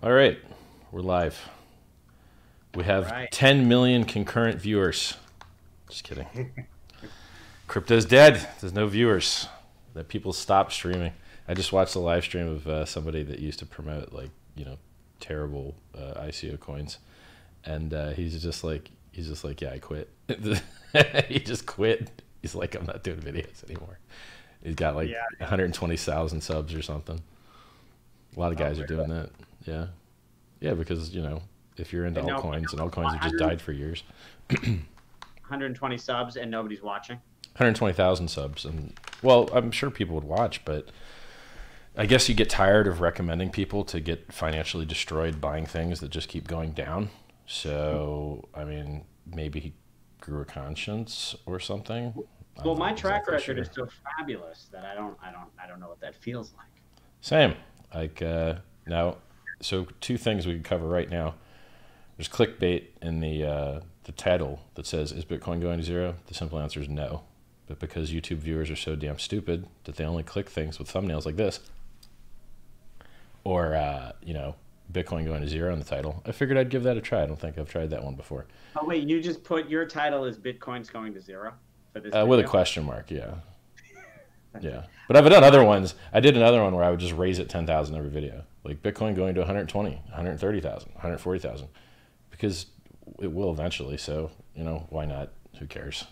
All right, we're live. We have 10 million concurrent viewers. Just kidding. Crypto's dead. There's no viewers. That people stopped streaming. I just watched a live stream of somebody that used to promote terrible ICO coins, and he's just like, yeah, I quit. He just quit. He's like, I'm not doing videos anymore. He's got 120,000 subs or something. A lot of guys are doing that. Yeah, because if you're into altcoins, and altcoins have just died for years. 120 subs and nobody's watching. 120,000 subs, and well, I'm sure people would watch, but I guess you get tired of recommending people to get financially destroyed buying things that just keep going down. So I mean, maybe he grew a conscience or something. Well, my track record is so fabulous that I don't know what that feels like. Same. Now, so two things we can cover right now. There's clickbait in the title that says, "Is Bitcoin going to zero?" The simple answer is no. But because YouTube viewers are so damn stupid that they only click things with thumbnails like this, or Bitcoin going to zero in the title, I figured I'd give that a try. I don't think I've tried that one before. Oh wait, you just put your title as Bitcoin's going to zero for this with a question mark, yeah. Yeah, but I've done other ones. I did another one where I would just raise it 10,000 every video, like Bitcoin going to 120, 130,000, 140,000, because it will eventually. So why not? Who cares?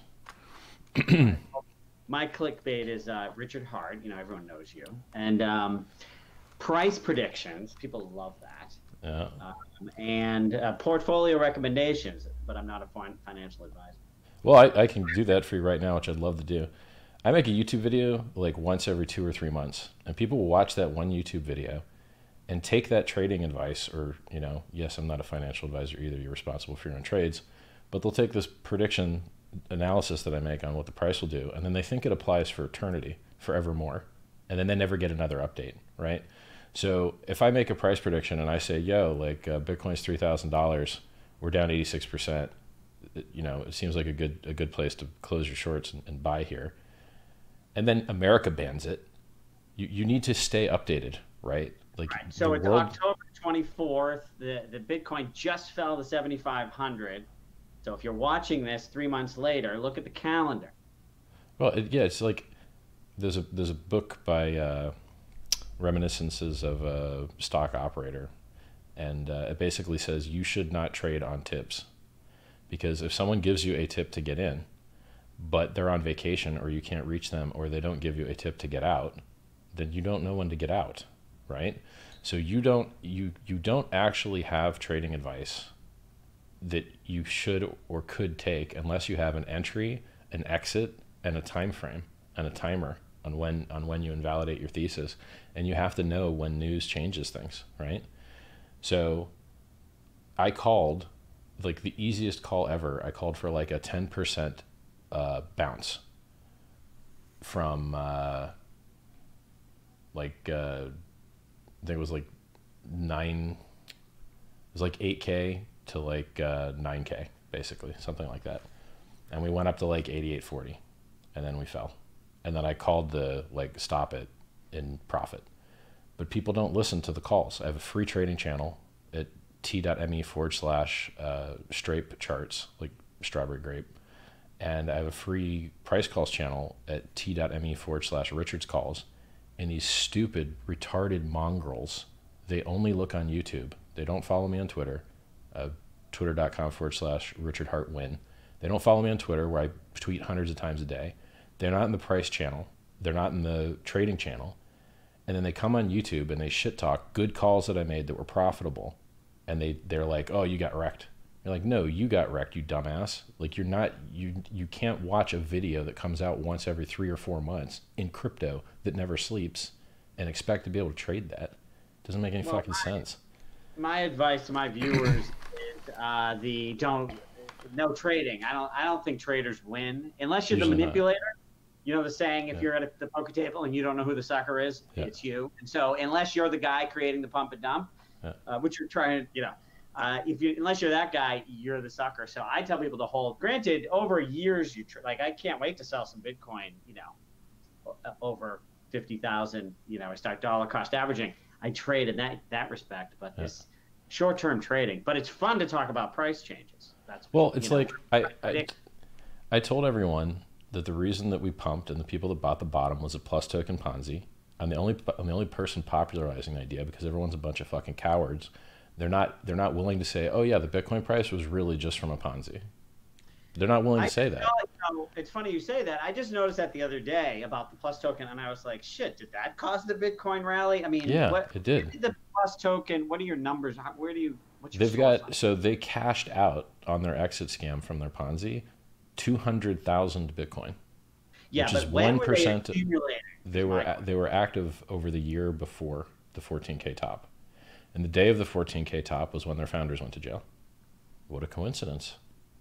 My clickbait is Richard Heart. Everyone knows you, and price predictions. People love that. Yeah. And portfolio recommendations, but I'm not a financial advisor. Well, I can do that for you right now, which I'd love to do. I make a YouTube video like once every 2 or 3 months, and people will watch that one YouTube video and take that trading advice, or, yes, I'm not a financial advisor either. You're responsible for your own trades, but they'll take this prediction analysis that I make on what the price will do, and then they think it applies for eternity, forevermore, and then they never get another update, right? So if I make a price prediction and I say, Bitcoin's $3,000, we're down 86%, it seems like a good place to close your shorts and buy here. And then America bans it. You need to stay updated, right? Right. So it's October 24th. The Bitcoin just fell to 7,500. So if you're watching this 3 months later, look at the calendar. Well, it's like there's a book by Reminiscences of a Stock Operator, and it basically says you should not trade on tips, because if someone gives you a tip to get in, but they're on vacation, or you can't reach them, or they don't give you a tip to get out, then you don't know when to get out, right? So you don't actually have trading advice that you should or could take unless you have an entry, an exit, and a time frame and a timer on when you invalidate your thesis, and you have to know when news changes things, right? So I called, like the easiest call ever, I called for like a 10% bounce from I think it was like 8K to like 9K, basically, something like that. And we went up to like 88.40, and then we fell. And then I called the stop it in profit. But people don't listen to the calls. I have a free trading channel at t.me/strape charts, like strawberry grape. And I have a free price calls channel at t.me/Richard's calls. And these stupid, retarded mongrels, they only look on YouTube. They don't follow me on Twitter, twitter.com/Richard Heart win. They don't follow me on Twitter, where I tweet hundreds of times a day. They're not in the price channel. They're not in the trading channel. And then they come on YouTube and they shit talk good calls that I made that were profitable. And they're like, oh, you got wrecked. You're like, no, you got wrecked, you dumbass. Like, you can't watch a video that comes out once every 3 or 4 months in crypto that never sleeps and expect to be able to trade that. Doesn't make any fucking sense. My advice to my viewers is no trading. I don't think traders win unless you're Usually the manipulator. Not. You know the saying, if you're at the poker table and you don't know who the sucker is, it's you. And so unless you're the guy creating the pump and dump, which you're trying to, unless you're that guy, you're the sucker. So I tell people to hold. Granted, over years, I can't wait to sell some Bitcoin, over 50,000, I start dollar cost averaging. I trade in that respect, but short-term trading, but it's fun to talk about price changes. That's well, it's like I told everyone that the reason that we pumped and the people that bought the bottom was a PlusToken Ponzi. I'm the only person popularizing the idea because everyone's a bunch of fucking cowards. They're not willing to say, oh yeah, the Bitcoin price was really just from a Ponzi. They're not willing to say that. It's funny you say that. I just noticed that the other day about the PlusToken, and I was like, shit, did that cause the Bitcoin rally? I mean, yeah, it did. The PlusToken, what are your numbers? What's your They've got, so they cashed out on their exit scam from their Ponzi 200,000 Bitcoin. Yeah, which but is when 1%. They were active over the year before the 14K top. And the day of the 14K top was when their founders went to jail. What a coincidence.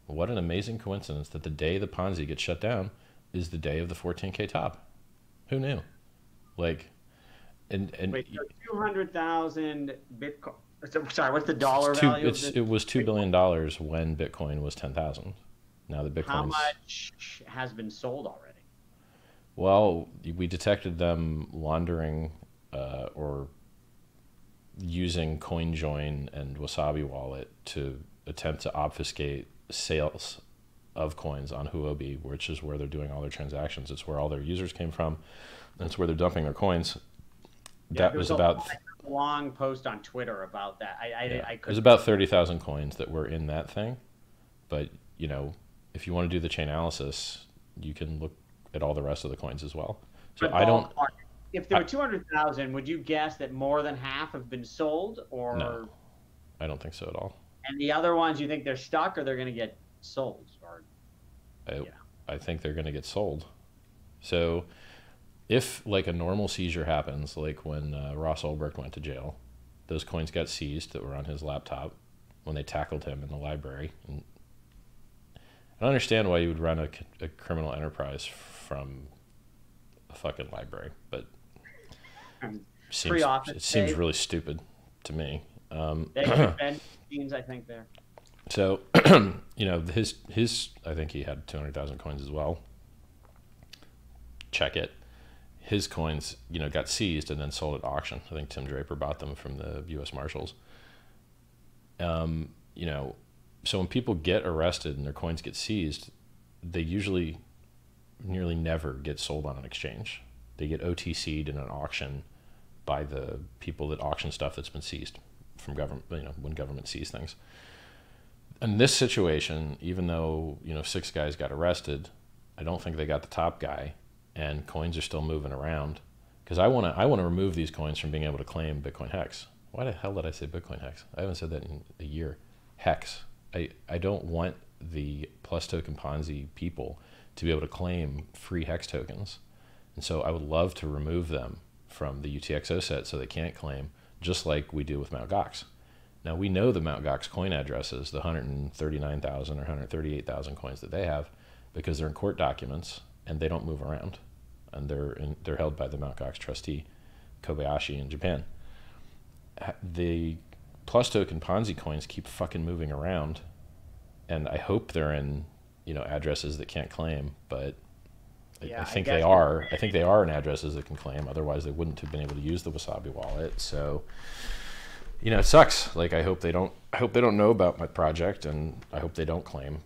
What an amazing coincidence that the day the Ponzi gets shut down is the day of the 14K top. Who knew? Like, and wait, so 200,000 Bitcoin. Sorry, what's the dollar value? It was $2 billion when Bitcoin was 10,000. Now that Bitcoin's... How much has been sold already? Well, we detected them laundering or using CoinJoin and Wasabi Wallet to attempt to obfuscate sales of coins on Huobi, which is where they're doing all their transactions. It's where all their users came from. That's where they're dumping their coins. Yeah, that was about a long post on Twitter about that. There's about 30,000 coins that were in that thing. But, you know, if you want to do the chain analysis, you can look at all the rest of the coins as well. So I don't... If there were 200,000, would you guess that more than half have been sold? Or no, I don't think so at all. And the other ones, you think they're stuck or they're going to get sold? Or, I think they're going to get sold. So if like a normal seizure happens, like when Ross Ulbricht went to jail, those coins got seized that were on his laptop when they tackled him in the library. And I don't understand why you would run a criminal enterprise from a fucking library, but it seems really stupid to me. Machines, I think there. So, you know, his I think he had 200,000 coins as well. Check it. His coins, you know, got seized and then sold at auction. I think Tim Draper bought them from the U.S. Marshals. You know, so when people get arrested and their coins get seized, they usually nearly never get sold on an exchange. They get OTC'd in an auction by the people that auction stuff that's been seized from government, you know, when government sees things. In this situation, even though, you know, 6 guys got arrested, I don't think they got the top guy, and coins are still moving around. Because I want to remove these coins from being able to claim Bitcoin HEX. Why the hell did I say Bitcoin HEX? I haven't said that in a year. HEX. I don't want the PlusToken Ponzi people to be able to claim free HEX tokens. And so I would love to remove them from the UTXO set so they can't claim, just like we do with Mt. Gox. Now we know the Mt. Gox coin addresses, the 139,000 or 138,000 coins that they have, because they're in court documents and they don't move around. And they're held by the Mt. Gox trustee, Kobayashi in Japan. The PlusToken Ponzi coins keep fucking moving around, and I hope they're in, you know, addresses that can't claim, but I think they are. I think they are in addresses that can claim. Otherwise, they wouldn't have been able to use the Wasabi wallet. So, you know, it sucks. Like, I hope they don't know about my project, and I hope they don't claim.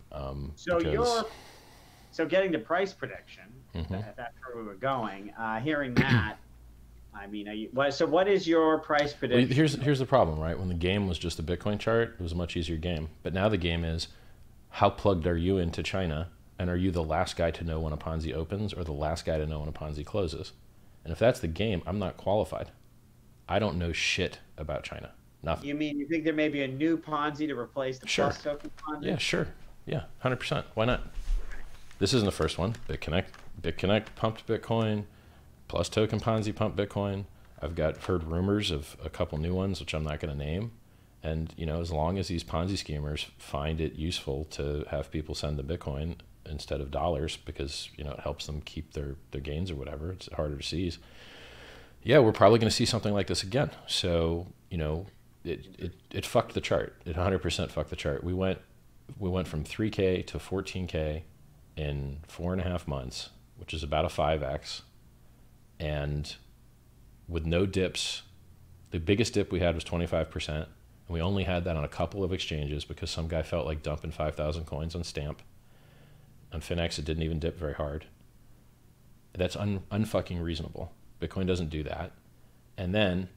So getting to price prediction. That's where we were going. Hearing that, I mean, what is your price prediction? Well, here's the problem, right? When the game was just a Bitcoin chart, it was a much easier game. But now the game is, how plugged are you into China? And are you the last guy to know when a Ponzi opens or the last guy to know when a Ponzi closes? And if that's the game, I'm not qualified. I don't know shit about China. Nothing. You mean you think there may be a new Ponzi to replace the PlusToken Ponzi? Yeah, sure. Yeah, 100%. Why not? This isn't the first one. BitConnect pumped Bitcoin. PlusToken Ponzi pumped Bitcoin. I've heard rumors of a couple new ones, which I'm not going to name. And, you know, as long as these Ponzi schemers find it useful to have people send them Bitcoin instead of dollars, because, you know, it helps them keep their gains or whatever, it's harder to seize. Yeah, we're probably going to see something like this again. So, you know, it fucked the chart. It 100% fucked the chart. We went from 3K to 14K in 4.5 months, which is about a 5x. And with no dips, the biggest dip we had was 25%, and And we only had that on a couple of exchanges because some guy felt like dumping 5,000 coins on Stamp. On Finex, it didn't even dip very hard. That's unfucking reasonable. Bitcoin doesn't do that. And then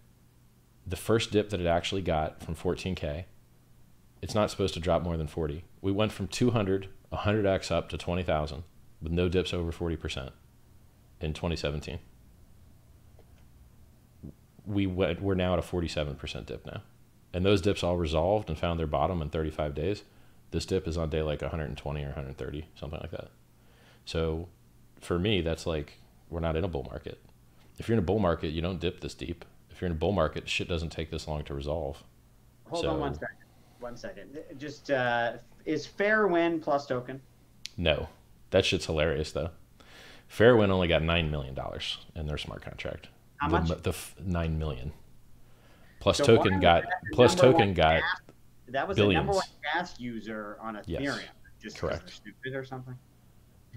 the first dip that it actually got from 14K, it's not supposed to drop more than 40. We went from 200, 100x up to 20,000 with no dips over 40% in 2017. We're now at a 47% dip now. And those dips all resolved and found their bottom in 35 days. This dip is on day like 120 or 130, something like that. So for me, that's like, we're not in a bull market. If you're in a bull market, you don't dip this deep. If you're in a bull market, shit doesn't take this long to resolve. Hold on 1 second. 1 second. Just, is FairWin PlusToken? No. That shit's hilarious, though. FairWin only got $9 million in their smart contract. How much? The 9 million. PlusToken got that was billions. The number one gas user on Ethereum. Yes. Just correct. They're stupid or something.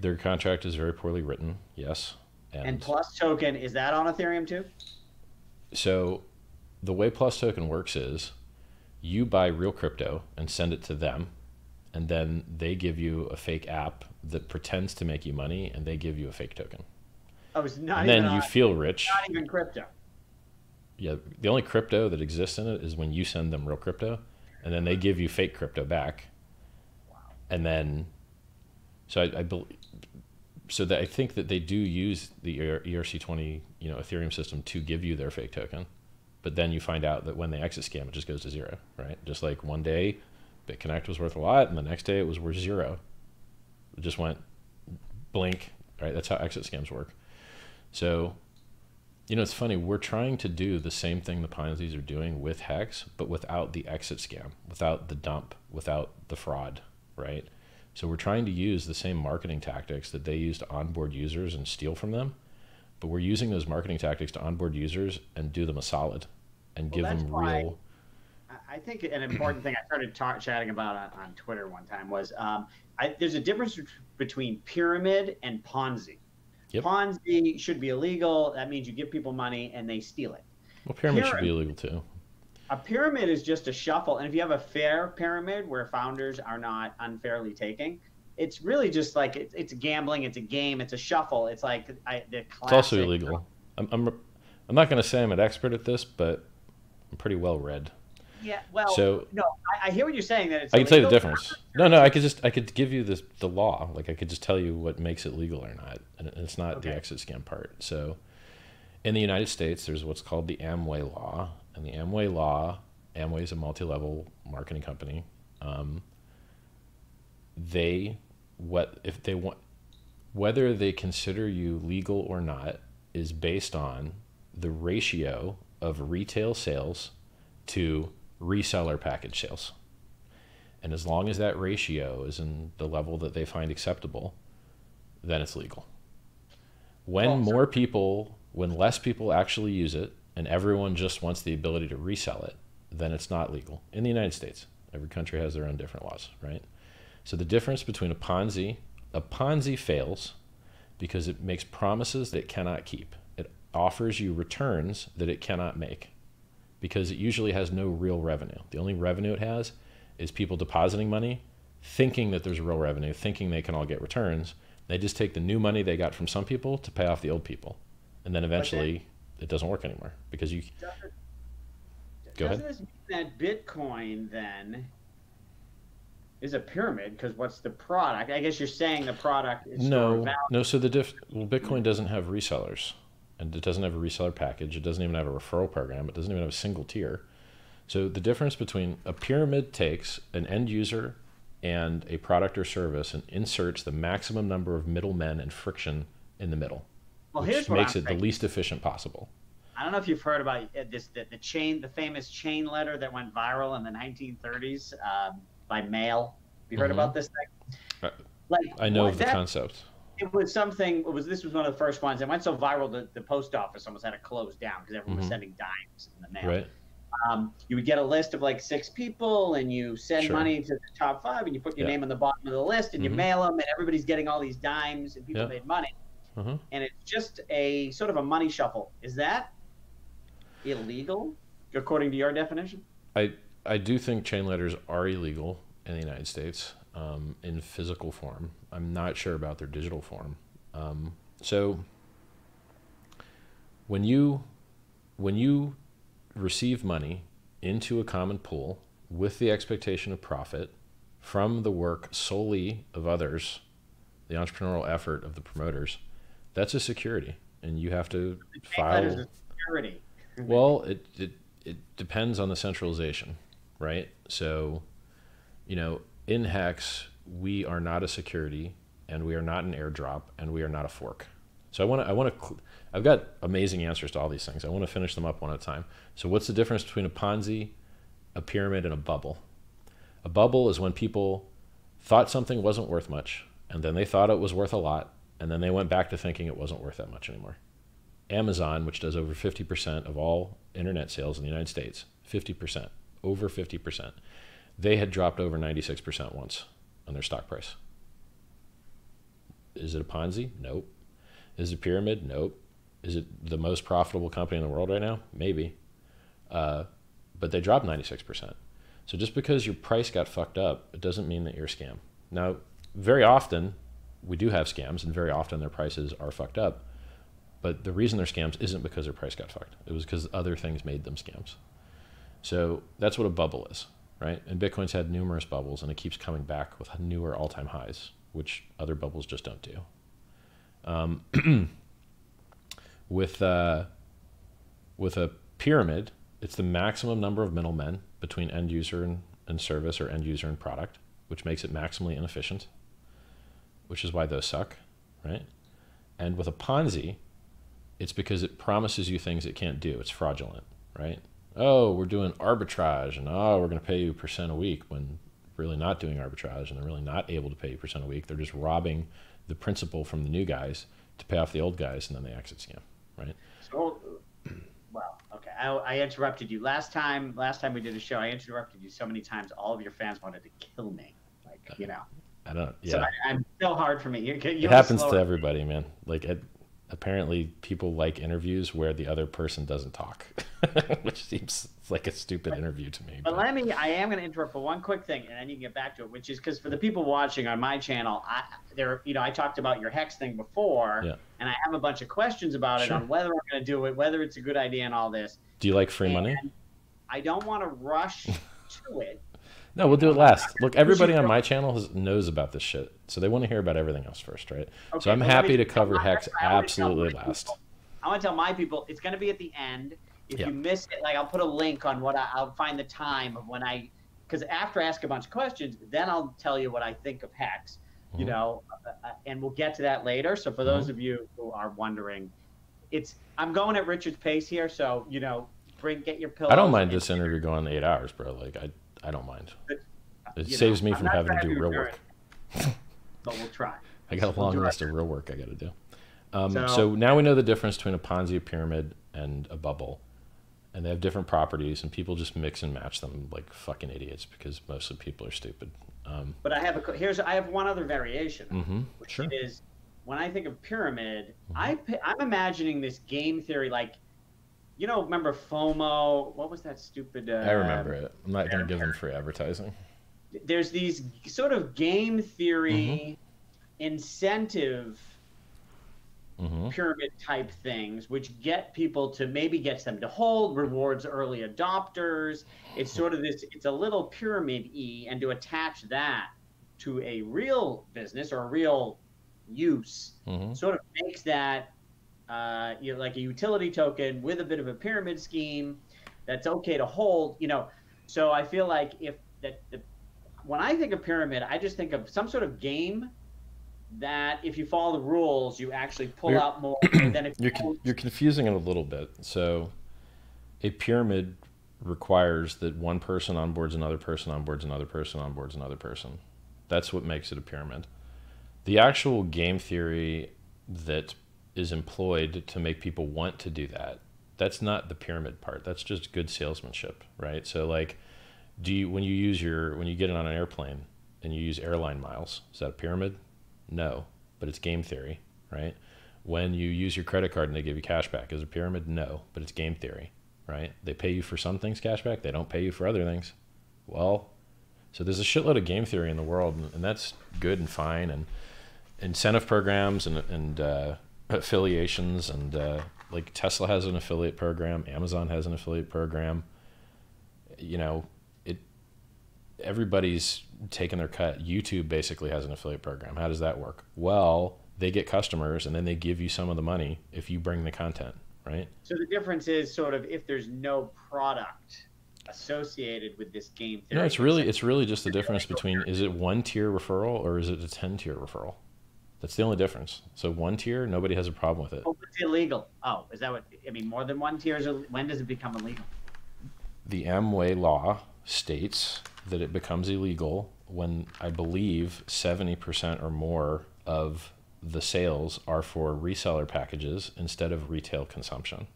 Their contract is very poorly written. Yes. And PlusToken, is that on Ethereum too? So the way PlusToken works is you buy real crypto and send it to them, and then they give you a fake app that pretends to make you money, and they give you a fake token. Oh, it's not and even then you feel rich. Not even crypto. Yeah, the only crypto that exists in it is when you send them real crypto, and then they give you fake crypto back. Wow. And then, so I think that they do use the ERC20, Ethereum system to give you their fake token, but then you find out that when they exit scam, it just goes to zero, right? Just like one day, BitConnect was worth a lot, and the next day it was worth zero. It just went blink, right? That's how exit scams work. So, it's funny, we're trying to do the same thing the Ponzis are doing with HEX, but without the exit scam, without the dump, without the fraud, right? So we're trying to use the same marketing tactics that they use to onboard users and steal from them, but we're using those marketing tactics to onboard users and do them a solid and give them real... I think an important thing I started chatting about on Twitter one time was there's a difference between pyramid and Ponzi. Yep. Ponzi should be illegal. That means you give people money and they steal it. Well, pyramid should be illegal too. A pyramid is just a shuffle. And if you have a fair pyramid where founders are not unfairly taking, it's really just like it's gambling. It's a game. It's a shuffle. It's like the classic. It's also illegal. I'm not going to say I'm an expert at this, but I'm pretty well read. Yeah, well, so, no, I hear what you're saying. That it's I can tell you the difference. No, I could give you the law. Like I could just tell you what makes it legal or not, and it's not the exit scam part. So, in the United States, there's what's called the Amway law, and the Amway law. Amway is a multi-level marketing company. Whether they consider you legal or not is based on the ratio of retail sales to reseller package sales. And as long as that ratio is in the level that they find acceptable, then it's legal. When less people actually use it and everyone just wants the ability to resell it, then it's not legal. In the United States, every country has their own different laws, right? So the difference between a Ponzi fails because it makes promises that it cannot keep. It offers you returns that it cannot make, because it usually has no real revenue. The only revenue it has is people depositing money, thinking that there's real revenue, thinking they can all get returns. They just take the new money they got from some people to pay off the old people. And then eventually it doesn't work anymore because you... Go ahead. Doesn't this mean that Bitcoin then is a pyramid? Because what's the product? I guess you're saying the product is No, so Bitcoin doesn't have resellers. And it doesn't have a reseller package. It doesn't even have a referral program. It doesn't even have a single tier. So the difference between a pyramid takes an end user and a product or service and inserts the maximum number of middlemen and friction in the middle, which makes it the least efficient possible. I don't know if you've heard about the famous chain letter that went viral in the 1930s by mail. Have you heard about this thing? I know of the concept. It was something. This was one of the first ones. It went so viral that the post office almost had to close down because everyone was sending dimes in the mail. Right. You would get a list of like 6 people, and you send money to the top 5, and you put your name on the bottom of the list, and you mail them, and everybody's getting all these dimes, and people made money. And it's just a sort of a money shuffle. Is that illegal according to your definition? I I do think chain letters are illegal in the United States in physical form. I'm not sure about their digital form. So when you receive money into a common pool with the expectation of profit from the work solely of others, the entrepreneurial effort of the promoters, that's a security, and you have to file. Security. Well, it depends on the centralization, right? So, in HEX, we are not a security, and we are not an airdrop, and we are not a fork. So I've got amazing answers to all these things. I want to finish them up one at a time. So what's the difference between a Ponzi, a pyramid, and a bubble? A bubble is when people thought something wasn't worth much, and then they thought it was worth a lot, and then they went back to thinking it wasn't worth that much anymore. Amazon, which does over 50% of all internet sales in the United States, 50%, over 50%, they had dropped over 96% once on their stock price. Is it a Ponzi? Nope. Is it a pyramid? Nope. Is it the most profitable company in the world right now? Maybe. But they dropped 96%. So just because your price got fucked up, it doesn't mean that you're a scam. Now, very often, we do have scams, and very often their prices are fucked up. But the reason they're scams isn't because their price got fucked. It was because other things made them scams. So that's what a bubble is, right? And Bitcoin's had numerous bubbles, and it keeps coming back with newer all-time highs, which other bubbles just don't do. With a pyramid, it's the maximum number of middlemen between end user and service, or end user and product, which makes it maximally inefficient, which is why those suck, right? And with a Ponzi, it's because it promises you things it can't do. It's fraudulent, right? Oh, we're doing arbitrage, and oh, we're going to pay you % a week, when really not doing arbitrage, and they're really not able to pay you % a week. They're just robbing the principal from the new guys to pay off the old guys, and then they exit scam, right? So, well, okay, I interrupted you last time we did a show. I interrupted you so many times. All of your fans wanted to kill me, I don't. Yeah, so I'm so hard for me. It happens to everybody, man. Apparently, people like interviews where the other person doesn't talk, which seems like a stupid interview to me. But I am going to interrupt for one quick thing, and then you can get back to it, which is because for the people watching on my channel, I talked about your HEX thing before, and I have a bunch of questions about it, on whether I'm going to do it, whether it's a good idea, and all this. Do you like free money? I don't want to rush to it. No, we'll do it last. Look, everybody on my channel knows about this shit, so they want to hear about everything else first, right? Okay, so I'm happy to cover HEX absolutely last. I want to tell my people, it's going to be at the end. If you miss it, I'll put a link on I'll find the time of when because after I ask a bunch of questions, then I'll tell you what I think of HEX, and we'll get to that later. So for those of you who are wondering, I'm going at Richard's pace here, so, get your pillows. I don't mind this interview going 8 hours, bro. I don't mind. It saves me from having to do real work. But we'll try. I got a long list of real work I got to do. So now we know the difference between a Ponzi, a pyramid, and a bubble. And they have different properties, and people just mix and match them like fucking idiots because most of the people are stupid. But I have one other variation, which is when I think of pyramid, I'm imagining this game theory remember FOMO? What was that stupid? I remember it. I'm not going to give them free advertising. There's these sort of game theory incentive pyramid type things, which get people to gets them to hold, rewards early adopters. It's sort of it's a little pyramid-y, and to attach that to a real business or a real use sort of makes that like a utility token with a bit of a pyramid scheme that's okay to hold, So I feel like when I think of pyramid, I just think of some sort of game that if you follow the rules, you actually pull out more than if you're confusing it a little bit. So a pyramid requires that one person onboards another person, onboards another person, onboards another person. That's what makes it a pyramid. The actual game theory that is employed to make people want to do that, that's not the pyramid part. That's just good salesmanship, right? So when you get it on an airplane and you use airline miles, is that a pyramid? No, but it's game theory, right? When you use your credit card and they give you cash back, is it a pyramid? No, but it's game theory, right? They pay you for some things cash back. They don't pay you for other things. Well, so there's a shitload of game theory in the world, and that's good and fine, and incentive programs and affiliations, and like Tesla has an affiliate program, Amazon has an affiliate program. You know, everybody's taking their cut. YouTube basically has an affiliate program. How does that work? Well, they get customers, and then they give you some of the money if you bring the content, right? So the difference is sort of if there's no product associated with this game theory. No, it's really just the difference between, is it 1-tier referral or is it a 10-tier referral? That's the only difference. So 1 tier, nobody has a problem with it. Oh, it's illegal. Oh, is that what, I mean, more than 1 tier, when does it become illegal? The Amway law states that it becomes illegal when, I believe, 70% or more of the sales are for reseller packages instead of retail consumption.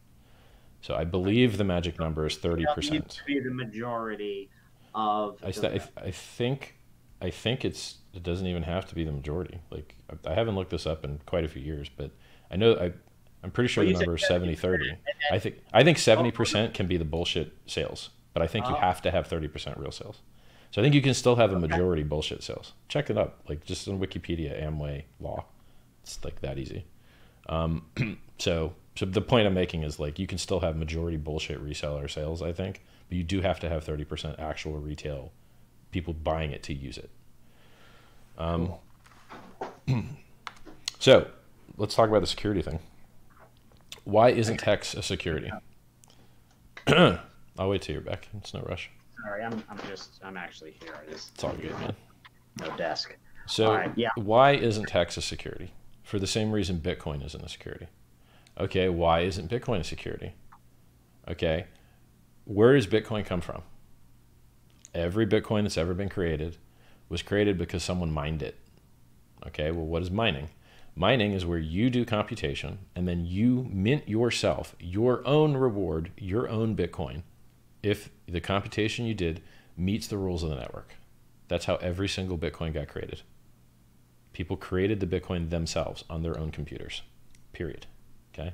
So I believe the magic number is 30%. It needs to be the majority of. I think it doesn't even have to be the majority. Like, I haven't looked this up in quite a few years, but I know I'm pretty sure the number is 70-30. I think 70% can be the bullshit sales, but I think you have to have 30% real sales. So I think you can still have a majority bullshit sales. Check it up, like just on Wikipedia, Amway law. It's like that easy. So the point I'm making is, like, you can still have majority bullshit reseller sales, I think, but you do have to have 30% actual retail people buying it to use it. So let's talk about the security thing. Why isn't HEX a security? I'll wait till you're back. It's no rush. Sorry, I'm actually here. It's all good, man. No desk. So right, yeah. Why isn't HEX a security? For the same reason Bitcoin isn't a security. Okay, why isn't Bitcoin a security? Okay, where does Bitcoin come from? Every Bitcoin that's ever been created was created because someone mined it. Okay, well, what is mining? Mining is where you do computation and then you mint yourself your own reward, your own Bitcoin, if the computation you did meets the rules of the network. That's how every single Bitcoin got created. People created the Bitcoin themselves on their own computers, period. Okay.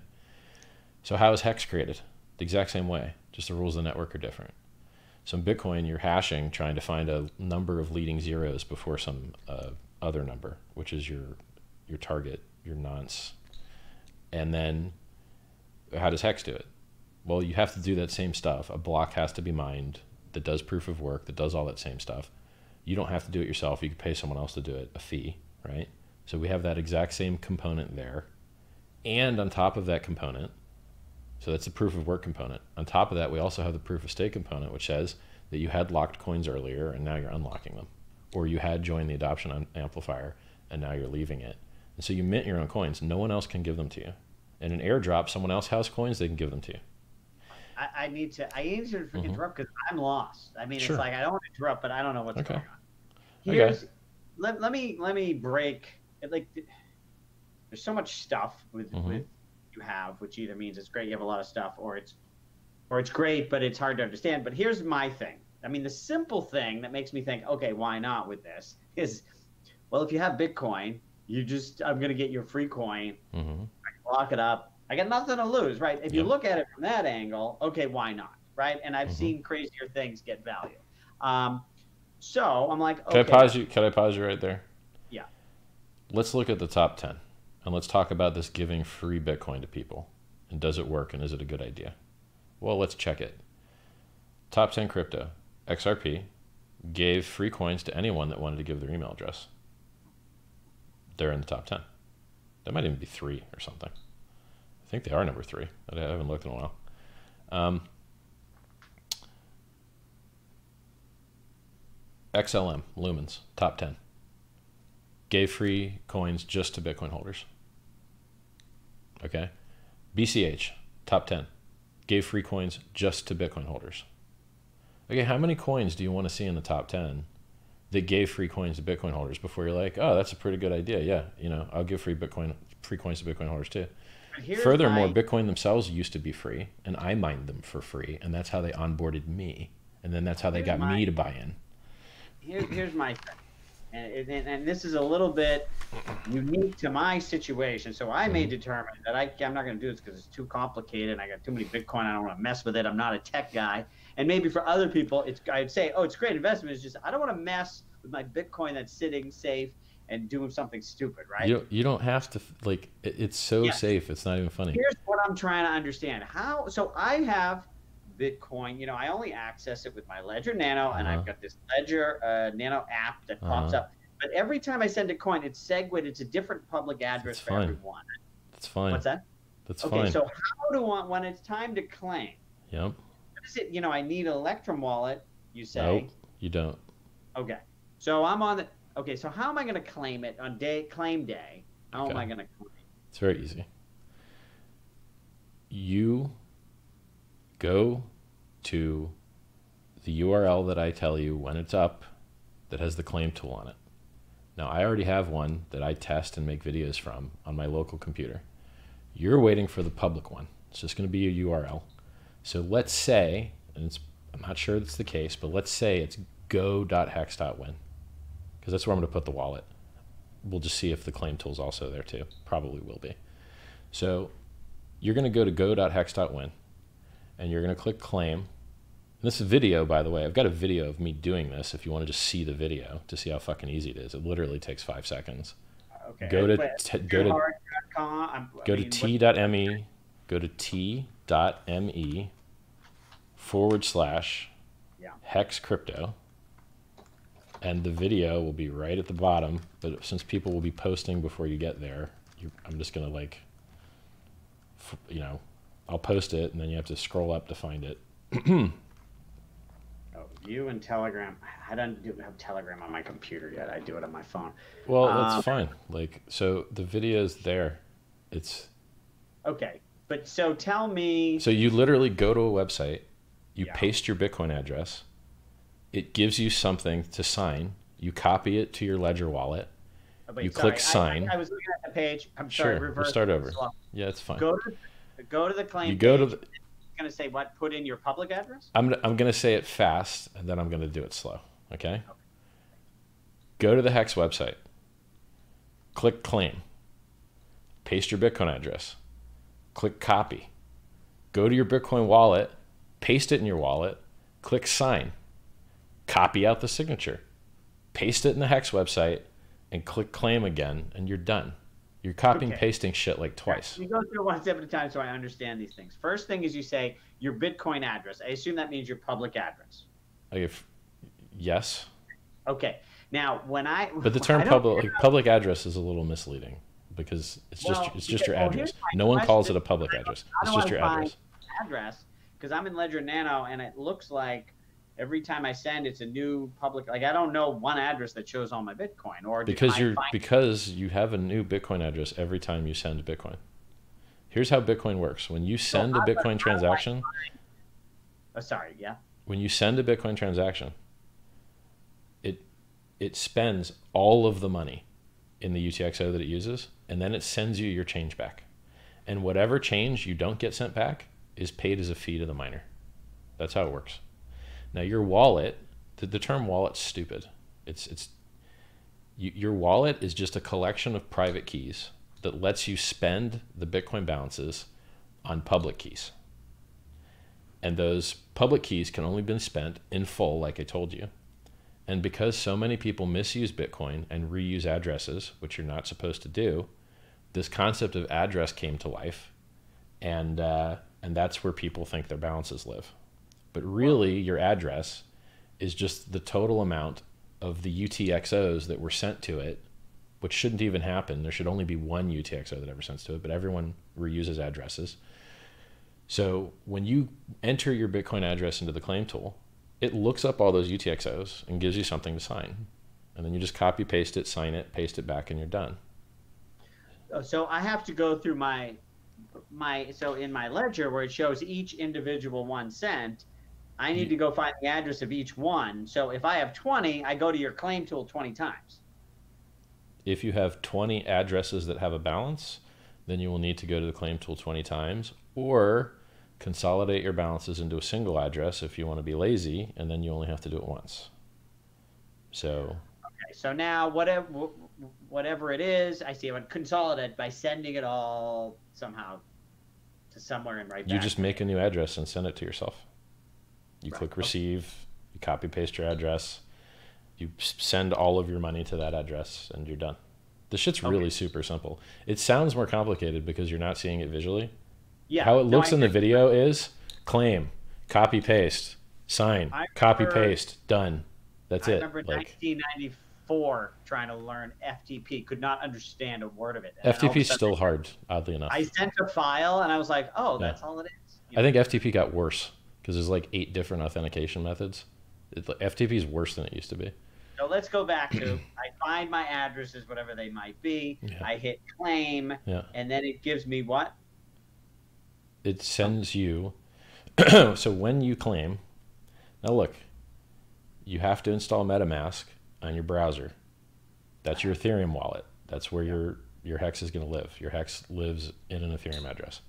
So how is HEX created? The exact same way, just the rules of the network are different. So in Bitcoin, you're hashing, trying to find a number of leading zeros before some other number, which is your target, your nonce. And then how does HEX do it? Well, you have to do that same stuff. A block has to be mined that does proof of work, that does all that same stuff. You don't have to do it yourself. You can pay someone else to do it, a fee, right? So we have that exact same component there. And on top of that component, so that's the proof of work component. On top of that, we also have the proof of stake component, which says that you had locked coins earlier and now you're unlocking them. Or you had joined the adoption Amplifier and now you're leaving it. And so you mint your own coins. No one else can give them to you. In an airdrop, someone else has coins, they can give them to you. I need to interrupt because I'm lost. I mean, Sure. It's like I don't want to interrupt, but I don't know what's Okay. going on. Let me break. Like, there's so much stuff with you have, which either means it's great, you have a lot of stuff, or it's great, but it's hard to understand. But here's my thing. I mean, the simple thing that makes me think, okay, why not with this is, well, if you have Bitcoin, I'm going to get your free coin, I can lock it up. I got nothing to lose, right? If you look at it from that angle, okay, why not, right? And I've seen crazier things get value. So I'm like, okay. Can I pause you right there? Yeah. Let's look at the top 10 and let's talk about this giving free Bitcoin to people. And does it work and is it a good idea? Well, let's check it. Top 10 crypto. XRP gave free coins to anyone that wanted to give their email address. They're in the top 10. That might even be 3 or something. I think they are number 3. I haven't looked in a while. XLM, Lumens, top 10. Gave free coins just to Bitcoin holders. Okay. BCH, top 10. Gave free coins just to Bitcoin holders. Okay, how many coins do you want to see in the top 10 that gave free coins to Bitcoin holders before you're like, oh, that's a pretty good idea. Yeah, I'll give free coins to Bitcoin holders too. Furthermore, Bitcoin themselves used to be free, and I mined them for free, and that's how they onboarded me, and then that's how they got me to buy in. Here's my thing, and this is a little bit unique to my situation. So I may determine that I'm not going to do this because it's too complicated, and I got too many Bitcoin. I don't want to mess with it. I'm not a tech guy, And maybe for other people, I'd say, oh, it's a great investment. It's just I don't want to mess with my Bitcoin that's sitting safe and doing something stupid, right? You don't have to, like, it's so safe. It's not even funny. Here's what I'm trying to understand. So I have Bitcoin, you know, I only access it with my Ledger Nano, and I've got this Ledger Nano app that pops up. But every time I send a coin, it's segued. It's a different public address for everyone. That's fine. What's that? That's fine. Okay, so how do I, when it's time to claim? Yep. What is it? You know, I need an Electrum wallet, you say. Nope, you don't. Okay. So I'm on the, okay, so how am I going to claim it on claim day? How am I going to claim it? It's very easy. You go to the URL that I tell you when it's up that has the claim tool on it. Now, I already have one that I test and make videos from on my local computer. You're waiting for the public one. It's just going to be a URL. So let's say, and I'm not sure that's the case, but let's say it's go.hex.win, because that's where I'm going to put the wallet. We'll just see if the claim tool is also there too. Probably will be. So you're going to go to go.hex.win, and you're going to click claim. And this is a video, by the way. I've got a video of me doing this if you want to just see the video to see how fucking easy it is. It literally takes 5 seconds. Okay. Go to t.me, go to t.me / hex crypto, and the video will be right at the bottom. But since people will be posting before you get there, I'm just gonna, like, you know, I'll post it and then you have to scroll up to find it. You and Telegram. I don't have Telegram on my computer yet. I do it on my phone. Well, that's fine. Like, so the video's there. It's okay. But so tell me. So you literally go to a website, you paste your Bitcoin address, it gives you something to sign, you copy it to your Ledger wallet, you click sign. I was looking at the page. I'm sure, sorry. Reverse. We'll start over. Yeah, it's fine. Go to the claim. You go page. to the. Going to say what? Put in your public address? I'm going to say it fast, and then I'm going to do it slow. Okay? Go to the HEX website. Click claim. Paste your Bitcoin address. Click copy. Go to your Bitcoin wallet. Paste it in your wallet. Click sign. Copy out the signature. Paste it in the HEX website, and click claim again, and you're done. You're copying pasting shit like twice. You go through one step at a time so I understand these things. First thing is you say your Bitcoin address. I assume that means your public address. Yes. Okay. Now, but the term public address is a little misleading because it's just your address. No one calls it a public address. It's just your address. Because I'm in Ledger Nano and it looks like every time I send, it's a new public. Like I don't know one address that shows all my Bitcoin, or because you have a new Bitcoin address every time you send Bitcoin. Here's how Bitcoin works: when you send a Bitcoin transaction. When you send a Bitcoin transaction, it spends all of the money in the UTXO that it uses, and then it sends you your change back, and whatever change you don't get sent back is paid as a fee to the miner. That's how it works. Now your wallet, the term wallet's stupid. Your wallet is just a collection of private keys that lets you spend the Bitcoin balances on public keys. And those public keys can only be spent in full, like I told you. And because so many people misuse Bitcoin and reuse addresses, which you're not supposed to do, this concept of address came to life, and that's where people think their balances live. But really, your address is just the total amount of the UTXOs that were sent to it, which shouldn't even happen. There should only be one UTXO that ever sends to it, but everyone reuses addresses. So when you enter your Bitcoin address into the claim tool, it looks up all those UTXOs and gives you something to sign. And then you just copy, paste it, sign it, paste it back, and you're done. So I have to go through so in my ledger where it shows each individual 1 cent, I need to go find the address of each one. So if I have 20, I go to your claim tool 20 times. If you have 20 addresses that have a balance, then you will need to go to the claim tool 20 times, or consolidate your balances into a single address if you want to be lazy, and then you only have to do it once. So okay, so now whatever it is, I see I would consolidate by sending it all somehow to somewhere and right back. You just make a new address and send it to yourself. You click receive, you copy paste your address, you send all of your money to that address, and you're done. The shit's really super simple. It sounds more complicated because you're not seeing it visually. Yeah. How it looks in the video is claim, copy paste, sign, copy paste, done. That's it. I remember 1994 trying to learn FTP, could not understand a word of it. FTP is still hard, oddly enough. I sent a file and I was like, oh, that's all it is. I think FTP got worse because there's like 8 different authentication methods. FTP is worse than it used to be. So let's go back to, I find my addresses, whatever they might be. I hit claim, and then it gives me what? It sends you, so when you claim, now look, you have to install MetaMask on your browser. That's your Ethereum wallet. That's where your HEX is going to live. Your HEX lives in an Ethereum address.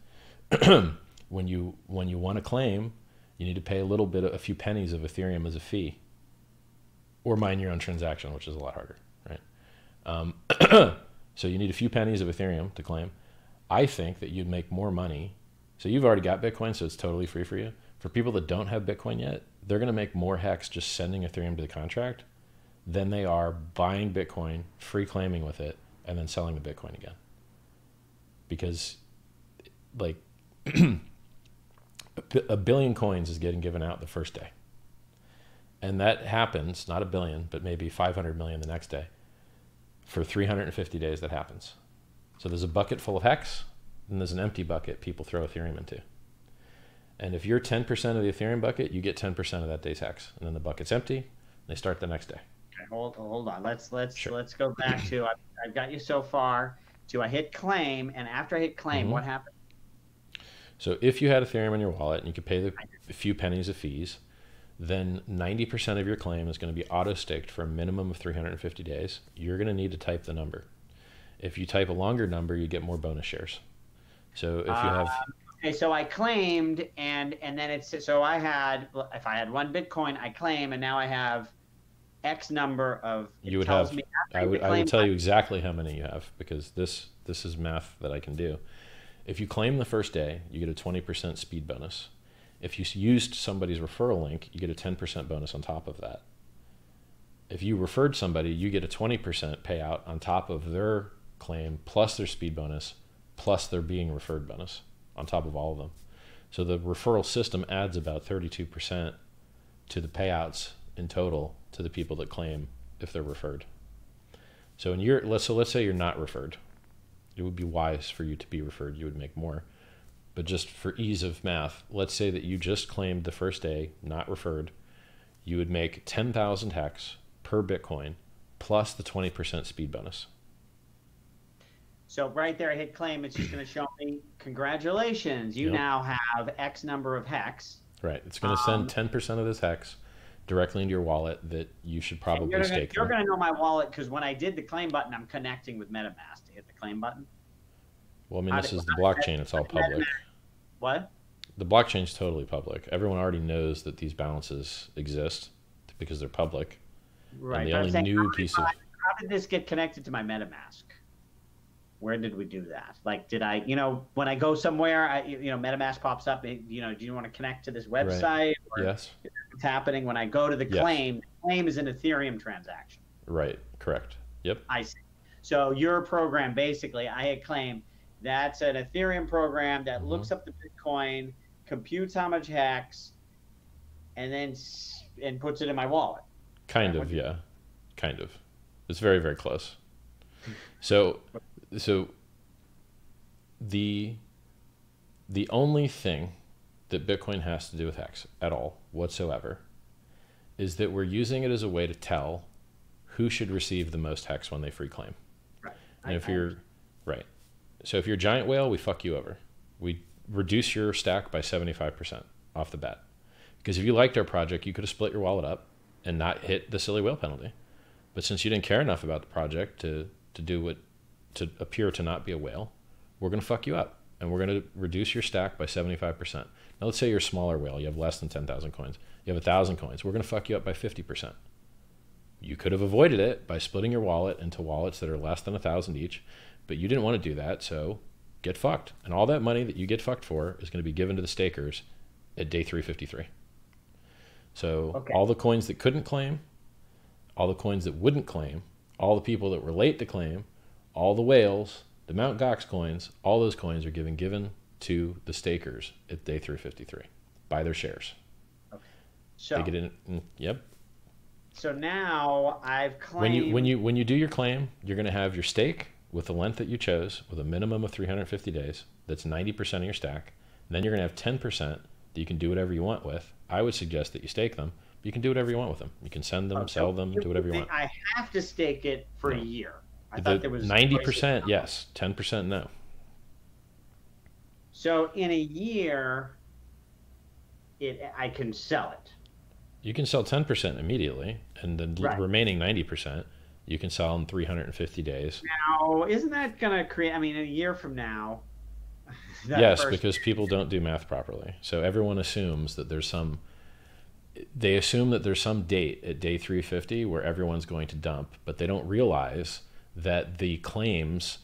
When you want to claim, you need to pay a few pennies of Ethereum as a fee, or mine your own transaction, which is a lot harder, right? So you need a few pennies of Ethereum to claim. I think that you'd make more money. So you've already got Bitcoin, so it's totally free for you. For people that don't have Bitcoin yet, they're going to make more HEX just sending Ethereum to the contract than they are buying Bitcoin, free claiming with it, and then selling the Bitcoin again. Because like a billion coins is getting given out the first day. And that happens, not a billion, but maybe 500 million the next day. For 350 days that happens. So there's a bucket full of HEX, and there's an empty bucket people throw Ethereum into. And if you're 10% of the Ethereum bucket, you get 10% of that day's HEX. And then the bucket's empty, and they start the next day. Okay, hold on. Let's go back to, I've got you so far, to I hit claim, and after I hit claim, what happened? So if you had Ethereum in your wallet, and you could pay a few pennies of fees, then 90% of your claim is going to be auto-staked for a minimum of 350 days. You're going to need to type the number. If you type a longer number, you get more bonus shares. So if you have... Okay, so I claimed, and then it's... So I had... If I had 1 Bitcoin, I claim, and now I have X number of... You would have... I would tell you exactly how many you have, because this is math that I can do. If you claim the first day, you get a 20% speed bonus. If you used somebody's referral link, you get a 10% bonus on top of that. If you referred somebody, you get a 20% payout on top of their claim, plus their speed bonus, plus their being referred bonus, on top of all of them. So the referral system adds about 32% to the payouts in total to the people that claim if they're referred. So let's say you're not referred. It would be wise for you to be referred. You would make more. But just for ease of math, let's say that you just claimed the first day, not referred. You would make 10,000 HEX per Bitcoin plus the 20% speed bonus. So right there, I hit claim. It's just going to show me, congratulations, you now have X number of HEX. Right. It's going to send 10% of this HEX directly into your wallet that you should probably stake. You're going to know my wallet because when I did the claim button, I'm connecting with Metamask to hit the claim button. Well, I mean, this is the blockchain. It's all public. What? The blockchain's totally public. Everyone already knows that these balances exist because they're public. Right. And the only new piece of... How did this get connected to my MetaMask? Where did we do that? Like, did I, when I go somewhere, MetaMask pops up, do you want to connect to this website? Right. Yes. What's happening when I go to the claim? The claim is an Ethereum transaction. Right. Correct. Yep. I see. So your program, basically, I hit claim. That's an Ethereum program that looks up the Bitcoin, computes how much HEX, and then puts it in my wallet. Kind of, yeah. Kind of. It's very, very close. So the only thing that Bitcoin has to do with HEX at all whatsoever is that we're using it as a way to tell who should receive the most HEX when they free claim. Right. And if you're So if you're a giant whale, we fuck you over. We reduce your stack by 75% off the bat. Because if you liked our project, you could have split your wallet up and not hit the silly whale penalty. But since you didn't care enough about the project to appear to not be a whale, we're going to fuck you up. And we're going to reduce your stack by 75%. Now let's say you're a smaller whale. You have less than 10,000 coins. You have 1,000 coins. We're going to fuck you up by 50%. You could have avoided it by splitting your wallet into wallets that are less than 1,000 each. But you didn't want to do that, so get fucked. And all that money that you get fucked for is going to be given to the stakers at day 353. So all the coins that couldn't claim, all the coins that wouldn't claim, all the people that were late to claim, all the whales, the Mt. Gox coins, all those coins are given to the stakers at day 353 by their shares. Okay. So they get in. Yep. So now I've claimed. When you do your claim, you're going to have your stake with the length that you chose, with a minimum of 350 days. That's 90% of your stack. And then you're going to have 10% that you can do whatever you want with. I would suggest that you stake them, but you can do whatever you want with them. You can send them, sell them, do whatever you want. I have to stake it for a year. I thought there was 90%, yes. 10%, no. So in a year, I can sell it. You can sell 10% immediately, and then the remaining 90%, you can sell in 350 days. Now, isn't that going to create, I mean, a year from now? Yes, because people don't do math properly. So everyone assumes that there's some, they assume that there's some date at day 350 where everyone's going to dump, but they don't realize that the claims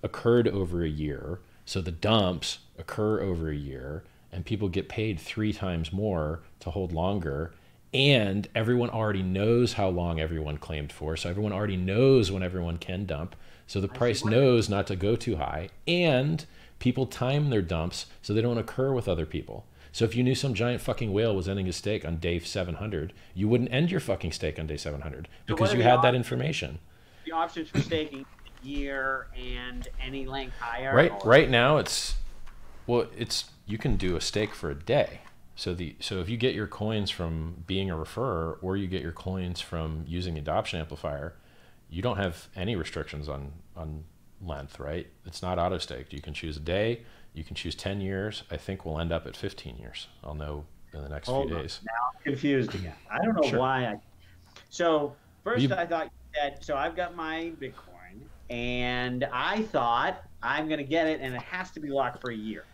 occurred over a year. So the dumps occur over a year, and people get paid 3 times more to hold longer. And everyone already knows how long everyone claimed for. So everyone already knows when everyone can dump. So the price knows not to go too high. And people time their dumps so they don't occur with other people. So if you knew some giant fucking whale was ending his stake on day 700, you wouldn't end your fucking stake on day 700 because you had that information. The options for staking year and any length higher? Right now you can do a stake for a day. So if you get your coins from being a referrer, or you get your coins from using the adoption amplifier, you don't have any restrictions on length, right? It's not auto staked. You can choose a day, you can choose 10 years. I think we'll end up at 15 years. I'll know in the next few days. Now I'm confused again. I don't know why. So first I thought that, so I've got my Bitcoin and I thought I'm going to get it and it has to be locked for a year.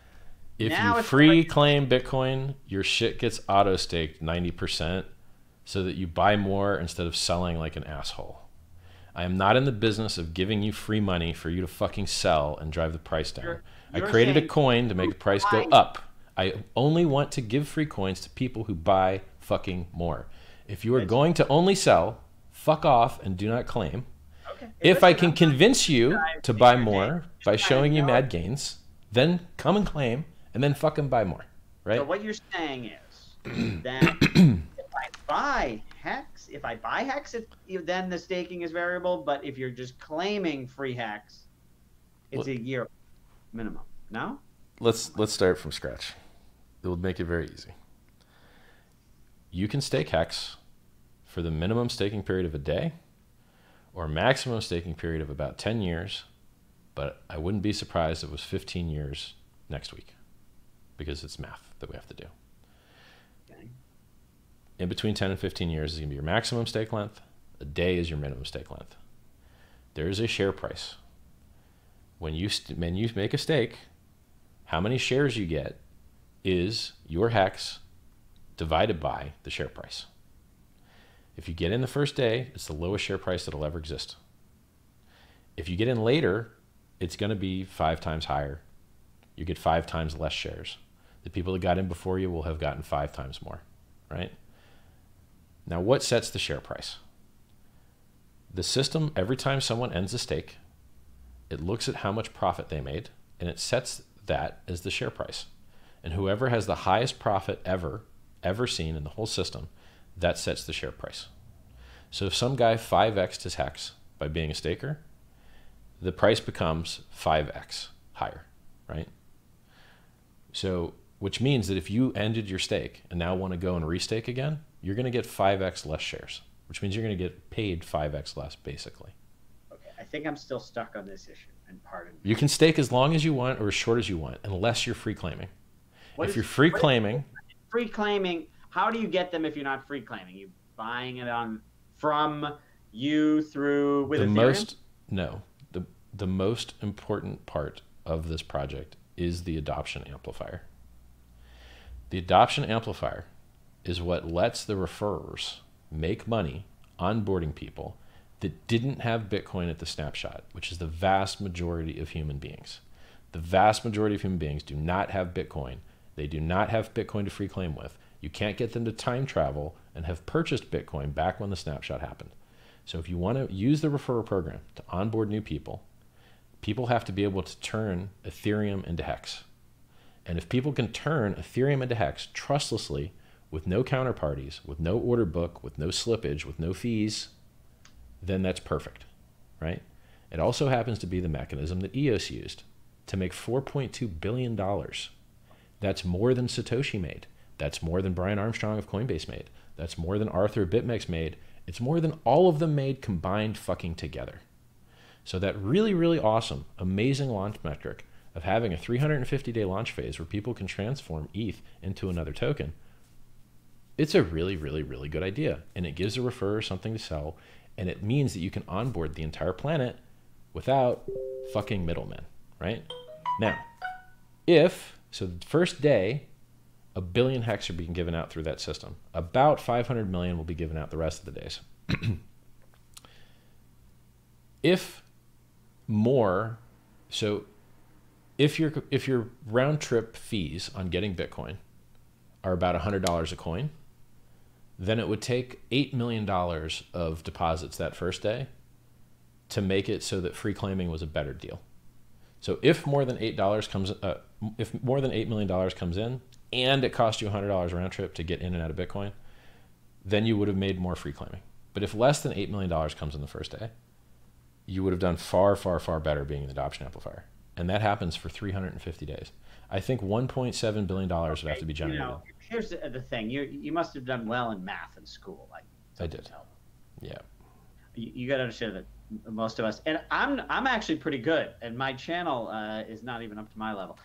If you free claim Bitcoin, your shit gets auto staked 90% so that you buy more instead of selling like an asshole. I am not in the business of giving you free money for you to fucking sell and drive the price down. I created a coin to make the price go up. I only want to give free coins to people who buy fucking more. If you are going to only sell, fuck off and do not claim. Okay. If I can convince you to buy more by showing you mad gains, then come and claim. And then fucking buy more, right? So what you're saying is that if I buy HEX, then the staking is variable. But if you're just claiming free HEX, it's a year minimum. No? Let's start from scratch. It will make it very easy. You can stake HEX for the minimum staking period of a day, or maximum staking period of about 10 years. But I wouldn't be surprised if it was 15 years next week, because it's math that we have to do. Okay. In between 10 and 15 years is going to be your maximum stake length. A day is your minimum stake length. There is a share price. When you make a stake, how many shares you get is your HEX divided by the share price. If you get in the first day, it's the lowest share price that'll ever exist. If you get in later, it's going to be 5 times higher. You get 5 times less shares. The people that got in before you will have gotten 5 times more, right? Now, what sets the share price? The system, every time someone ends a stake, it looks at how much profit they made, and it sets that as the share price. And whoever has the highest profit ever seen in the whole system, that sets the share price. So if some guy 5x'd his HEX by being a staker, the price becomes 5x higher, right? So, which means that if you ended your stake and now want to go and restake again, you're going to get 5x less shares, which means you're going to get paid 5x less, basically. Okay, I think I'm still stuck on this issue, and pardon me. You can stake as long as you want or as short as you want, unless you're free claiming. If you're free claiming, how do you get them if you're not free claiming? You buying it from you through with Ethereum? The most important part of this project is the adoption amplifier. The adoption amplifier is what lets the referrers make money onboarding people that didn't have Bitcoin at the snapshot, which is the vast majority of human beings. The vast majority of human beings do not have Bitcoin. They do not have Bitcoin to free claim with. You can't get them to time travel and have purchased Bitcoin back when the snapshot happened. So if you want to use the referral program to onboard new people, people have to be able to turn Ethereum into HEX. And if people can turn Ethereum into HEX trustlessly, with no counterparties, with no order book, with no slippage, with no fees, then that's perfect, right? It also happens to be the mechanism that EOS used to make $4.2 billion. That's more than Satoshi made. That's more than Brian Armstrong of Coinbase made. That's more than Arthur of BitMEX made. It's more than all of them made combined fucking together. So that really, really awesome, amazing launch metric of having a 350-day launch phase where people can transform ETH into another token, it's a really, really, really good idea. And it gives a referrer something to sell. And it means that you can onboard the entire planet without fucking middlemen, right? Now, so the first day, 1 billion HEX are being given out through that system. About 500 million will be given out the rest of the days. If more, so if your round trip fees on getting Bitcoin are about $100 a coin, then it would take $8 million of deposits that first day to make it so that free claiming was a better deal. So if more than $8 comes, if more than $8 million comes in, and it cost you $100 round trip to get in and out of Bitcoin, then you would have made more free claiming. But if less than $8 million comes in the first day, you would have done far, far, far better being an adoption amplifier. And that happens for 350 days. I think $1.7 billion would have to be generated. You know, here's the thing. You must have done well in math in school. Like I did. Yeah. You got to understand that most of us, and I'm actually pretty good, and my channel is not even up to my level.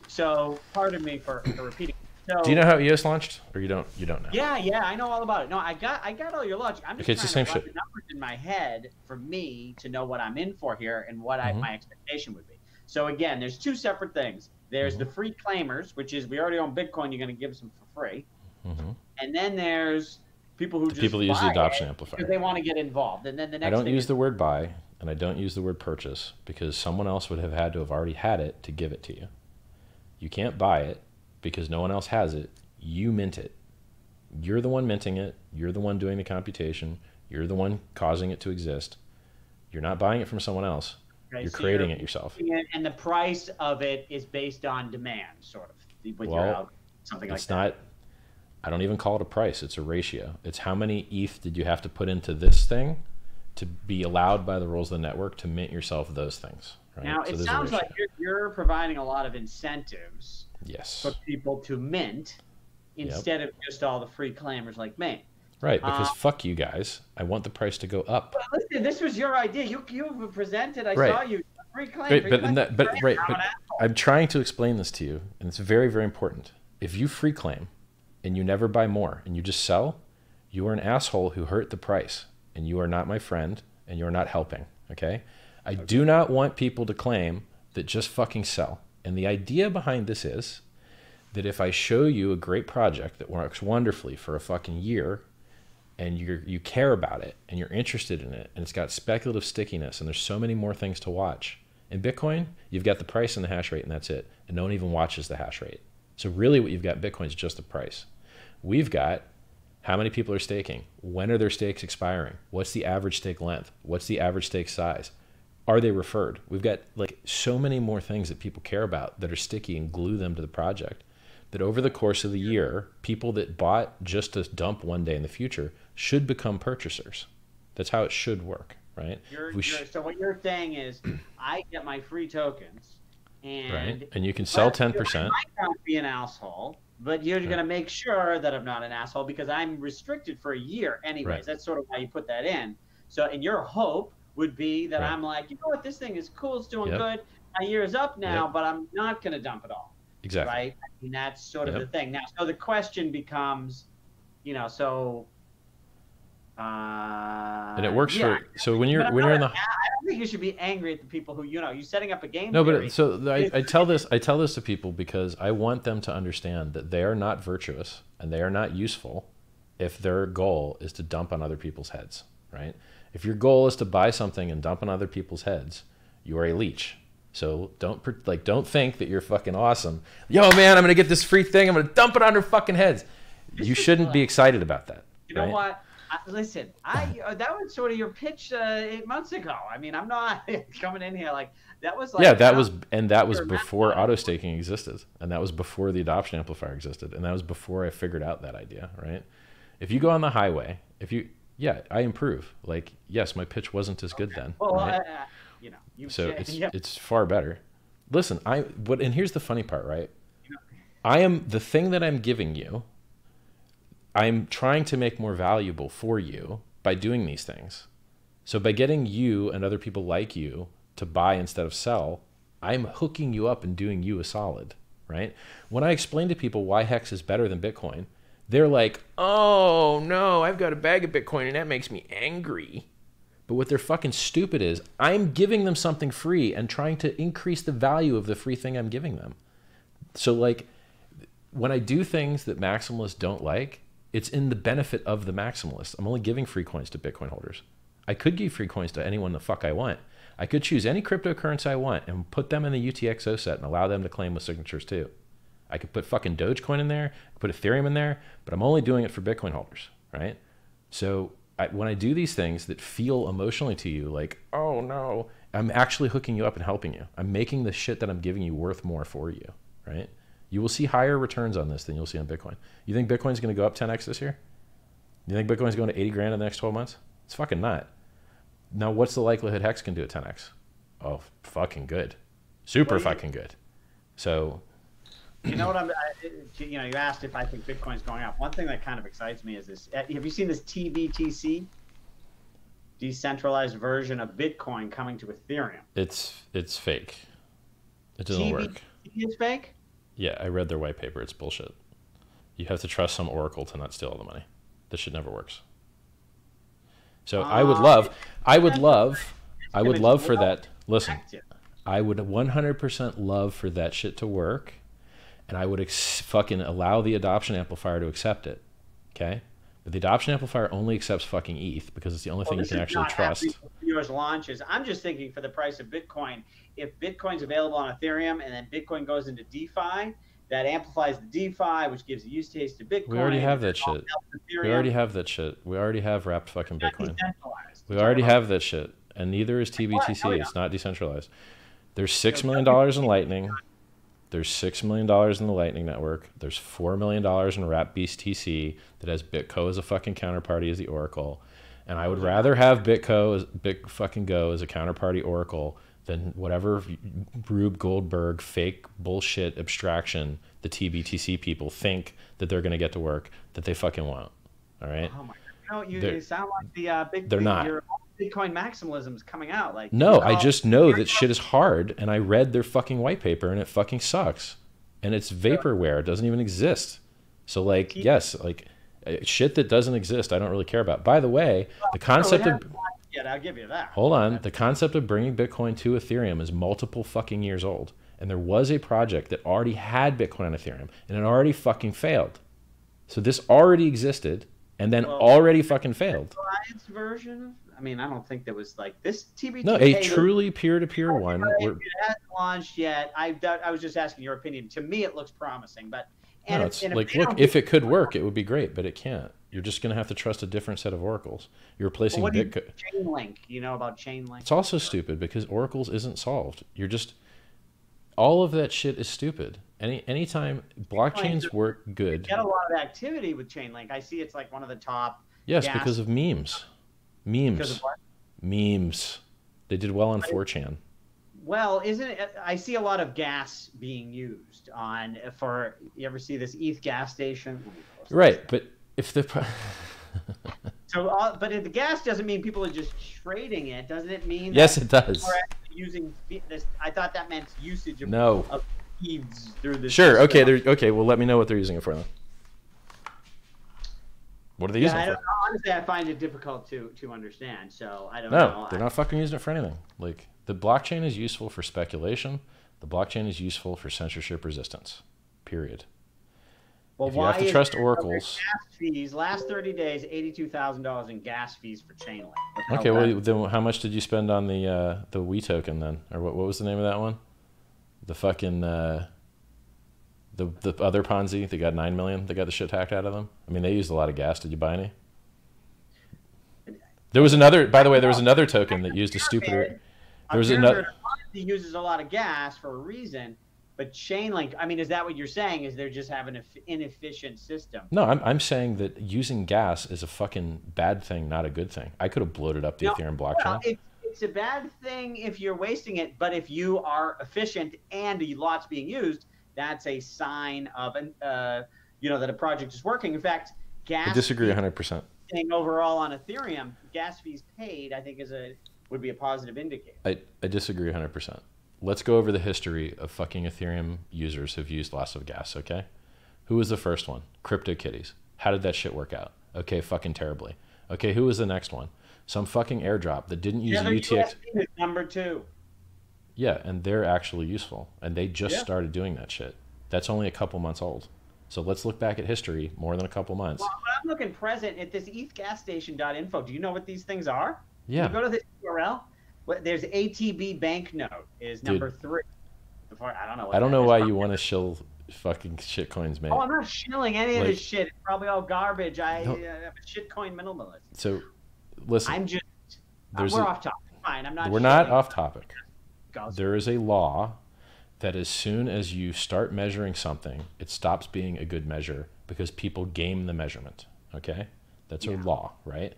So pardon me for repeating. So, do you know how EOS launched, or you don't know? Yeah, I know all about it. No, I got all your logic. I'm just okay, it's the same trying to shit. run the numbers in my head for me to know what I'm in for here and what my expectation would be. So again, there's two separate things. There's the free claimers, which is we already own Bitcoin, you're going to give them for free. And then there's people who just use the adoption amplifier because they want to get involved. And then the next I don't use the word buy, and I don't use the word purchase, because someone else would have had to have already had it to give it to you. You can't buy it because no one else has it. You mint it. You're the one minting it. You're the one doing the computation. You're the one causing it to exist. You're not buying it from someone else. Right, you're creating it yourself. And the price of it is based on demand, sort of. With your something like that. It's not, I don't even call it a price. It's a ratio. It's how many ETH did you have to put into this thing to be allowed by the rules of the network to mint yourself those things. Right? Now, it sounds like you're providing a lot of incentives for people to mint instead of just all the free claimers like me. Right, because fuck you guys. I want the price to go up. But listen, this was your idea. You presented. I saw you. Free claim. But I'm trying to explain this to you, and it's very, very important. If you free claim and you never buy more and you just sell, you are an asshole who hurt the price, and you are not my friend, and you are not helping. Okay? I do not want people to claim that just fucking sell. And the idea behind this is that if I show you a great project that works wonderfully for a fucking year, and you care about it, and you're interested in it, and it's got speculative stickiness, and there's so many more things to watch. In Bitcoin, you've got the price and the hash rate, and that's it. And no one even watches the hash rate. So really what you've got in Bitcoin is just the price. We've got how many people are staking? When are their stakes expiring? What's the average stake length? What's the average stake size? Are they referred? We've got like so many more things that people care about that are sticky and glue them to the project, that over the course of the year, people that bought just to dump one day in the future should become purchasers. That's how it should work, right? So what you're saying is, I get my free tokens, and you can sell 10%. I might not be an asshole, but you're going to make sure that I'm not an asshole because I'm restricted for a year anyways. That's sort of why you put that in. So, and your hope would be that I'm like, you know what, this thing is cool, it's doing good. My year is up now, but I'm not going to dump it all. Exactly. Right? I mean, that's sort of the thing. Now, so the question becomes, so... and it works so when you're in the... I don't think you should be angry at the people who, you're setting up a game. No, but so I tell this to people because I want them to understand that they are not virtuous and they are not useful if their goal is to dump on other people's heads, right? If your goal is to buy something and dump on other people's heads, you are a leech. So don't think that you're fucking awesome. Yo, man, I'm going to get this free thing. I'm going to dump it on their fucking heads. You shouldn't be excited about that. You know what? Listen, that was sort of your pitch 8 months ago. I mean, I'm not coming in here like that was like that was before AutoStaking existed, and that was before the adoption amplifier existed, and that was before I figured out that idea, right? If you go on the highway, I improve. Like, yes, my pitch wasn't as good then. Well, right? It's far better. Listen, and here's the funny part, right? I am the thing that I'm giving you. I'm trying to make more valuable for you by doing these things. So by getting you and other people like you to buy instead of sell, I'm hooking you up and doing you a solid, right? When I explain to people why HEX is better than Bitcoin, they're like, oh no, I've got a bag of Bitcoin and that makes me angry. But what they're fucking stupid is I'm giving them something free and trying to increase the value of the free thing I'm giving them. So like when I do things that maximalists don't like, it's in the benefit of the maximalists. I'm only giving free coins to Bitcoin holders. I could give free coins to anyone the fuck I want. I could choose any cryptocurrency I want and put them in the UTXO set and allow them to claim with signatures too. I could put fucking Dogecoin in there, put Ethereum in there, but I'm only doing it for Bitcoin holders, right? So when I do these things that feel emotionally to you, like, oh no, I'm actually hooking you up and helping you. I'm making the shit that I'm giving you worth more for you, right? You will see higher returns on this than you'll see on Bitcoin. You think Bitcoin's going to go up 10x this year? You think Bitcoin's going to 80 grand in the next 12 months? It's fucking not. Now, what's the likelihood HEX can do at 10x? Oh, fucking good. Super fucking good. So... You know what you asked if I think Bitcoin's going up. One thing that kind of excites me is this. Have you seen this tBTC? Decentralized version of Bitcoin coming to Ethereum. It's fake. It doesn't work. It's fake? Yeah, I read their white paper. It's bullshit. You have to trust some oracle to not steal all the money. This shit never works. So I would love for that. Listen, I would 100% love for that shit to work, and I would fucking allow the adoption amplifier to accept it. Okay? But the adoption amplifier only accepts fucking ETH because it's the only thing you can actually trust. Yours launches. I'm just thinking for the price of Bitcoin, if Bitcoin's available on Ethereum and then Bitcoin goes into DeFi, that amplifies the DeFi, which gives a use case to Bitcoin. We already have that shit. We already have that shit. We already have wrapped fucking Bitcoin. We already have that shit. And neither is tBTC. Oh, yeah. It's not decentralized. There's $6 million in Lightning. There's $6 million in the Lightning Network. There's $4 million in Wrap Beast TC that has BitCo as a fucking counterparty as the Oracle. And I would rather have BitCo as Go as a counterparty Oracle than whatever Rube Goldberg fake bullshit abstraction the tBTC people think that they're going to get to work that they fucking won't. All right? Oh my God. You sound like the they're not. Bitcoin maximalism is coming out. Like, no, I just know that shit is hard, and I read their fucking white paper, and it fucking sucks. And it's vaporware. It doesn't even exist. So, like, yes, like, shit that doesn't exist, I don't really care about. By the way, the concept of... Yeah, I'll give you that. Hold on. The concept of bringing Bitcoin to Ethereum is multiple fucking years old. And there was a project that already had Bitcoin on Ethereum, and it already fucking failed. So this already existed, and then already fucking failed. Science version? I mean, I don't think there was like this tBTC. No, a truly peer-to-peer one. It hasn't launched yet. I was just asking your opinion. To me, it looks promising, but no, it's like, look, if it could work, it would be great, but it can't. You're just going to have to trust a different set of oracles. You're replacing Bitcoin. Chainlink, you know about Chainlink? It's also stupid because oracles isn't solved. You're just all of that shit is stupid. Anytime blockchains work good. You get a lot of activity with Chainlink. I see it's like one of the top. Yes, because of memes. Memes. Because of what? Memes. They did well on 4chan. Well, isn't it? I see a lot of gas being used on for. You ever see this ETH gas station? Right, but if the but if the gas doesn't mean people are just trading it, doesn't it mean? Yes, it does. We're actually using this. I thought that meant usage of of feeds through this. Sure. Okay. Okay. Well, let me know what they're using it for then. What are they using it for? Honestly, I find it difficult to understand. So I don't know. No, they're not fucking using it for anything. Like, the blockchain is useful for speculation. The blockchain is useful for censorship resistance. Period. Well, if you have to trust oracles. Gas fees last 30 days, $82,000 in gas fees for Chainlink. Okay, well, then how much did you spend on the WE token then, or what was the name of that one? The fucking The other Ponzi, they got 9 million. They got the shit hacked out of them. I mean, they used a lot of gas. Did you buy any? There was another. By the way, there was another token that used a stupider. There was another. Ponzi uses a lot of gas for a reason, but Chainlink. I mean, is that what you're saying? Is they're just having an inefficient system? No, I'm saying that using gas is a fucking bad thing, not a good thing. I could have bloated up the Ethereum blockchain. Well, it's a bad thing if you're wasting it, but if you are efficient and a lot's being used, that's a sign of you know, that a project is working. In fact, gas. I disagree 100%. Overall on Ethereum, gas fees paid, I think, would be a positive indicator. I disagree 100%. Let's go over the history of fucking Ethereum users who've used lots of gas, okay? Who was the first one? CryptoKitties. How did that shit work out? Okay, fucking terribly. Okay, who was the next one? Some fucking airdrop that didn't use UTX. Is number 2. Yeah, and they're actually useful. And they just started doing that shit. That's only a couple months old. So let's look back at history more than a couple months. Well, I'm looking present at this ethgasstation.info. Do you know what these things are? Yeah. You go to this URL. There's ATB banknote is number 3. I don't know. I don't know why you want to shill fucking shit coins, man. Oh, I'm not shilling any of this shit. It's probably all garbage. I'm a shitcoin minimalist. So, listen. I'm just. We're off topic. Fine. I'm not. We're not off topic. Goes. There is a law that as soon as you start measuring something, it stops being a good measure because people game the measurement. Okay? That's a law, right?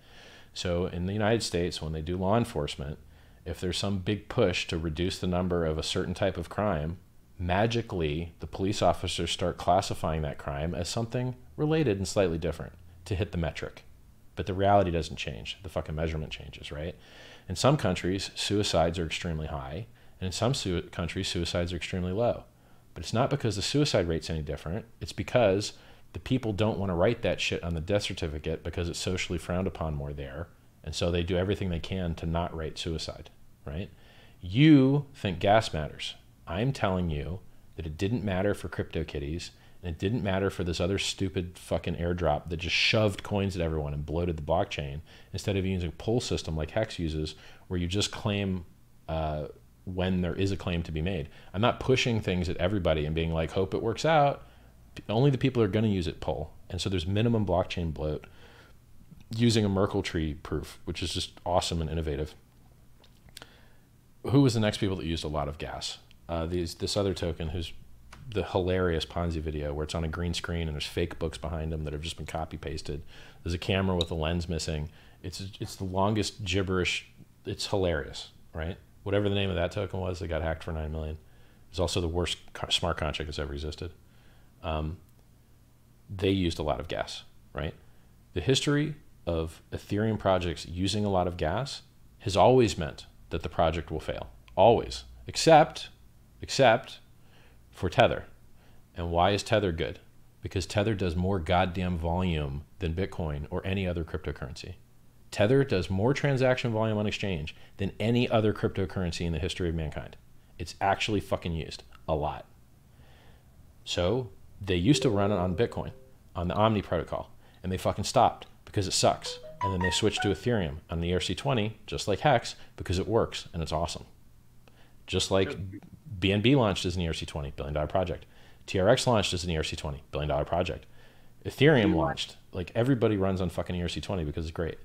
So in the United States, when they do law enforcement, if there's some big push to reduce the number of a certain type of crime, magically the police officers start classifying that crime as something related and slightly different to hit the metric. But the reality doesn't change. The fucking measurement changes, right? In some countries, suicides are extremely high. And in some countries, suicides are extremely low. But it's not because the suicide rate's any different. It's because the people don't want to write that shit on the death certificate because it's socially frowned upon more there. And so they do everything they can to not write suicide, right? You think gas matters. I'm telling you that it didn't matter for CryptoKitties, and it didn't matter for this other stupid fucking airdrop that just shoved coins at everyone and bloated the blockchain instead of using a pull system like HEX uses where you just claim when there is a claim to be made. I'm not pushing things at everybody and being like, hope it works out. Only the people who are going to use it pull. And so there's minimum blockchain bloat using a Merkle tree proof, which is just awesome and innovative. Who was the next people that used a lot of gas? This other token who's the hilarious Ponzi video where it's on a green screen and there's fake books behind them that have just been copy pasted. There's a camera with a lens missing. It's the longest gibberish. It's hilarious, right? Whatever the name of that token was, they got hacked for 9 million. It's also the worst smart contract that's ever existed. They used a lot of gas, right? The history of Ethereum projects using a lot of gas has always meant that the project will fail. Always. Except for Tether. And why is Tether good? Because Tether does more goddamn volume than Bitcoin or any other cryptocurrency. Tether does more transaction volume on exchange than any other cryptocurrency in the history of mankind. It's actually fucking used a lot. So they used to run it on Bitcoin, on the Omni protocol, and they fucking stopped because it sucks. And then they switched to Ethereum on the ERC20, just like HEX, because it works and it's awesome. Just like BNB launched as an ERC20, $billion project. TRX launched as an ERC20, $billion project. Ethereum launched. Like, everybody runs on fucking ERC20 because it's great.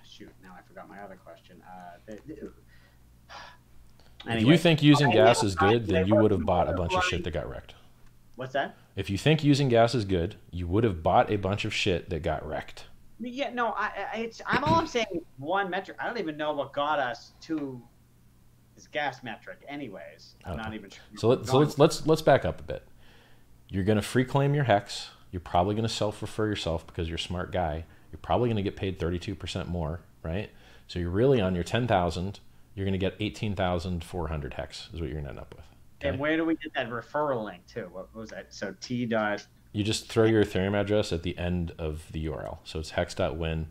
Shoot, now I forgot my other question. Anyway, if you think using gas is good, then you would have bought a bunch of shit that got wrecked. What's that? If you think using gas is good, you would have bought a bunch of shit that got wrecked. Yeah, no, I'm all I'm saying is one metric. I don't even know what got us to this gas metric anyways. I'm not even sure. So let's back up a bit. You're going to free claim your HEX. You're probably going to self-refer yourself because you're a smart guy. You're probably going to get paid 32% more, right? So you're really on your 10,000, you're going to get 18,400 HEX is what you're going to end up with. Okay? And where do we get that referral link to? What was that? So T dot. You just throw your Ethereum address at the end of the URL. So it's hex.win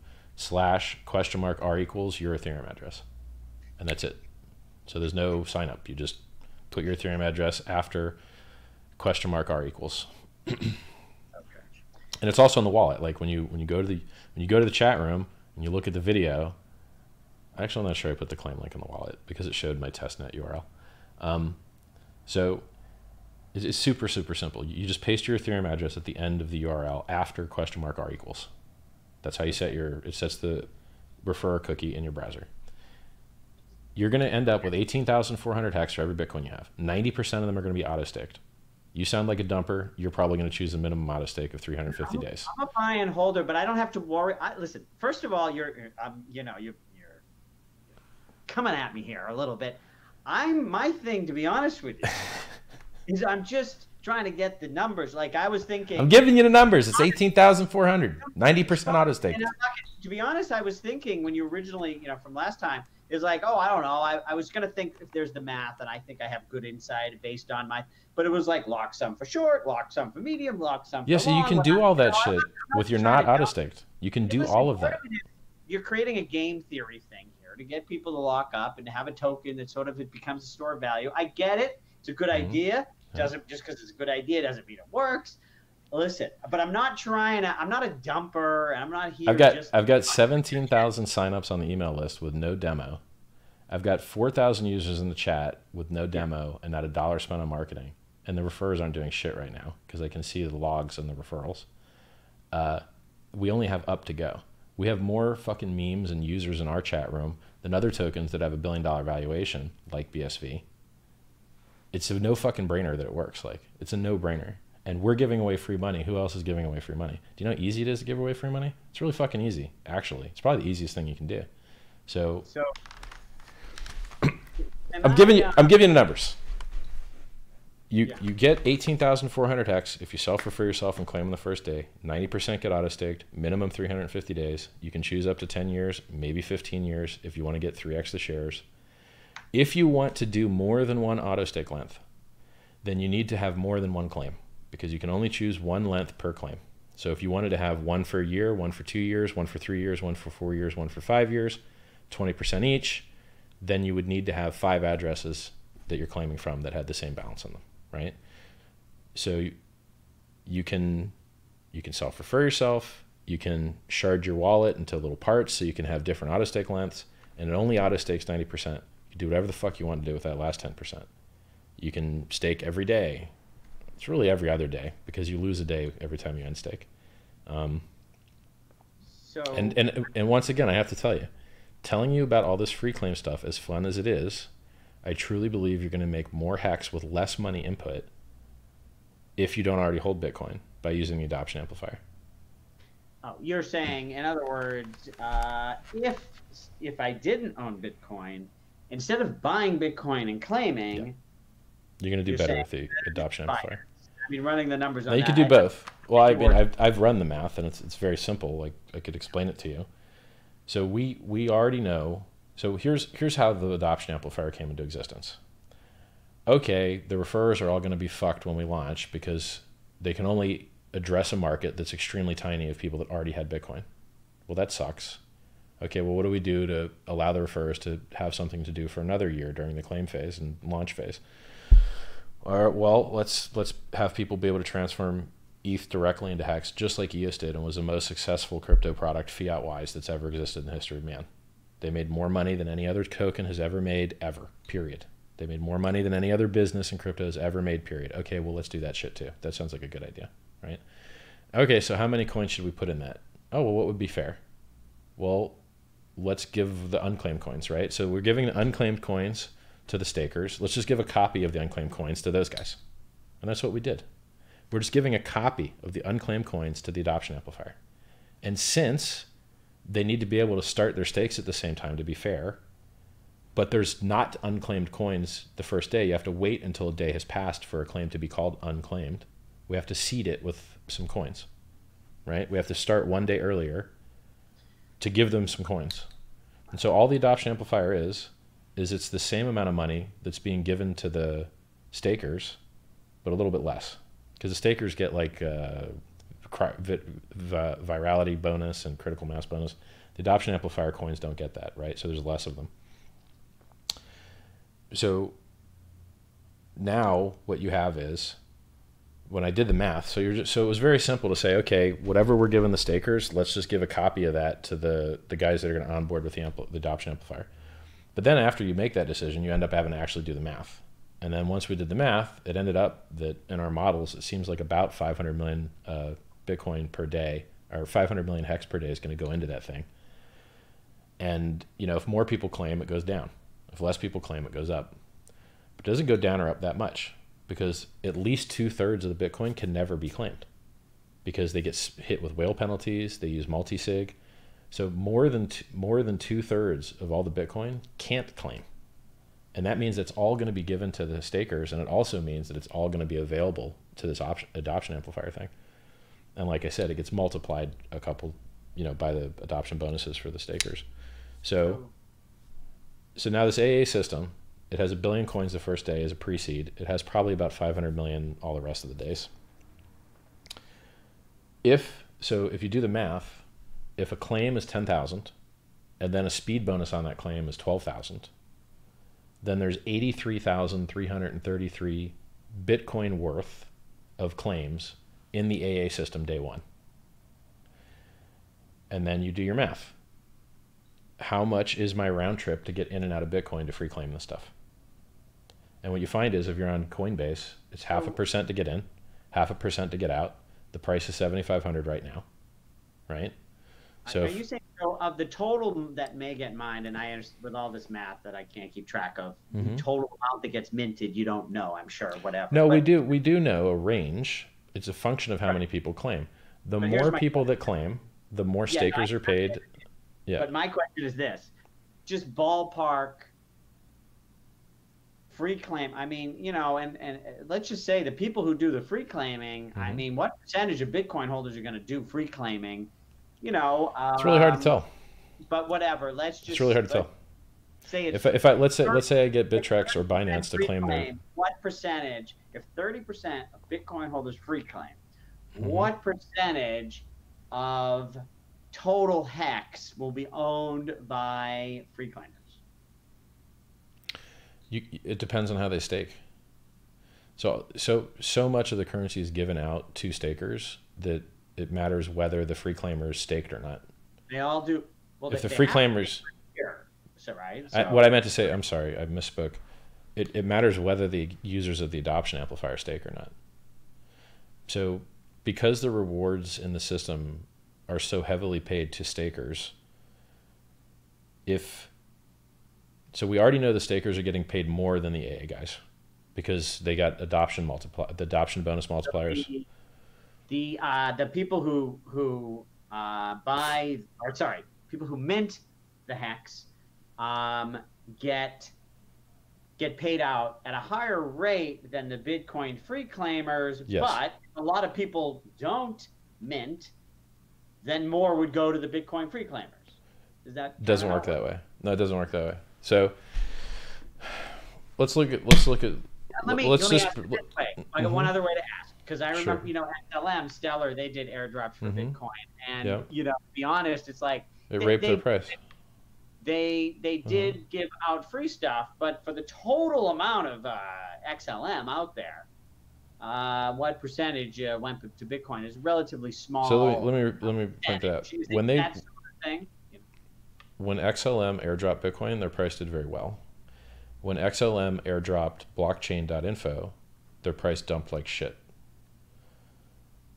/ $R equals your Ethereum address. And that's it. So there's no sign up. You just put your Ethereum address after $R equals. Okay. And it's also in the wallet. Like when you go to the chat room and you look at the video, actually I'm not sure I put the claim link in the wallet because it showed my testnet URL. So It's super, super simple. You just paste your Ethereum address at the end of the URL after $R equals. That's how you set it sets the referrer cookie in your browser. You're going to end up with 18,400 HEX for every Bitcoin you have. 90% of them are going to be auto-staked. You sound like a dumper. You're probably going to choose a minimum auto-stake of 350 days. I'm a buy and holder, but I don't have to worry. Listen, first of all, you're coming at me here a little bit. My thing, to be honest with you, is I'm just trying to get the numbers. Like I was thinking. I'm giving you the numbers. It's 18,400. 90% auto-staked. To be honest, I was thinking when you originally, from last time, is like, oh, I don't know. I was going to think if there's the math, and I think I have good insight based on but it was like lock some for short, lock some for medium, lock some for long. Yeah, so you can do all that shit with your not auto-staked. You can do all of that. You're creating a game theory thing here to get people to lock up and to have a token that sort of it becomes a store of value. I get it. It's a good idea. Doesn't just because it's a good idea doesn't mean it works. Listen, but I'm not a dumper, and I'm not here. I've got 17,000 signups on the email list with no demo. I've got 4,000 users in the chat with no demo and not $1 spent on marketing. And the referrers aren't doing shit right now because I can see the logs and the referrals. We only have up to go. We have more fucking memes and users in our chat room than other tokens that have $1 billion valuation, like BSV. It's a no fucking brainer that it works. Like, it's a no brainer. And we're giving away free money. Who else is giving away free money? Do you know how easy it is to give away free money? It's really fucking easy, actually. It's probably the easiest thing you can do. So I'm giving you the numbers. You get 18,400 HEX if you self-refer yourself and claim on the first day. 90% get auto-staked, minimum 350 days. You can choose up to 10 years, maybe 15 years if you want to get 3x the shares. If you want to do more than one auto-stake length, then you need to have more than one claim, because you can only choose one length per claim. So if you wanted to have one for a year, one for 2 years, one for 3 years, one for 4 years, one for 5 years, 20% each, then you would need to have 5 addresses that you're claiming from that had the same balance on them, right? So you can self-refer yourself, you can shard your wallet into little parts so you can have different auto-stake lengths, and it only auto-stakes 90%. You do whatever the fuck you want to do with that last 10%. You can stake every day. It's really every other day because you lose a day every time you unstake. And once again, I have to tell you, telling you about all this free claim stuff, as fun as it is, I truly believe you're going to make more HEX with less money input if you don't already hold Bitcoin by using the adoption amplifier. Oh, you're saying, in other words, if I didn't own Bitcoin, instead of buying Bitcoin and claiming, you're going to do better with the adoption amplifier. I mean, running the numbers on now, you could do both. Well, I mean, I've run the math, and it's very simple. Like, I could explain it to you. So we already know. So here's how the adoption amplifier came into existence. Okay, the referrers are all going to be fucked when we launch because they can only address a market that's extremely tiny of people that already had Bitcoin. Well, that sucks. Okay, well, what do we do to allow the referrers to have something to do for another year during the claim phase and launch phase? All right, well, let's have people be able to transform ETH directly into HEX, just like EOS did, and was the most successful crypto product fiat-wise that's ever existed in the history of man. They made more money than any other token has ever made, ever, period. They made more money than any other business in crypto has ever made, period. Okay, well, let's do that shit too. That sounds like a good idea, right? Okay, so how many coins should we put in that? Oh, well, what would be fair? Well, let's give the unclaimed coins, right? So we're giving the unclaimed coins to the stakers. Let's just give a copy of the unclaimed coins to those guys. And that's what we did. We're just giving a copy of the unclaimed coins to the adoption amplifier. And since they need to be able to start their stakes at the same time to be fair, but there's not unclaimed coins the first day, you have to wait until a day has passed for a claim to be called unclaimed. We have to seed it with some coins, right? We have to start one day earlier to give them some coins. And so all the adoption amplifier is it's the same amount of money that's being given to the stakers, but a little bit less. Because the stakers get like virality bonus and critical mass bonus. The adoption amplifier coins don't get that, right? So there's less of them. So now what you have is, when I did the math, so it was very simple to say, okay, whatever we're giving the stakers, let's just give a copy of that to the guys that are going to onboard with the adoption amplifier. But then after you make that decision, you end up having to actually do the math. And then once we did the math, it ended up that in our models, it seems like about 500 million Bitcoin per day, or 500 million hex per day is going to go into that thing. And, you know, if more people claim, it goes down. If less people claim, it goes up. But it doesn't go down or up that much, because at least 2/3 of the Bitcoin can never be claimed, because they get hit with whale penalties. They use multi-sig. So more than 2/3 of all the Bitcoin can't claim. And that means it's all going to be given to the stakers. And it also means that it's all going to be available to this adoption amplifier thing. And like I said, it gets multiplied a couple, you know, by the adoption bonuses for the stakers. So now this AA system, it has 1 billion coins the first day as a pre-seed. It has probably about 500 million all the rest of the days. If you do the math, if a claim is 10,000 and then a speed bonus on that claim is 12,000, then there's 83,333 Bitcoin worth of claims in the AA system day one. And then you do your math. How much is my round trip to get in and out of Bitcoin to free claim this stuff? And what you find is, if you're on Coinbase, it's 0.5% to get in, 0.5% to get out. The price is 7,500 right now, right? So are you saying, so of the total that may get mined, and I understand with all this math that I can't keep track of, the total amount that gets minted, you don't know, I'm sure, whatever. No, but we do know a range. It's a function of how many people claim. The more people that claim, the more stakers are paid. Yeah. But my question is this: just ballpark free claim. I mean, you know, and let's just say the people who do the free claiming. I mean, what percentage of Bitcoin holders are going to do free claiming? You know, it's really hard to tell. But whatever, it's really hard to tell. Say it's let's say I get Bittrex or Binance to claim their. What percentage? If 30% of Bitcoin holders free claim, what percentage of total HEX will be owned by free claimers? It depends on how they stake. So much of the currency is given out to stakers that it matters whether the free claimers staked or not. They all do. Well, if the free claimers, right? What I meant to say, I'm sorry, I misspoke. It matters whether the users of the adoption amplifier stake or not. So because the rewards in the system are so heavily paid to stakers, so we already know the stakers are getting paid more than the AA guys, because they got the adoption bonus multipliers. The people who people who mint the HEX get paid out at a higher rate than the Bitcoin free claimers. Yes. But a lot of people don't mint, then more would go to the Bitcoin free claimers. Doesn't work that way. No, it doesn't work that way. So let's look at let me ask it this way. I got one other way to ask, because I remember, you know, XLM, Stellar, they did airdrops for Bitcoin, and you know, to be honest, it's like they raped their price. They did give out free stuff, but for the total amount of XLM out there, what percentage went to Bitcoin is relatively small. So let me point that out. When that sort of thing? When XLM airdropped Bitcoin, their price did very well. When XLM airdropped blockchain.info, their price dumped like shit.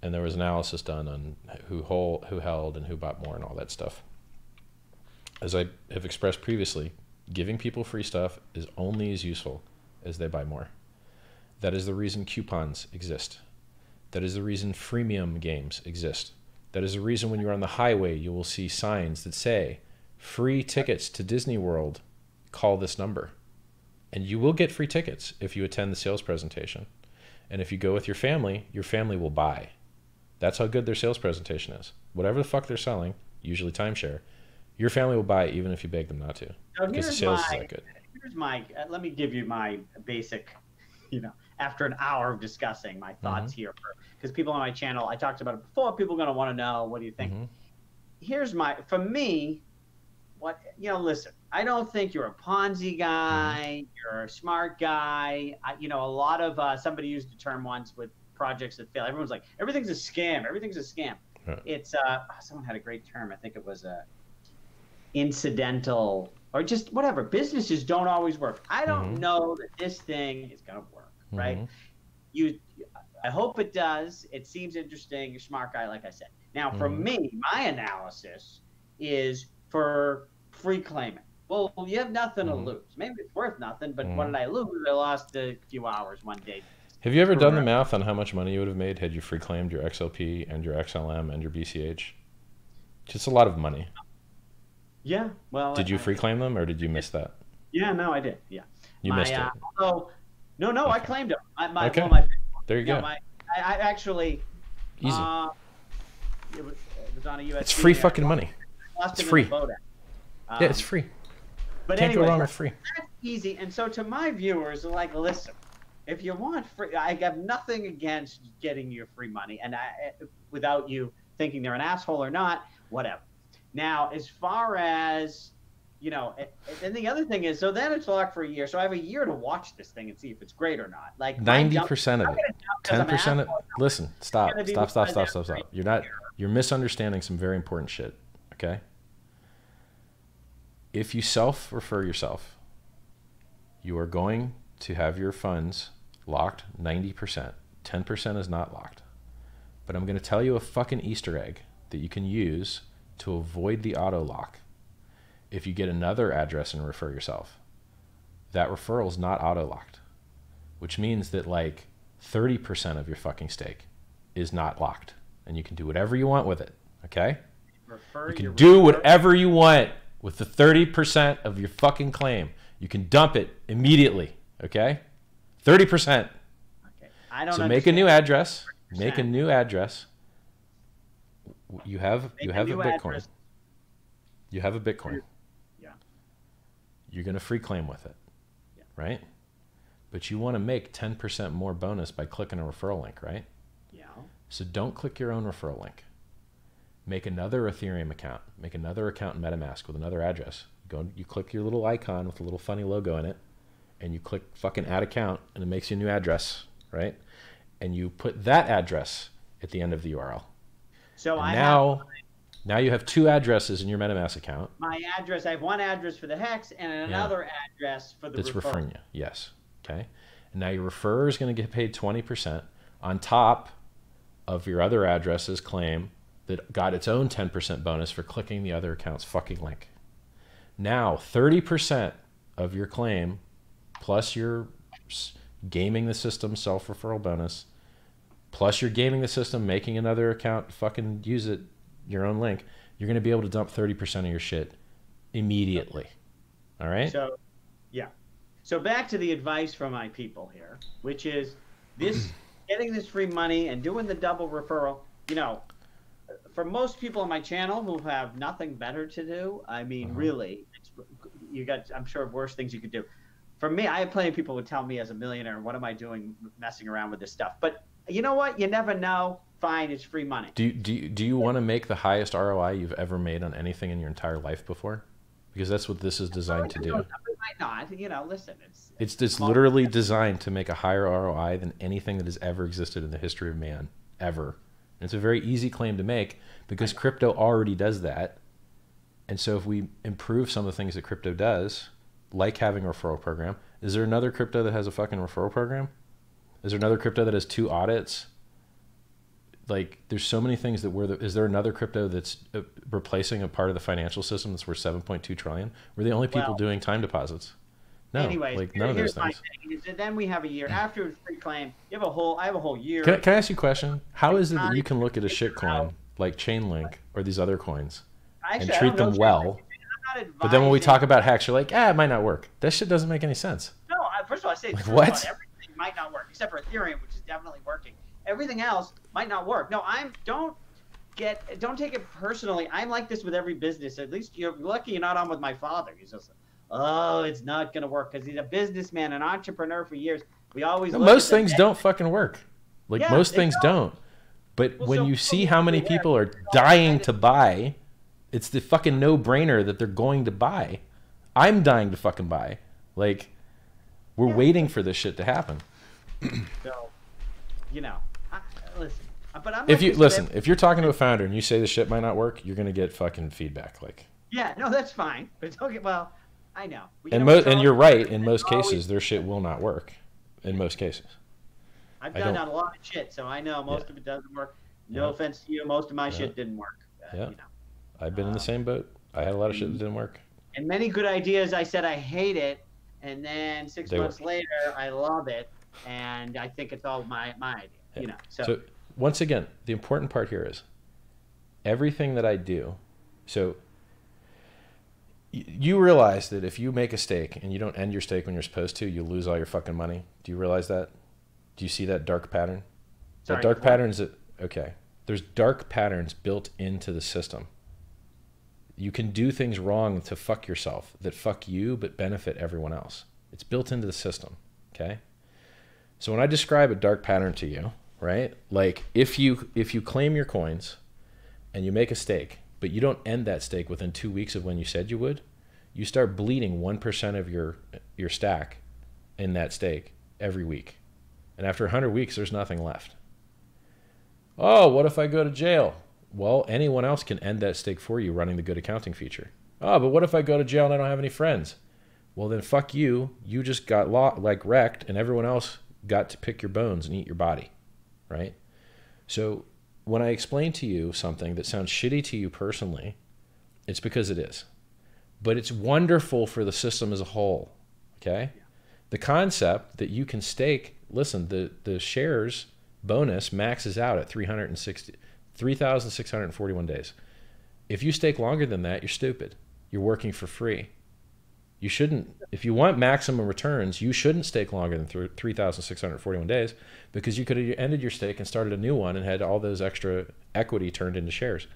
And there was analysis done on who held and who bought more and all that stuff. As I have expressed previously, giving people free stuff is only as useful as they buy more. That is the reason coupons exist. That is the reason freemium games exist. That is the reason when you're on the highway, you will see signs that say, free tickets to Disney World, call this number. And you will get free tickets if you attend the sales presentation. And if you go with your family will buy. That's how good their sales presentation is. Whatever the fuck they're selling, usually timeshare, your family will buy even if you beg them not to. So because the sales is that good. Here's let me give you my basic, you know, after an hour of discussing my thoughts here. Because people on my channel, I talked about it before, people are going to want to know, what do you think? Here's for me, listen, I don't think you're a Ponzi guy, you're a smart guy. You know, a lot of, somebody used the term once with projects that fail. Everyone's like, everything's a scam, everything's a scam. Right. It's, someone had a great term. I think it was incidental or just whatever. Businesses don't always work. I don't know that this thing is going to work, right? I hope it does. It seems interesting. You're a smart guy, like I said. Now, for me, my analysis is for free claiming. Well, you have nothing to lose. Maybe it's worth nothing, but what did I lose? I lost a few hours one day. Have you ever done the math on how much money you would have made had you free claimed your XLP and your XLM and your BCH? Just a lot of money. Yeah. Well, did you free claim them or did you miss that? Yeah, no, I did. Yeah. You missed it. No, okay. I claimed them. Okay. Well, there you go. I actually. Easy. It was on a USB. It's free fucking money. It's free. Yeah, it's free. But Can't anyway, go wrong with free. That's easy. And so to my viewers, like, listen, if you want free, I have nothing against getting your free money, and without you thinking they're an asshole or not, whatever. Now, as far as, you know, and the other thing is, so then it's locked for a year. So I have a year to watch this thing and see if it's great or not. Like 90% of it, 10% of. Listen, stop. You're misunderstanding some very important shit. Okay. If you self-refer yourself, you are going to have your funds locked 90%. 10% is not locked. But I'm going to tell you a fucking Easter egg that you can use to avoid the auto lock. If you get another address and refer yourself, that referral is not auto locked, which means that like 30% of your fucking stake is not locked, and you can do whatever you want with it. Okay? You can do whatever you want with the 30% of your fucking claim. You can dump it immediately. Okay? 30%. Okay. I don't. So make a new address. 30%. Make a new address. You have a Bitcoin. Address. You have a Bitcoin. Yeah. You're going to free claim with it. Yeah. Right? But you want to make 10% more bonus by clicking a referral link, right? Yeah. So don't click your own referral link. Make another Ethereum account. Make another account in Metamask with another address. You click your little icon with a little funny logo in it, and you click fucking add account, and it makes you a new address, right? And you put that address at the end of the URL. So now you have two addresses in your Metamask account. My address, I have one address for the HEX and another address for the that's referrer. Referring you. Yes. Okay. And now your referrer is going to get paid 20% on top of your other address's claim that got its own 10% bonus for clicking the other account's fucking link. Now 30% of your claim plus your gaming the system self-referral bonus plus you're gaming the system, making another account, fucking use it, your own link, you're going to be able to dump 30% of your shit immediately. All right? So, yeah. So back to the advice from my people here, which is this, getting this free money and doing the double referral, you know, for most people on my channel who have nothing better to do, I mean, really, you got, I'm sure, worse things you could do. For me, I have plenty of people who tell me as a millionaire, what am I doing messing around with this stuff? But you know what? You never know. Fine, it's free money. Do you want to make the highest ROI you've ever made on anything in your entire life before? Because that's what this is designed to do. It might not. You know, listen. It's literally designed to make a higher ROI than anything that has ever existed in the history of man, ever. And it's a very easy claim to make because crypto already does that. And so if we improve some of the things that crypto does, like having a referral program, is there another crypto that has a fucking referral program? Is there another crypto that has 2 audits? Like, there's so many things that is there another crypto that's replacing a part of the financial system that's worth 7.2 trillion? We're the only people doing time deposits. No, anyways, like none of those things. Then we have a year after free claim. I have a whole year. Can I ask you a question? How is it that you can look at a shit coin like Chainlink or these other coins and treat them well, but then when we talk about HEX, you're like, it might not work. That shit doesn't make any sense. No, first of all, I say what? Everything might not work except for Ethereum, which is definitely working. Everything else might not work. No, don't take it personally. I'm like this with every business. At least you're lucky you're not on with my father. He's just, oh, it's not gonna work because he's a businessman, an entrepreneur for years. We always most things don't fucking work. Like most things don't. But when you see how many people are dying to buy, it's the fucking no-brainer that they're going to buy. I'm dying to fucking buy. Like, we're waiting for this shit to happen. So, you know, listen. But I'm if you're talking to a founder and you say the shit might not work, you're gonna get fucking feedback. Like, Yeah, no, that's fine. But don't get, well, I know. And you're right. In most cases, their shit will not work. In most cases. I've done a lot of shit, so I know most of it doesn't work. No offense to you, most of my shit didn't work. You know. I've been in the same boat. I had a lot of shit that didn't work. And many good ideas, I said I hate it, and then 6 months later, I love it, and I think it's all my idea. Yeah. You know. So once again, the important part here is everything that I do. So you realize that if you make a stake and you don't end your stake when you're supposed to, you lose all your fucking money. Do you realize that? Do you see that dark pattern? Sorry, that dark patterns that, okay. There's dark patterns built into the system. You can do things wrong to fuck yourself that fuck you but benefit everyone else. It's built into the system, okay? So when I describe a dark pattern to you, right? Like if you claim your coins and you make a stake, but you don't end that stake within 2 weeks of when you said you would, you start bleeding 1% of your stack in that stake every week. And after 100 weeks, there's nothing left. Oh, what if I go to jail? Well, anyone else can end that stake for you running the good accounting feature. Oh, but what if I go to jail and I don't have any friends? Well, then fuck you. You just got wrecked, and everyone else got to pick your bones and eat your body, right? So when I explain to you something that sounds shitty to you personally, it's because it is. But it's wonderful for the system as a whole, okay? Yeah. The concept that you can stake, listen, the shares bonus maxes out at 3,641 days. If you stake longer than that, you're stupid. You're working for free. You shouldn't, if you want maximum returns, you shouldn't stake longer than 3,641 days because you could have ended your stake and started a new one and had all those extra equity turned into shares.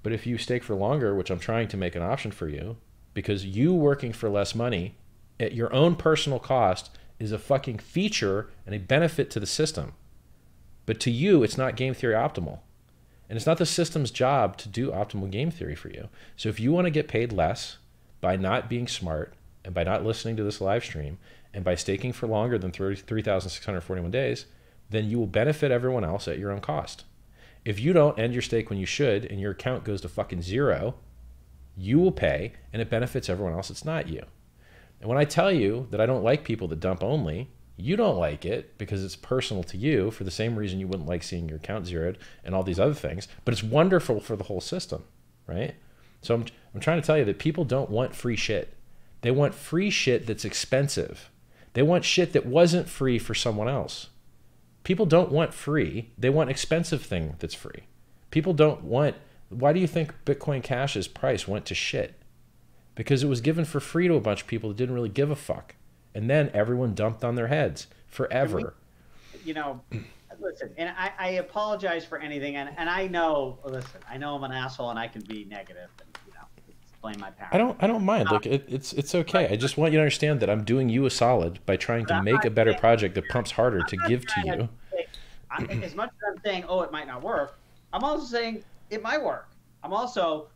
But if you stake for longer, which I'm trying to make an option for you, because you working for less money at your own personal cost is a fucking feature and a benefit to the system. But to you, it's not game theory optimal. And it's not the system's job to do optimal game theory for you. So if you want to get paid less by not being smart and by not listening to this live stream and by staking for longer than 3,641 days, then you will benefit everyone else at your own cost. If you don't end your stake when you should and your account goes to fucking zero, you will pay and it benefits everyone else. It's not you. And when I tell you that I don't like people that dump only, you don't like it because it's personal to you for the same reason you wouldn't like seeing your account zeroed and all these other things, but it's wonderful for the whole system, right? So I'm trying to tell you that people don't want free shit. They want free shit that's expensive. They want shit that wasn't free for someone else. People don't want free. They want expensive thing that's free. People don't want, why do you think Bitcoin Cash's price went to shit? Because it was given for free to a bunch of people that didn't really give a fuck. And then everyone dumped on their heads forever. You know, listen, and I apologize for anything. And I know, listen, I know I'm an asshole and I can be negative and, you know, blame my parents. I don't mind. Look, it's okay. I just want you to understand that I'm doing you a solid by trying to make a better project that pumps harder to give to you. As much as I'm saying, oh, it might not work, I'm also saying it might work. I'm also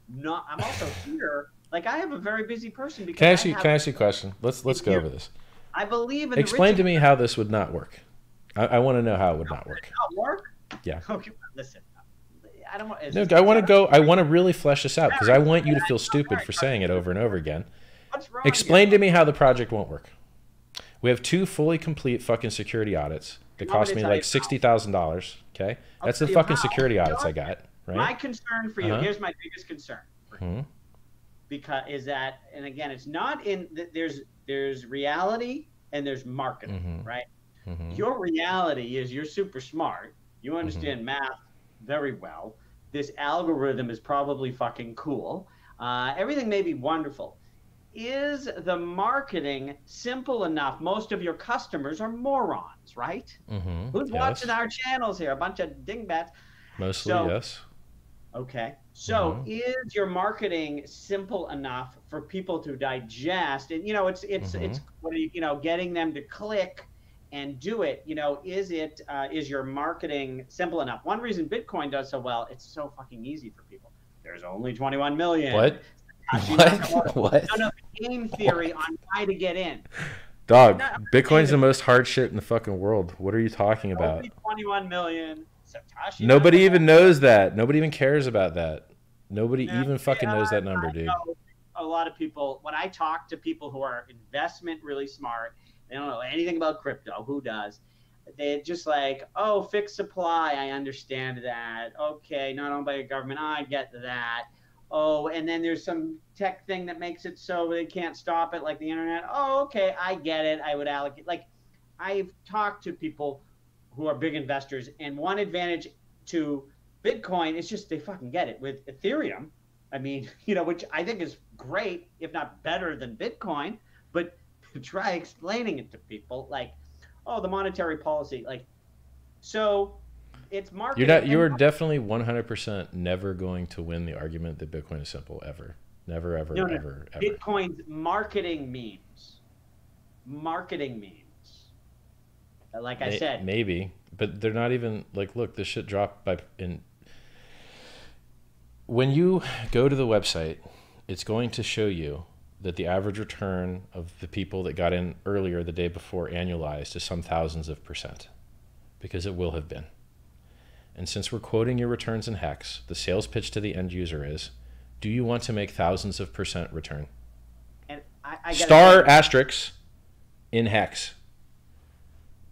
here. Like, I have a very busy person because can I ask you a question? Let's go over this. I believe in Explain to me how this would not work. I want to know how it would not work. Not work? Yeah. Okay, listen. I don't want. No, I want to go. I want to really flesh this out because I want you to feel stupid for saying it over and over again. What's wrong? Explain to me how the project won't work. We have 2 fully complete fucking security audits that cost me like $60,000. Okay, that's the fucking security audits I got. Right. My concern for you. Here's my biggest concern. Because is that, and again, it's not in there's reality and there's marketing, right? Your reality is you're super smart. You understand math very well. This algorithm is probably fucking cool. Everything may be wonderful. Is the marketing simple enough? Most of your customers are morons, right? Who's watching our channels here? A bunch of dingbats. Mostly, yes. Okay. So is your marketing simple enough for people to digest? And, you know, it's what are you know, getting them to click and do it. You know, is your marketing simple enough? One reason Bitcoin does so well, it's so fucking easy for people. There's only 21 million. What? What? No, game theory on why to get in. Dog, Bitcoin's the most hard shit in the fucking world. What are you talking about? Only 21 million. Nobody even knows that. Nobody even cares about that. Nobody even fucking knows that number, dude. A lot of people, when I talk to people who are investment really smart, they don't know anything about crypto. Who does? They're just like, oh, fixed supply. I understand that. Okay, not owned by a government. I get that. Oh, and then there's some tech thing that makes it so they can't stop it, like the internet. Oh, okay, I get it. I would allocate. Like, I've talked to people who are big investors, and one advantage to Bitcoin is just they fucking get it. With Ethereum, I mean, you know, which I think is great, if not better than Bitcoin, but try explaining it to people, like, oh, the monetary policy, like, so it's marketing. You're definitely 100% never going to win the argument that Bitcoin is simple, ever. Never, ever, ever. Bitcoin's marketing memes. Like I said. Maybe, but they're not even, like, look, this shit dropped when you go to the website, it's going to show you that the average return of the people that got in earlier the day before annualized is some thousands of %, because it will have been. And since we're quoting your returns in HEX, the sales pitch to the end user is, do you want to make thousands of % return? And I star asterisks in HEX,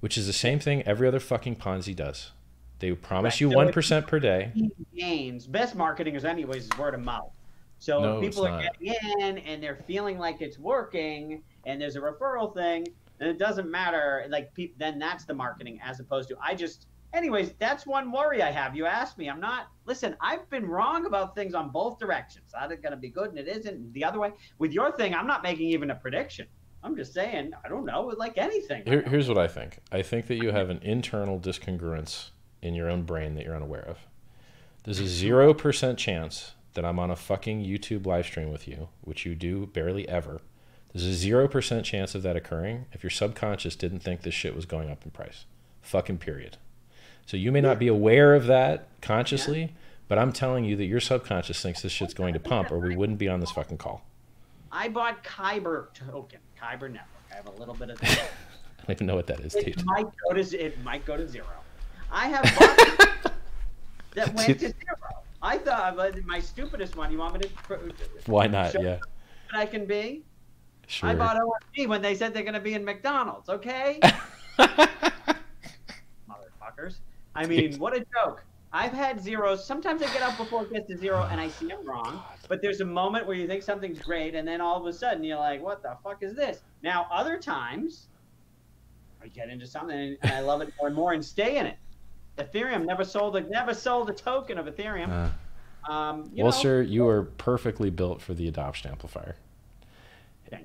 which is the same thing every other fucking Ponzi does. They promise you 1% per day. Gains. Best marketing is anyways word of mouth. So if people are getting in and they're feeling like it's working and there's a referral thing, then it doesn't matter. Like, then that's the marketing, as opposed to anyways, that's one worry I have. You asked me. Listen, I've been wrong about things on both directions. It's going to be good and it isn't the other way. With your thing, I'm not making even a prediction. I'm just saying, I don't know, like anything. Here's what I think. I think that you have an internal discongruence in your own brain that you're unaware of. There's a 0% chance that I'm on a fucking YouTube live stream with you, which you do barely ever. There's a 0% chance of that occurring if your subconscious didn't think this shit was going up in price. Fucking period. So you may not be aware of that consciously, but I'm telling you that your subconscious thinks this shit's going to pump, or we wouldn't be on this fucking call. I bought Kyber token, Kyber network. I have a little bit of that. I don't even know what that is, dude. It might go to zero. I have bought that went to zero. I thought my stupidest one. You want me to? Why not? Yeah. What I can be. Sure. I bought OMG when they said they're going to be in McDonald's. Okay. Motherfuckers. I mean, what a joke. I've had zeros. Sometimes I get up before it gets to zero and I see I'm wrong. But there's a moment where you think something's great, and then all of a sudden you're like, "What the fuck is this?" Now, other times, I get into something and I love it more and more and stay in it. Ethereum never sold a token of Ethereum. Well, sir, you are perfectly built for the adoption amplifier.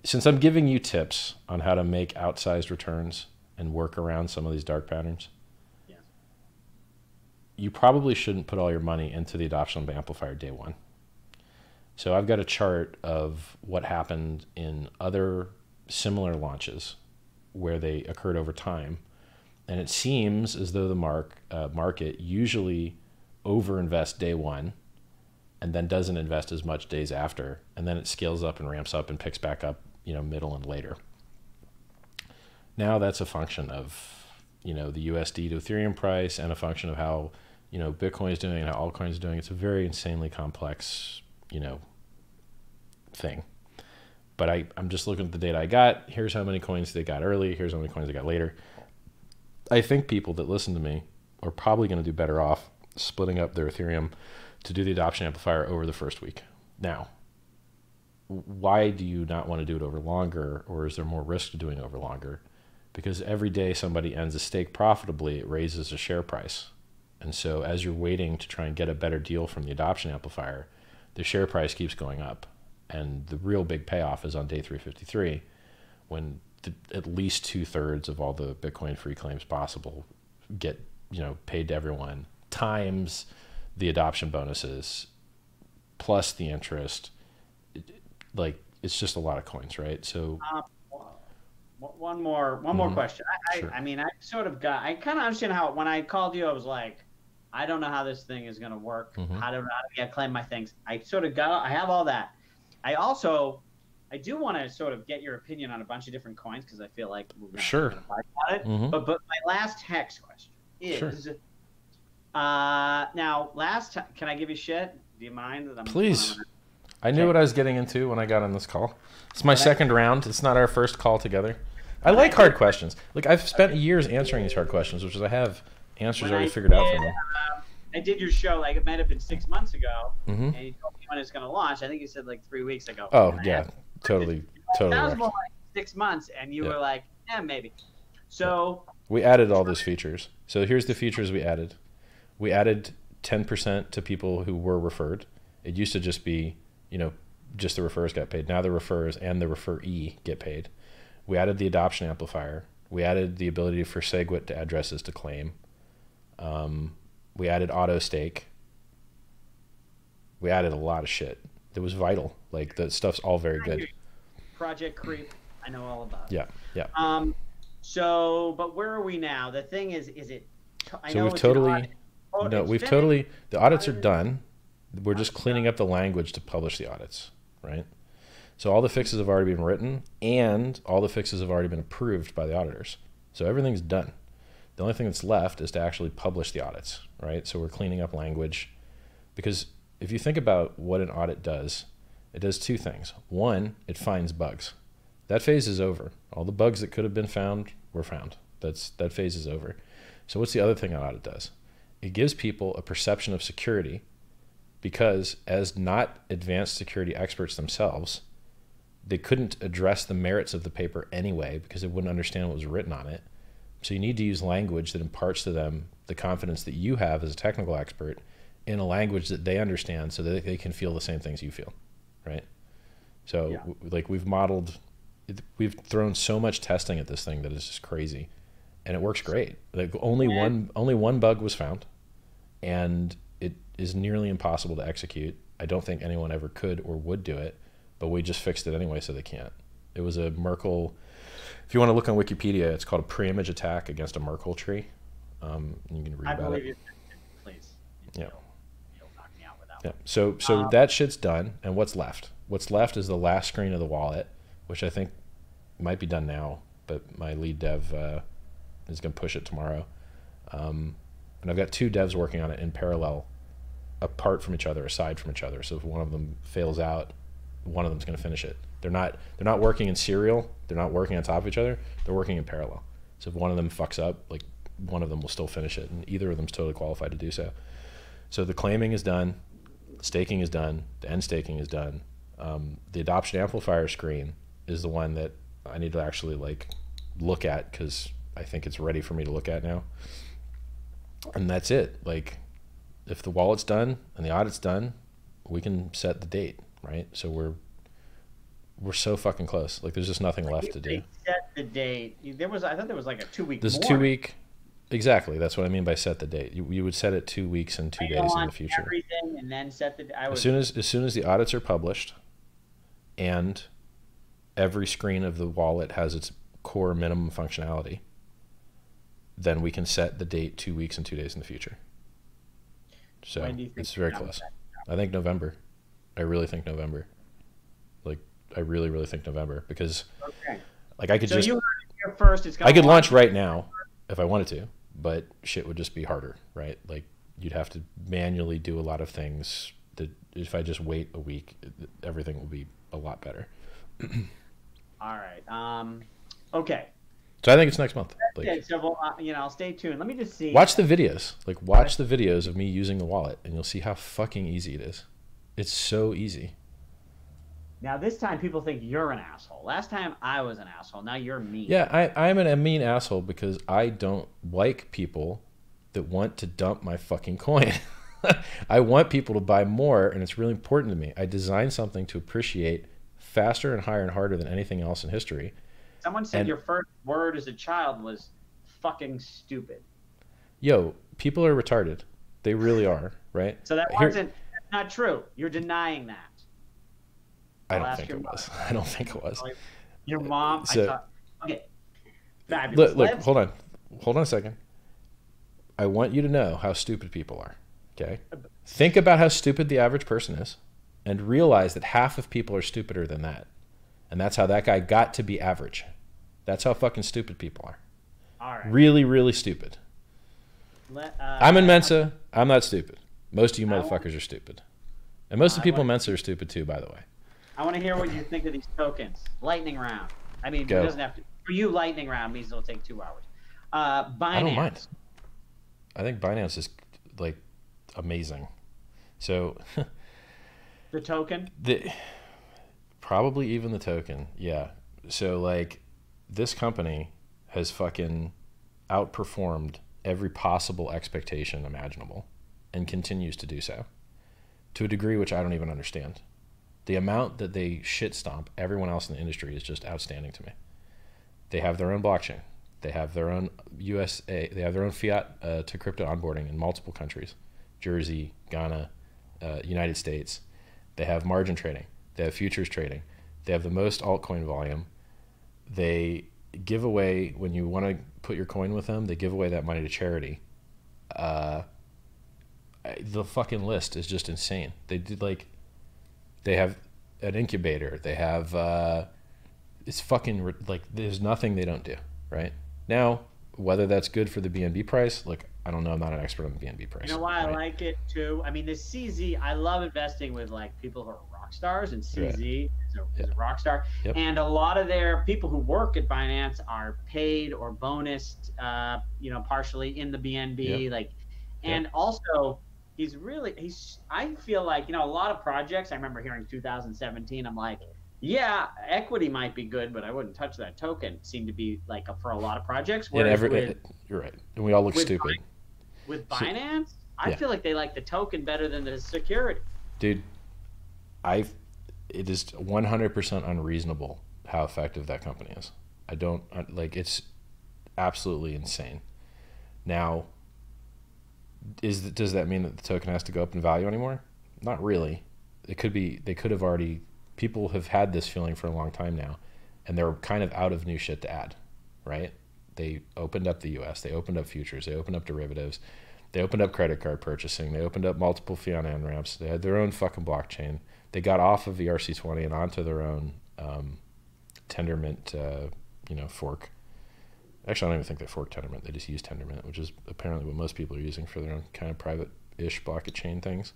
Since I'm giving you tips on how to make outsized returns and work around some of these dark patterns, you probably shouldn't put all your money into the adoption amplifier day one. So I've got a chart of what happened in other similar launches where they occurred over time. And it seems as though the market usually overinvests day one and then doesn't invest as much days after. And then it scales up and ramps up and picks back up, middle and later. Now that's a function of, the USD to Ethereum price and a function of how, Bitcoin is doing and how Altcoin is doing. It's a very insanely complex, thing. But I'm just looking at the data I got. Here's how many coins they got early. Here's how many coins they got later. I think people that listen to me are probably going to do better off splitting up their Ethereum to do the adoption amplifier over the first week. Now, why do you not want to do it over longer, or is there more risk to doing it over longer? Because every day somebody ends a stake profitably, it raises the share price. And so as you're waiting to try and get a better deal from the adoption amplifier, the share price keeps going up. And the real big payoff is on day 353, when at least 2/3 of all the Bitcoin free claims possible get paid to everyone, times the adoption bonuses plus the interest. It's just a lot of coins, right? So one more question. Sure. I mean, I kind of understand how, when I called you, I was like, I don't know how this thing is going to work. How to claim my things. I have all that. I do want to sort of get your opinion on a bunch of different coins, because I feel like we're going to talk about it. But my last HEX question is, now, can I give you shit? Do you mind that I'm? Please. I knew what I was getting into when I got on this call. It's my second round. It's not our first call together. I like hard questions. Like, I've spent years answering these hard questions, which is I have answers already figured out from them. I did your show, like, it might have been 6 months ago, and you told me when it's going to launch. I think you said, like, 3 weeks ago. Oh, yeah. Totally. That was more like 6 months, and you were like, maybe. So we added all those features. So here's the features we added. We added 10% to people who were referred. It used to just be, you know, just the referrers got paid. Now the referrers and the referee get paid. We added the adoption amplifier. We added the ability for SegWit to addresses to claim. We added AutoStake. We added a lot of shit. It was vital. Like, the stuff's all very good. Project Creep, I know all about it. Yeah, yeah. So, but where are we now? The thing is it? I so know we've totally, the audits are done. We're just cleaning up the language to publish the audits, right? So all the fixes have already been written, and all the fixes have already been approved by the auditors. So everything's done. The only thing that's left is to actually publish the audits, right? So we're cleaning up language, because if you think about what an audit does, it does two things. One, it finds bugs. That phase is over. All the bugs that could have been found were found. That phase is over. So what's the other thing an audit does? It gives people a perception of security, because as not advanced security experts themselves, they couldn't address the merits of the paper anyway because they wouldn't understand what was written on it. So you need to use language that imparts to them the confidence that you have as a technical expert in a language that they understand, so that they can feel the same things you feel, right? So like, we've thrown so much testing at this thing that it's just crazy, and it works great. Like, only one bug was found, and it is nearly impossible to execute. I don't think anyone ever could or would do it, but we just fixed it anyway, so they can't. It was a Merkle. If you want to look on Wikipedia, it's called a pre-image attack against a Merkle tree. You can read about it. Please. Yeah. You'll knock me out with that. Yeah. So that shit's done, and what's left? What's left is the last screen of the wallet, which I think might be done now, but my lead dev is going to push it tomorrow. And I've got two devs working on it in parallel, apart from each other, aside from each other. So if one of them fails out, one of them's going to finish it. They're not working in serial. They're not working on top of each other. They're working in parallel. So if one of them fucks up, like, one of them will still finish it, and either of them's totally qualified to do so. So the claiming is done, the staking is done, the end staking is done. The adoption amplifier screen is the one that I need to actually, like, look at, because I think it's ready for me to look at now. And that's it. Like, if the wallet's done and the audit's done, we can set the date, right? So we're so fucking close. Like, there's just nothing left to do. Set the date. I thought there was like a 2 week. There's a 2 week. Exactly. That's what I mean by set the date. You would set it 2 weeks and 2 days in the future. Everything and then set the. As soon as the audits are published, and every screen of the wallet has its core minimum functionality, then we can set the date 2 weeks and 2 days in the future. So it's very close. I think November. I really think November. Like, I really, really think November, because like, I could I could launch right now if I wanted to, but shit would just be harder, right? Like, you'd have to manually do a lot of things that if I just wait a week, everything will be a lot better. All right. Okay. So I think it's next month. Like, okay, so I'll stay tuned. Let me just see. Watch the videos. Like, watch the videos of me using the wallet, and you'll see how fucking easy it is. It's so easy. Now, this time people think you're an asshole. Last time I was an asshole. Now you're mean. Yeah, I'm a mean asshole because I don't like people that want to dump my fucking coin. I want people to buy more, and it's really important to me. I designed something to appreciate faster and higher and harder than anything else in history. Someone said your first word as a child was fucking stupid. Yo, people are retarded. They really are, right? So that's not true. You're denying that. I don't think it was. I don't think it was. Your mom. Okay. Fabulous. Look, hold on a second. I want you to know how stupid people are. Okay. Think about how stupid the average person is, and realize that half of people are stupider than that, and that's how that guy got to be average. That's how fucking stupid people are. All right. Really, really stupid. I'm in Mensa. I'm not stupid. Most of you motherfuckers are stupid. And most of the people mints are stupid too, by the way. I want to hear what you think of these tokens. Lightning round. I mean, Go. it doesn't have to. For you, lightning round means it'll take 2 hours. Binance. I don't mind. I think Binance is like amazing. So the token? Probably even the token. Yeah. So like this company has fucking outperformed every possible expectation imaginable and continues to do so to a degree which I don't even understand. The amount that they shit stomp everyone else in the industry is just outstanding to me. They have their own blockchain. They have their own USA. They have their own fiat to crypto onboarding in multiple countries: Jersey, Ghana, United States. They have margin trading. They have futures trading. They have the most altcoin volume. They give away, when you want to put your coin with them, they give away that money to charity. The fucking list is just insane. They did like, they have an incubator. They have, it's fucking like, there's nothing they don't do, right? Now, whether that's good for the BNB price, like, I don't know. I'm not an expert on the BNB price. You know why I like it too? I mean, the CZ, I love investing with like people who are rock stars, and CZ is a rock star. Yep. And a lot of their people who work at Binance are paid or bonused, partially in the BNB. Yep. Like, and also I feel like, a lot of projects, I remember hearing 2017, I'm like, yeah, equity might be good, but I wouldn't touch that token. It seemed to be like for a lot of projects. You're right. And we all look stupid. With Binance, I feel like they like the token better than the security. Dude, it is 100% unreasonable how effective that company is. It's absolutely insane. Now, does that mean that the token has to go up in value anymore? Not really. They could have already, people have had this feeling for a long time now, and they're kind of out of new shit to add, right? They opened up the US, they opened up futures, they opened up derivatives, they opened up credit card purchasing, they opened up multiple fiat on-ramps, they had their own fucking blockchain. They got off of ERC20 and onto their own Tendermint, fork. Actually, I don't even think they forked Tendermint. They just use Tendermint, which is apparently what most people are using for their own kind of private-ish blockchain things.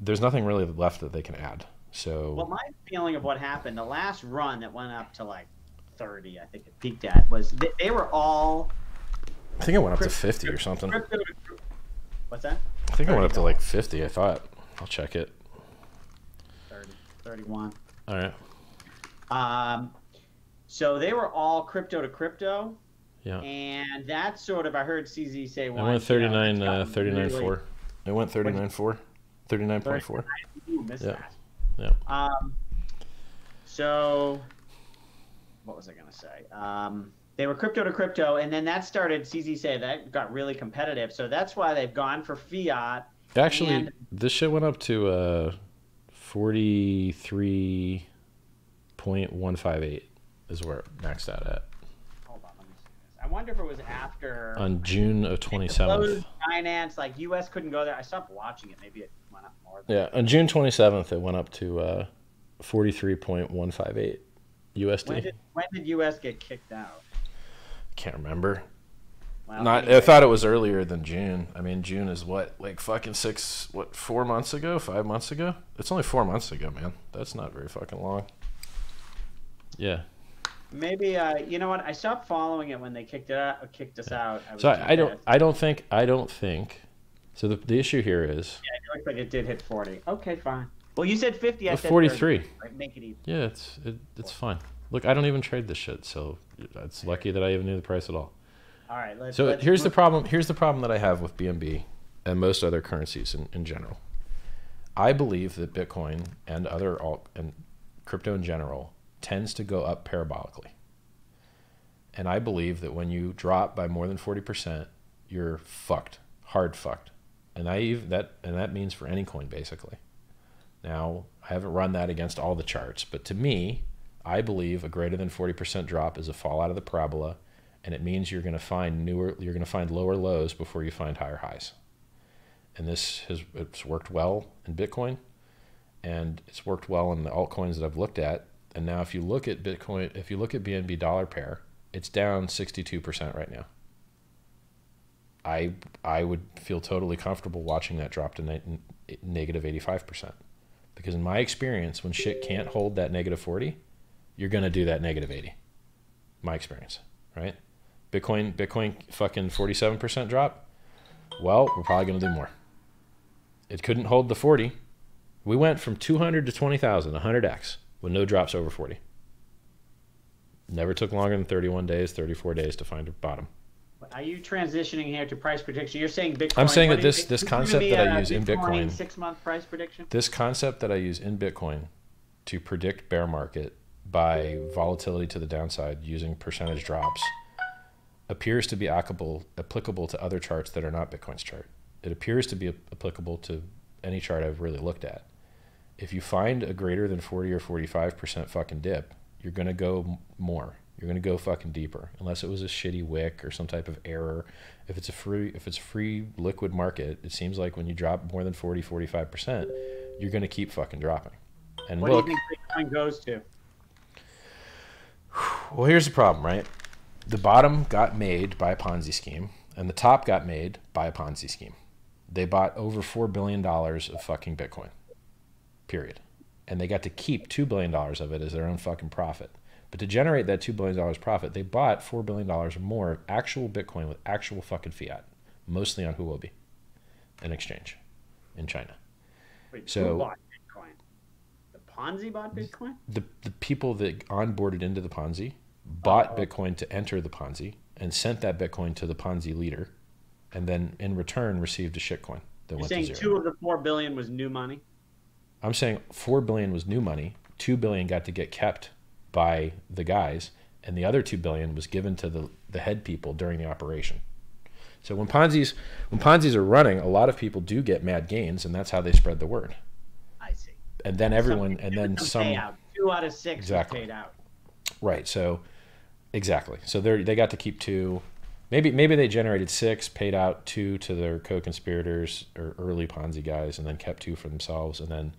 There's nothing really left that they can add. So, well, my feeling of what happened, the last run that went up to like 30, I think it peaked at, was they were all... I think it went up to 50 or something. What's that? I think it went up to like 50, I thought. I'll check it. 30, 31. All right. So they were all crypto to crypto. Yeah. And that's sort of, I heard CZ say once. It went 39.4. It went 39.4. 39.4. You missed that. Yeah. So what was I going to say? They were crypto to crypto, and then that started, CZ said, that got really competitive. So that's why they've gone for fiat. Actually, this shit went up to 43.158 is where it maxed out at. Hold on, let me see this. I wonder if it was after... On June of 27th. Binance, like US couldn't go there. I stopped watching it. Maybe it went up more. Yeah, on June 27th, it went up to 43.158 USD. When did US get kicked out? Can't remember. Well, I thought it was earlier than June. I mean, June is what, like fucking 4 months ago, 5 months ago? It's only 4 months ago, man. That's not very fucking long. Yeah. Maybe you know what? I stopped following it when they kicked us out. I don't think. So the issue here is. Yeah, it looks like it did hit 40. Okay, fine. Well, you said 50. I said 43. 30. Right, make it even. Yeah, it's fine. Look, I don't even trade this shit, so it's lucky that I even knew the price at all. All right. Here's the problem. Here's the problem that I have with BNB and most other currencies in general. I believe that Bitcoin and and crypto in general tends to go up parabolically. And I believe that when you drop by more than 40%, you're fucked, hard fucked. And that means for any coin basically. Now, I haven't run that against all the charts, but to me, I believe a greater than 40% drop is a fall out of the parabola, and it means you're going to find lower lows before you find higher highs. And it's worked well in Bitcoin, and it's worked well in the altcoins that I've looked at. And now if you look at Bitcoin, if you look at BNB dollar pair, it's down 62% right now. I would feel totally comfortable watching that drop to negative 85%. Because in my experience, when shit can't hold that negative 40, you're going to do that negative 80. My experience, right? Bitcoin fucking 47% drop. Well, we're probably going to do more. It couldn't hold the 40. We went from 200 to 20,000, 100x, with no drops over 40. Never took longer than 31 days, 34 days to find a bottom. Are you transitioning here to price prediction? You're saying Bitcoin. I'm saying that this concept that I use in Bitcoin, 6-month price prediction. This concept that I use in Bitcoin to predict bear market by volatility to the downside using percentage drops appears to be applicable to other charts that are not Bitcoin's chart. It appears to be applicable to any chart I've really looked at. If you find a greater than 40 or 45% fucking dip, you're going to go more. You're going to go fucking deeper, unless it was a shitty wick or some type of error. If it's a free liquid market, it seems like when you drop more than 40, 45%, you're going to keep fucking dropping. And what look, do you think Bitcoin goes to? Well, here's the problem, right? The bottom got made by a Ponzi scheme, and the top got made by a Ponzi scheme. They bought over $4 billion of fucking Bitcoin, period. And they got to keep $2 billion of it as their own fucking profit. But to generate that $2 billion profit, they bought $4 billion or more of actual Bitcoin with actual fucking fiat, mostly on Huobi, an exchange in China. Wait, who bought Bitcoin? The Ponzi bought Bitcoin? The people that onboarded into the Ponzi bought Bitcoin to enter the Ponzi and sent that Bitcoin to the Ponzi leader, and then in return received a shitcoin that went to zero. You're saying 2 of the 4 billion was new money? I'm saying 4 billion was new money. 2 billion got to get kept by the guys, and the other 2 billion was given to the head people during the operation. So when Ponzi's are running, a lot of people do get mad gains, and that's how they spread the word. I see. And then everyone, and then some payout. 2 out of 6 exactly. was paid out. Right. So exactly. So they got to keep 2. Maybe they generated 6, paid out 2 to their co-conspirators or early Ponzi guys, and then kept 2 for themselves, and then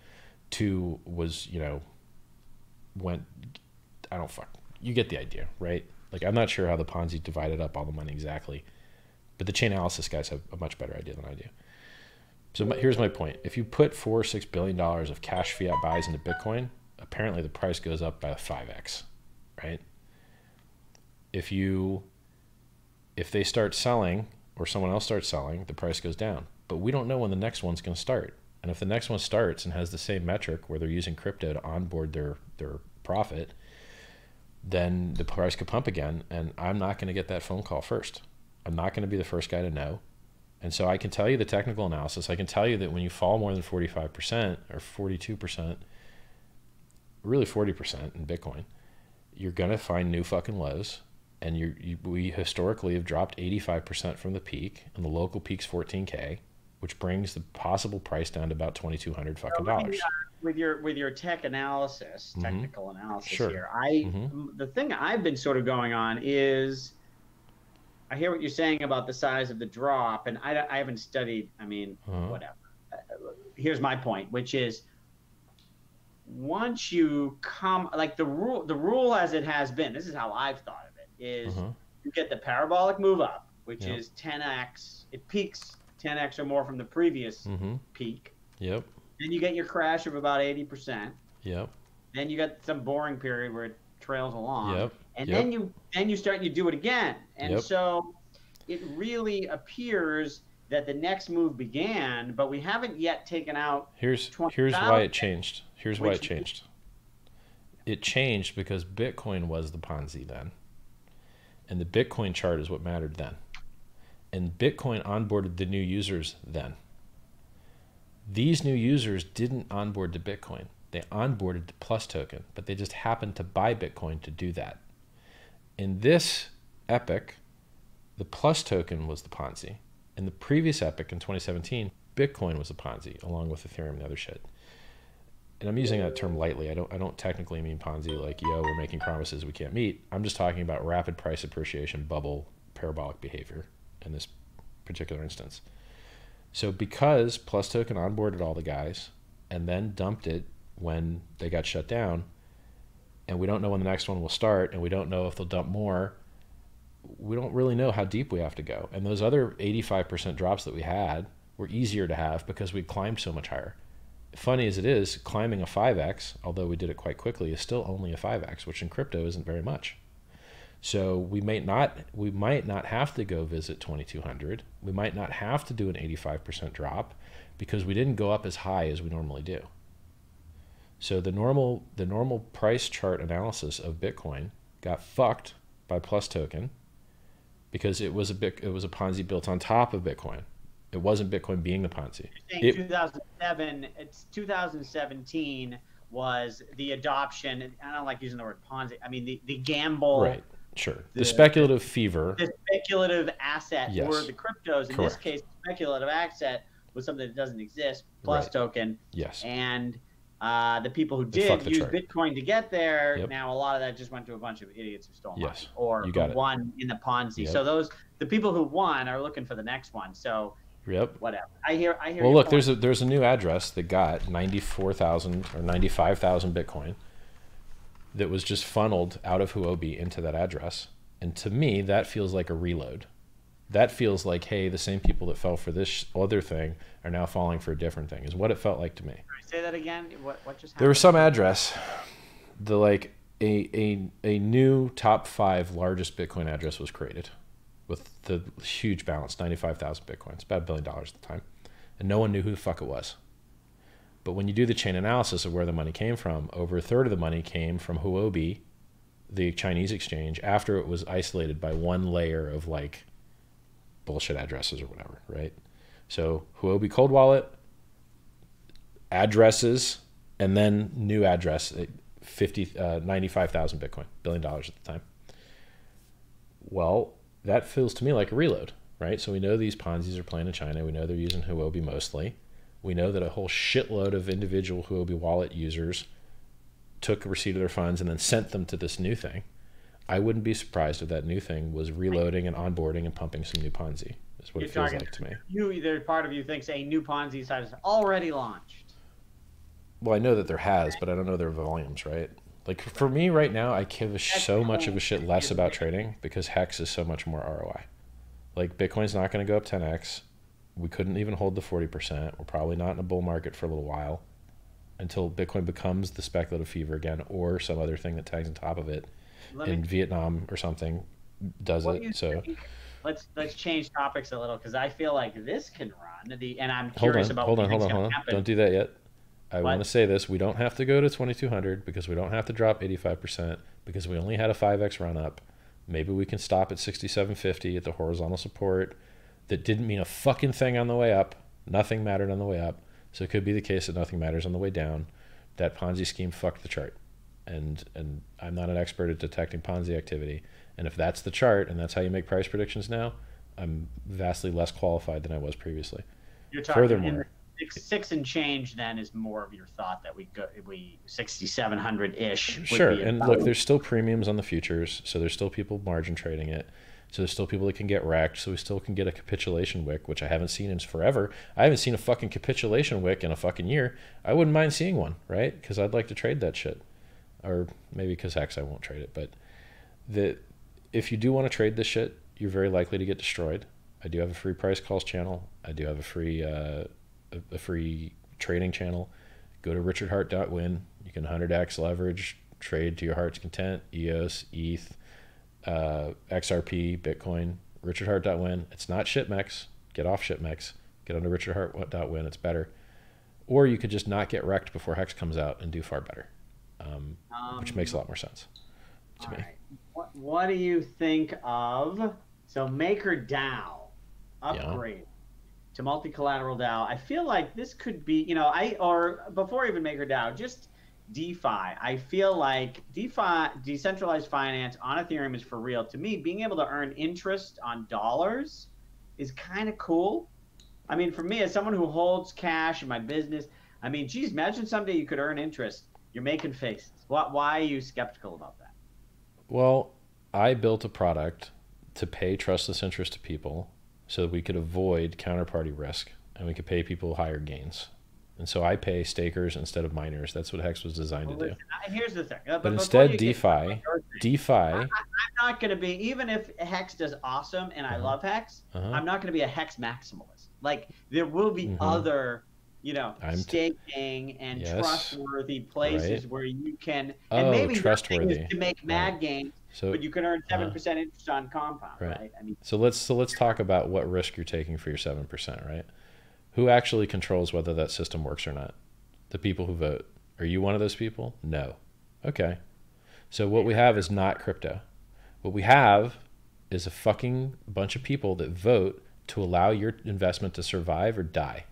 2 was, went. I don't fuck. You get the idea, right? Like, I'm not sure how the Ponzi divided up all the money exactly, but the chain analysis guys have a much better idea than I do. So here's my point. If you put $4 or $6 billion of cash fiat buys into Bitcoin, apparently the price goes up by a 5x, right? If they start selling or someone else starts selling, the price goes down. But we don't know when the next one's going to start. And if the next one starts and has the same metric where they're using crypto to onboard their profit, then the price could pump again, and I'm not going to get that phone call first. I'm not going to be the first guy to know. And so I can tell you the technical analysis. I can tell you that when you fall more than 45% or 42%, really 40% in Bitcoin, you're going to find new fucking lows. And we historically have dropped 85% from the peak, and the local peak's 14K, which brings the possible price down to about $2,200 fucking dollars. With your tech analysis, technical analysis sure. here, the thing I've been sort of going on is, I hear what you're saying about the size of the drop, and I haven't studied. I mean, whatever. Here's my point, which is, once you come, like the rule as it has been, this is how I've thought of it, is you get the parabolic move up, which is 10x. It peaks 10x or more from the previous peak. Yep. Then you get your crash of about 80%. Yep. Then you got some boring period where it trails along. Yep. And then you do it again. And so it really appears that the next move began, but we haven't yet taken out. Here's why it changed. Here's why it changed. It changed because Bitcoin was the Ponzi then. And the Bitcoin chart is what mattered then. And Bitcoin onboarded the new users then. These new users didn't onboard to Bitcoin. They onboarded to PlusToken, but they just happened to buy Bitcoin to do that. In this epoch, the PlusToken was the Ponzi. In the previous epoch in 2017, Bitcoin was the Ponzi, along with Ethereum and other shit. And I'm using that term lightly. I don't technically mean Ponzi like, yo, we're making promises we can't meet. I'm just talking about rapid price appreciation, bubble, parabolic behavior in this particular instance. So because PlusToken onboarded all the guys and then dumped it when they got shut down, and we don't know when the next one will start, and we don't know if they'll dump more, we don't really know how deep we have to go. And those other 85% drops that we had were easier to have because we climbed so much higher. Funny as it is, climbing a 5x, although we did it quite quickly, is still only a 5x, which in crypto isn't very much. So we might not have to go visit 2200. We might not have to do an 85% drop because we didn't go up as high as we normally do. So the normal price chart analysis of Bitcoin got fucked by PlusToken because it was a Ponzi built on top of Bitcoin. It wasn't Bitcoin being the Ponzi. 2017 was the adoption. I don't like using the word Ponzi. I mean the gamble. Right. Sure. The speculative fever. The speculative asset yes. or the cryptos. In Correct. this case, speculative asset was something that doesn't exist. PlusToken. Right. Yes. And the people who did use Bitcoin to get there, yep. now a lot of that just went to a bunch of idiots who stole yes. money or who won in the Ponzi. Yep. So the people who won are looking for the next one. So yep. whatever. I hear. Well, look, there's a new address that got 94,000 or 95,000 Bitcoin that was just funneled out of Huobi into that address, and to me that feels like a reload. That feels like, hey, the same people that fell for this other thing are now falling for a different thing. Is what it felt like to me. Say that again. What just happened? There was some address, a new top 5 largest Bitcoin address was created with the huge balance, 95,000 Bitcoins, about $1 billion at the time. And no one knew who the fuck it was. But when you do the chain analysis of where the money came from, over a third of the money came from Huobi, the Chinese exchange, after it was isolated by one layer of like bullshit addresses or whatever, right? So Huobi cold wallet, addresses, and then new address, 95,000 Bitcoin, $1 billion at the time. Well, that feels to me like a reload, right? So we know these Ponzis are playing in China. We know they're using Huobi mostly. We know that a whole shitload of individual Huobi wallet users took a receipt of their funds and then sent them to this new thing. I wouldn't be surprised if that new thing was reloading and onboarding and pumping some new Ponzi. That's what it feels like to me. Part of you thinks a new Ponzi site is already launched. Well, I know that there has, but I don't know their volumes, right? Like for me right now, I give so much of a shit less about trading because HEX is so much more ROI. Like Bitcoin's not going to go up 10x. We couldn't even hold the 40%. We're probably not in a bull market for a little while until Bitcoin becomes the speculative fever again or some other thing that tags on top of it in Vietnam or something does it. So let's change topics a little because I feel like this can run. And I'm curious about hold on. Don't do that yet. I want to say this. We don't have to go to 2200 because we don't have to drop 85% because we only had a 5x run up. Maybe we can stop at 6750 at the horizontal support. That didn't mean a fucking thing on the way up. Nothing mattered on the way up. So it could be the case that nothing matters on the way down. That Ponzi scheme fucked the chart. And I'm not an expert at detecting Ponzi activity. And if that's the chart and that's how you make price predictions now, I'm vastly less qualified than I was previously. You're talking furthermore, six and change then is more of your thought that we 6,700-ish. Sure. And look, there's still premiums on the futures. So there's still people margin trading it. So there's still people that can get wrecked. So we still can get a capitulation wick, which I haven't seen in forever. I haven't seen a fucking capitulation wick in a fucking year. I wouldn't mind seeing one, right? Because I'd like to trade that shit. Or maybe because HEX I won't trade it. But if you do want to trade this shit, you're very likely to get destroyed. I do have a free price calls channel. I do have a free trading channel. Go to richardheart.win. You can 100x leverage, trade to your heart's content, EOS, ETH, XRP, Bitcoin, richardheart.win. It's not shitmex. Get off shitmex. Get onto richardheart.win. It's better. Or you could just not get wrecked before HEX comes out and do far better, which makes a lot more sense to me. Right. What do you think of MakerDAO upgrade to multi-collateral DAO? I feel like this could be, or before even MakerDAO, just DeFi. I feel like DeFi, decentralized finance on Ethereum, is for real. To me, being able to earn interest on dollars is kind of cool. I mean, for me, as someone who holds cash in my business, I mean, geez, imagine someday you could earn interest. You're making faces. Why are you skeptical about that? Well, I built a product to pay trustless interest to people so that we could avoid counterparty risk and we could pay people higher gains. And so I pay stakers instead of miners. That's what HEX was designed to do. Here's the thing. But instead, DeFi. I'm not going to be, even if HEX does awesome and I love HEX, I'm not going to be a HEX maximalist. Like there will be other, you know, staking and trustworthy places where you can, and maybe trustworthy to make mad gains, but you can earn 7% interest on compound, right? I mean, so let's talk about what risk you're taking for your 7%, right? Who actually controls whether that system works or not? The people who vote. Are you one of those people? No. Okay. So what we have is not crypto. What we have is a fucking bunch of people that vote to allow your investment to survive or die.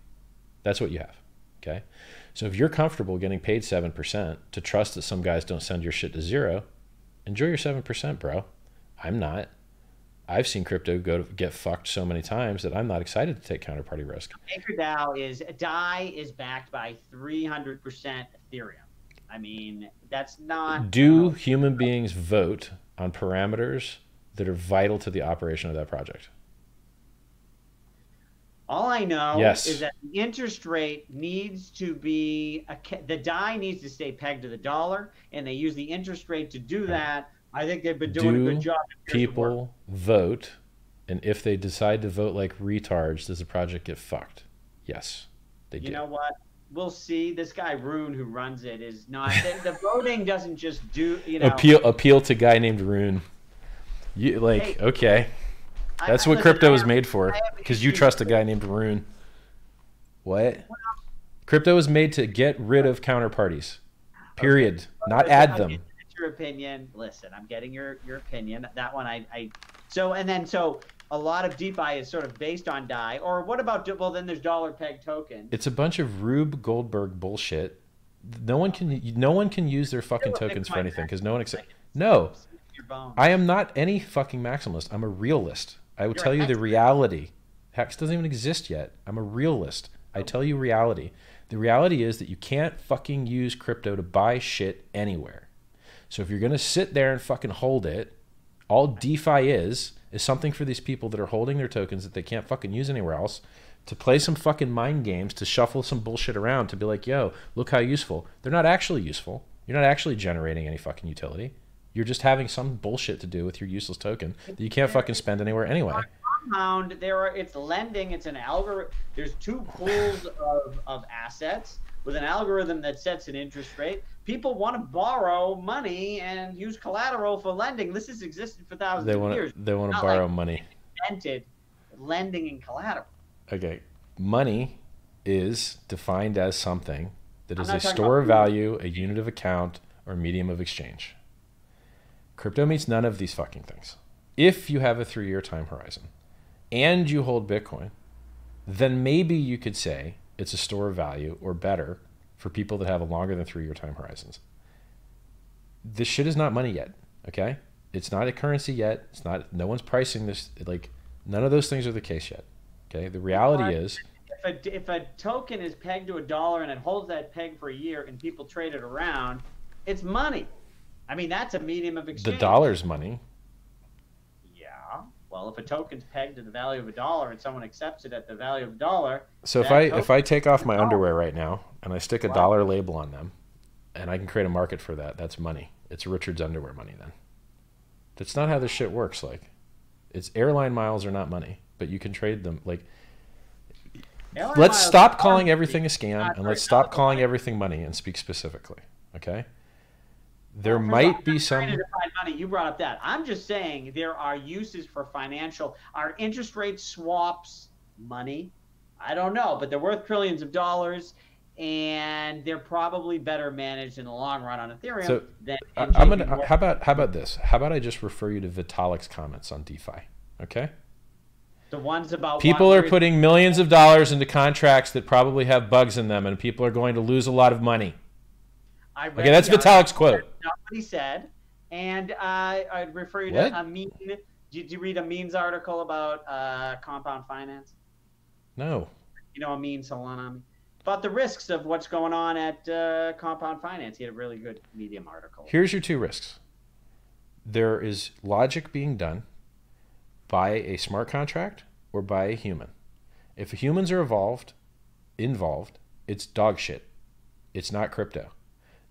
That's what you have. Okay. So if you're comfortable getting paid 7% to trust that some guys don't send your shit to zero, enjoy your 7%, bro. I'm not. I've seen crypto get fucked so many times that I'm not excited to take counterparty risk. MakerDAO is backed by 300% Ethereum. I mean, that's not. Do human beings vote on parameters that are vital to the operation of that project? All I know is that the interest rate needs to be, the DAI needs to stay pegged to the dollar, and they use the interest rate to do that. I think they've been doing a good job. People vote, and if they decide to vote like retards, does the project get fucked? Yes, they do. You know what? We'll see. This guy Rune, who runs it, is not. The voting doesn't just do. You know, appeal to guy named Rune. You like okay? That's what crypto is made for. Because you trust a guy named Rune. What? Crypto is made to get rid of counterparties. Period. Not add them. Your opinion. Listen, I'm getting your opinion. That one so a lot of DeFi is sort of based on DAI. Or what about, well, then there's dollar peg token. It's a bunch of Rube Goldberg bullshit. No one can use their fucking tokens for anything because no one accepts. No, I am not any fucking maximalist. I'm a realist. I will tell you the reality. HEX doesn't even exist yet. I'm a realist. I tell you reality. The reality is that you can't fucking use crypto to buy shit anywhere. So if you're going to sit there and fucking hold it, all DeFi is something for these people that are holding their tokens that they can't fucking use anywhere else to play some fucking mind games, to shuffle some bullshit around, to be like, yo, look how useful. They're not actually useful. You're not actually generating any fucking utility. You're just having some bullshit to do with your useless token that you can't fucking spend anywhere anyway. Compound, it's lending, it's an algorithm. There's two pools of assets with an algorithm that sets an interest rate. People want to borrow money and use collateral for lending. This has existed for thousands of years. They want to borrow money. Invented lending and collateral. Okay. Money is defined as something that is a store of value, a unit of account, or medium of exchange. Crypto means none of these fucking things. If you have a 3-year time horizon and you hold Bitcoin, then maybe you could say it's a store of value or better for people that have a longer than 3-year time horizons. This shit is not money yet, okay? It's not a currency yet. It's not. No one's pricing this. Like, none of those things are the case yet, okay? The reality is, if a token is pegged to $1 and it holds that peg for a year and people trade it around, it's money. I mean, that's a medium of exchange. The dollar's money. Yeah. Well, if a token's pegged to the value of $1 and someone accepts it at the value of $1, so if I take off my underwear right now and I stick a dollar label on them, and I can create a market for that, that's money. It's Richard's underwear money then. That's not how this shit works. Like, it's airline miles are not money, but you can trade them. Like, let's stop calling everything a scam and let's stop calling everything money and speak specifically. Okay. There might be some. Money. You brought up that. I'm just saying there are uses for financial. Are interest rate swaps money? I don't know, but they're worth trillions of dollars, and they're probably better managed in the long run on Ethereum. So than how about this? How about I just refer you to Vitalik's comments on DeFi? Okay. The ones about people are putting millions of dollars into contracts that probably have bugs in them, and people are going to lose a lot of money. Okay, that's Vitalik's quote. Not what he said. And I'd refer you to Amin. Did you read Amin's article about compound finance? No. You know Amin Salami? About the risks of what's going on at compound finance. He had a really good Medium article. Here's your two risks. There is logic being done by a smart contract or by a human. If humans are involved, it's dog shit. It's not crypto.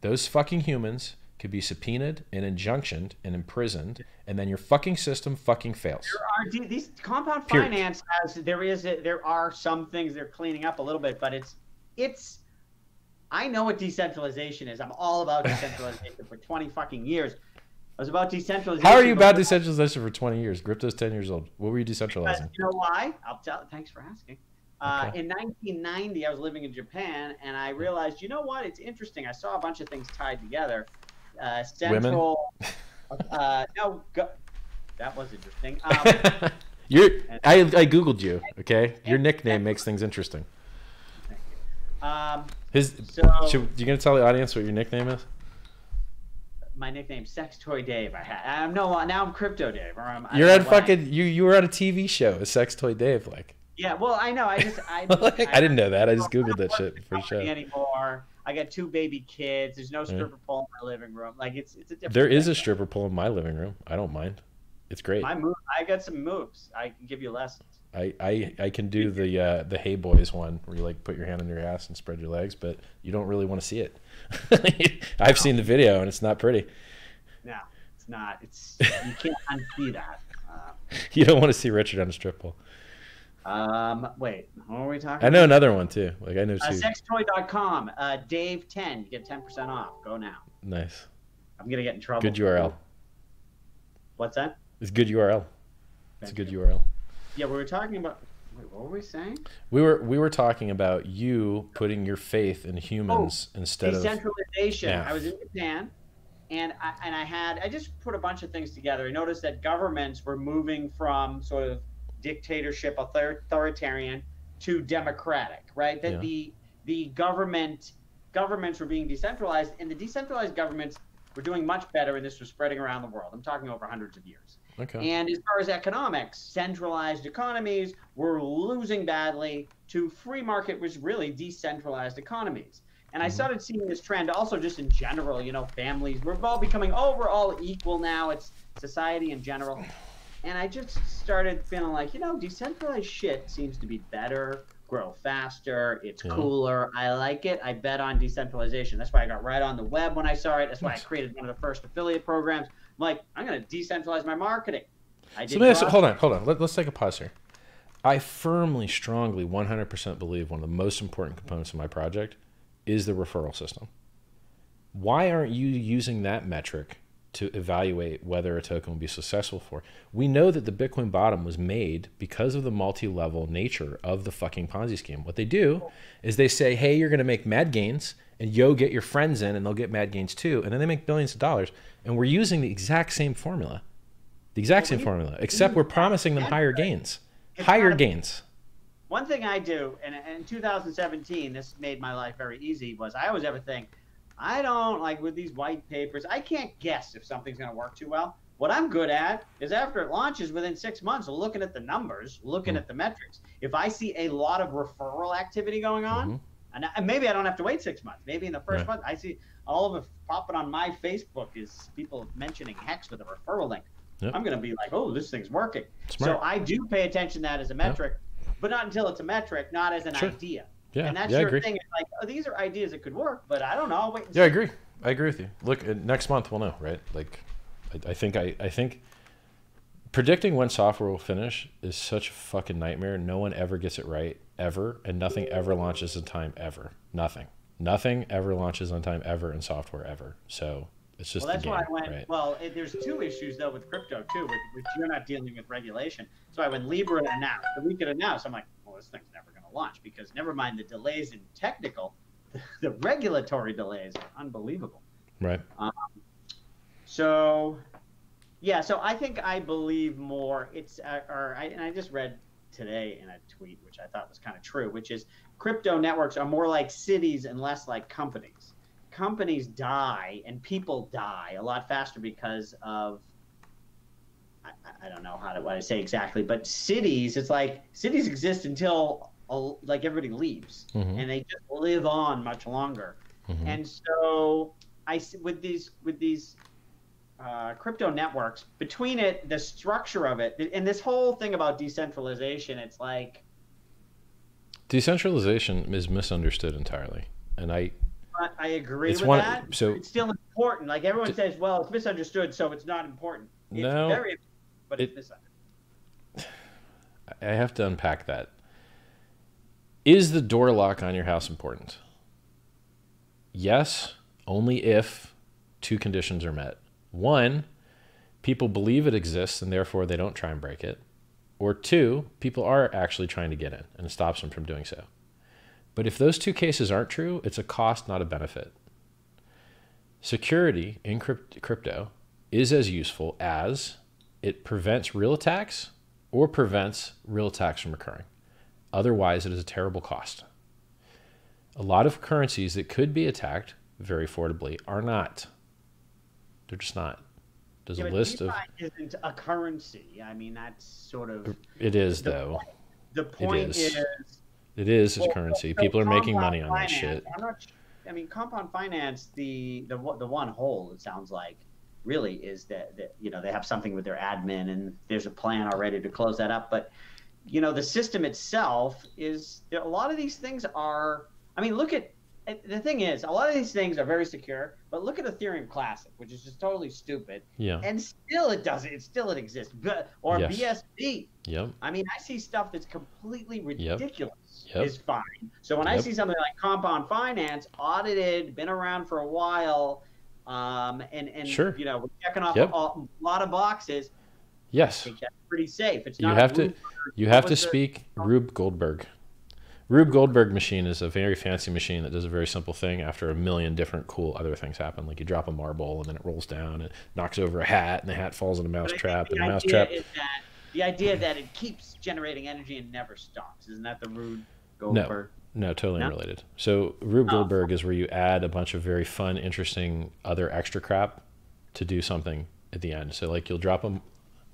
Those fucking humans could be subpoenaed and injunctioned and imprisoned, and then your fucking system fucking fails. There are these compound finance has there are some things they're cleaning up a little bit, but it's I know what decentralization is. I'm all about decentralization for 20 fucking years. I was about decentralization. How are you about decentralization for 20 years? Crypto's 10 years old. What were you decentralizing? You know why? I'll tell. Thanks for asking. Okay. In 1990, I was living in Japan, and I realized, you know what? It's interesting. I saw a bunch of things tied together. Central. No, that was interesting. I Googled you. Okay, your nickname makes things interesting. Thank you. You gonna tell the audience what your nickname is? My nickname's Sex Toy Dave. Now I'm Crypto Dave. You're at fucking you were at a TV show, a Sex Toy Dave, like. Yeah, well, I know. I didn't know that. I just googled that shit for sure. Anymore. I got 2 baby kids. There's no stripper pole in my living room. Like it's a different. There is a stripper pole in my living room. I don't mind. It's great. I got some moves. I can give you lessons. I can do the Hey Boys one where you like put your hand on your ass and spread your legs, but you don't really want to see it. I've seen the video and it's not pretty. No, it's not. You can't unsee that. You don't want to see Richard on a strip pole. Wait, what are we talking I know another one too. Like I know two. Sextoy.com, Dave 10, you get 10% off. Go now. Nice. I'm gonna get in trouble. Good URL. What's that? It's good URL. It's a good URL. Yeah, we were talking about. Wait, what were we saying? We were talking about you putting your faith in humans instead of decentralization. Yeah. I was in Japan, and I just put a bunch of things together. I noticed that governments were moving from sort of dictatorship, authoritarian, to democratic. Right? That the governments were being decentralized, and the decentralized governments were doing much better, and this was spreading around the world. I'm talking over hundreds of years. Okay. And as far as economics, centralized economies were losing badly to free market, was really decentralized economies. And I started seeing this trend also just in general, you know, families, we're all becoming, we're all equal now. It's society in general. And I just started feeling like, you know, decentralized shit seems to be better, grow faster, it's cooler. I like it. I bet on decentralization. That's why I got right on the web when I saw it. That's why I created one of the first affiliate programs. I'm like, I'm going to decentralize my marketing. Hold on. Let's take a pause here. I firmly, strongly, 100% believe one of the most important components of my project is the referral system. Why aren't you using that metric to evaluate whether a token will be successful for? We know that the Bitcoin bottom was made because of the multi-level nature of the fucking Ponzi scheme. What they do is they say, hey, you're going to make mad gains, and get your friends in, and they'll get mad gains too, and then they make billions of dollars. And we're using the exact same formula. Except we're promising them higher gains. Gains. One thing I do, and in 2017, this made my life very easy, was I always ever think, I don't, like with these white papers, I can't guess if something's going to work too well. What I'm good at is after it launches within 6 months, looking at the numbers, looking at the metrics. If I see a lot of referral activity going on, and maybe I don't have to wait 6 months. Maybe in the first month, I see all of it popping on my Facebook is people mentioning HEX with a referral link. Yep. I'm going to be like, oh, this thing's working. Smart. So I do pay attention to that as a metric, but not until it's a metric, not as an idea. Yeah, and that's your thing. It's like, these are ideas that could work, but I don't know. I'll wait and see. I agree. I agree with you. Look, next month we'll know, right? Like, I think predicting when software will finish is such a fucking nightmare. No one ever gets it right, ever, and nothing ever launches in time, ever. Nothing ever launches on time, ever, in software, ever. So it's just that's why I went, right? Well, there's 2 issues, though, with crypto, too, which you're not dealing with regulation. So when Libra announced, the week it announced, I'm like, well, this thing's never going to launch, because never mind the delays in technical, the regulatory delays are unbelievable. Right. So I think I believe more. And I just read today in a tweet, which I thought was kind of true, which is crypto networks are more like cities and less like companies. Companies die and people die a lot faster because of, I don't know what I say exactly, but cities, it's like cities exist until like everybody leaves, and they just live on much longer. And so with these crypto networks, between it, the structure of it, and this whole thing about decentralization, it's like decentralization is misunderstood entirely, and I agree with that. So it's still important important. Like everyone says, well, it's misunderstood, so it's not important. It's very, but it's misunderstood. I have to unpack that. Is the door lock on your house important? Yes, only if two conditions are met. One, people believe it exists and therefore they don't try and break it. Or two, people are actually trying to get in and it stops them from doing so. But if those two cases aren't true, it's a cost, not a benefit. Security in crypto is as useful as it prevents real attacks or prevents real attacks from occurring. Otherwise, it is a terrible cost. A lot of currencies that could be attacked very affordably are not. They're just not. There's a list of... isn't a currency. I mean, that's sort of... It is, though. The point is... It is a currency. People are making money on that shit. I mean, compound finance, the one hole, it sounds like, really is that they have something with their admin and there's a plan already to close that up. But, the system itself is... A lot of these things are... I mean, look at... The thing is, a lot of these things are very secure, but look at Ethereum Classic, which is just totally stupid. Yeah. And still it doesn't. It exists. Or BSB. Yep. I mean, I see stuff that's completely ridiculous is fine. So when I see something like compound finance, audited, been around for a while, and sure. We're checking off a lot of boxes. Yes. I think that's pretty safe. It's you not have to speak Rube Goldberg. Rube Goldberg machine is a very fancy machine that does a very simple thing after a million different cool other things happen. Like you drop a marble and then it rolls down and knocks over a hat and the hat falls in a mouse trap. And the mouse trap... The idea that it keeps generating energy and never stops. Isn't that the Rube Goldberg? No, totally unrelated. So Rube Goldberg is where you add a bunch of very fun, interesting other extra crap to do something at the end. So like you'll drop them...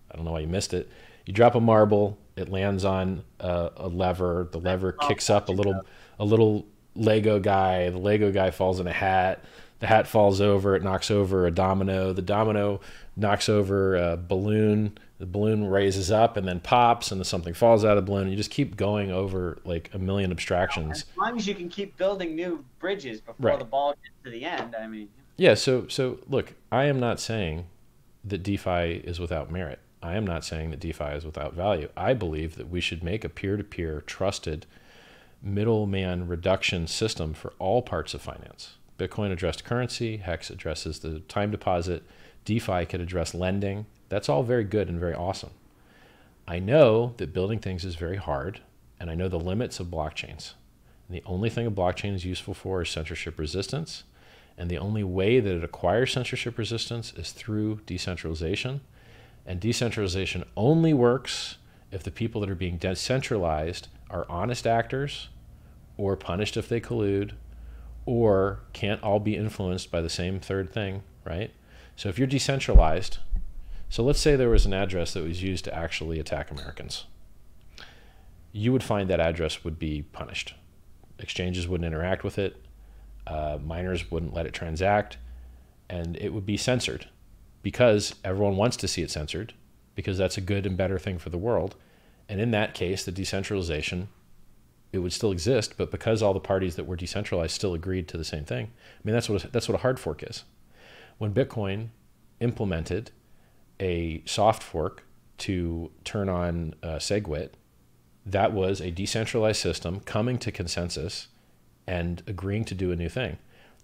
I don't know why you missed it. You drop a marble, it lands on a lever. The lever kicks up a little Lego guy. The Lego guy falls in a hat. The hat falls over. It knocks over a domino. The domino knocks over a balloon. The balloon raises up and then pops, and then something falls out of the balloon. You just keep going over like a million abstractions. As long as you can keep building new bridges before the ball gets to the end. I mean. Yeah. So look, I am not saying that DeFi is without merit. I am not saying that DeFi is without value. I believe that we should make a peer-to-peer trusted middleman reduction system for all parts of finance. Bitcoin addressed currency, HEX addresses the time deposit, DeFi could address lending. That's all very good and very awesome. I know that building things is very hard, and I know the limits of blockchains. And the only thing a blockchain is useful for is censorship resistance, and the only way that it acquires censorship resistance is through decentralization. And decentralization only works if the people that are being decentralized are honest actors or punished if they collude or can't all be influenced by the same third thing, right? So if you're decentralized, so let's say there was an address that was used to actually attack Americans. You would find that address would be punished. Exchanges wouldn't interact with it. Miners wouldn't let it transact, and it would be censored. Because everyone wants to see it censored, because that's a good and better thing for the world. And in that case, the decentralization, it would still exist, but because all the parties that were decentralized still agreed to the same thing. I mean, that's what a hard fork is. When Bitcoin implemented a soft fork to turn on SegWit, that was a decentralized system coming to consensus and agreeing to do a new thing.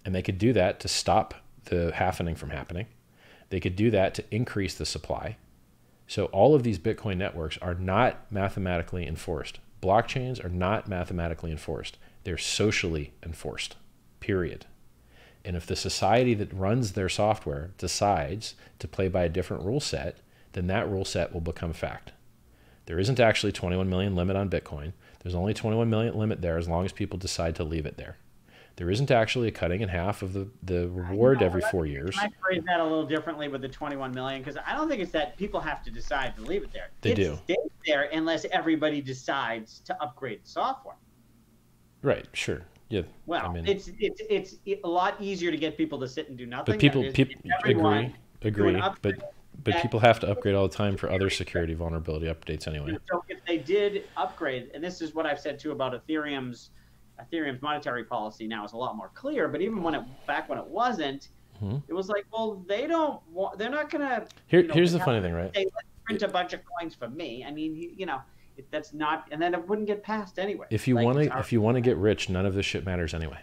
And they could do that to stop the halvening from happening. They could do that to increase the supply. So all of these Bitcoin networks are not mathematically enforced. Blockchains are not mathematically enforced. They're socially enforced, period. And if the society that runs their software decides to play by a different rule set, then that rule set will become fact. There isn't actually 21 million limit on Bitcoin. There's only 21 million limit there as long as people decide to leave it there. There isn't actually a cutting in half of the reward every 4 years. I phrase that a little differently with the 21 million, because I don't think it's that people have to decide to leave it there. They do. It stays there unless everybody decides to upgrade the software. Right. Sure. Yeah. Well, I mean, it's a lot easier to get people to sit and do nothing. But people agree. But people have to upgrade all the time for other security vulnerability updates anyway. So if they did upgrade, and this is what I've said too about Ethereum's monetary policy now is a lot more clear, but even back when it wasn't, It was like, well, they don't want, they're not gonna. Here's the funny thing, right? They print a bunch of coins for me. I mean, you know, that's not, and then it wouldn't get passed anyway. If you want to get rich, none of this shit matters anyway.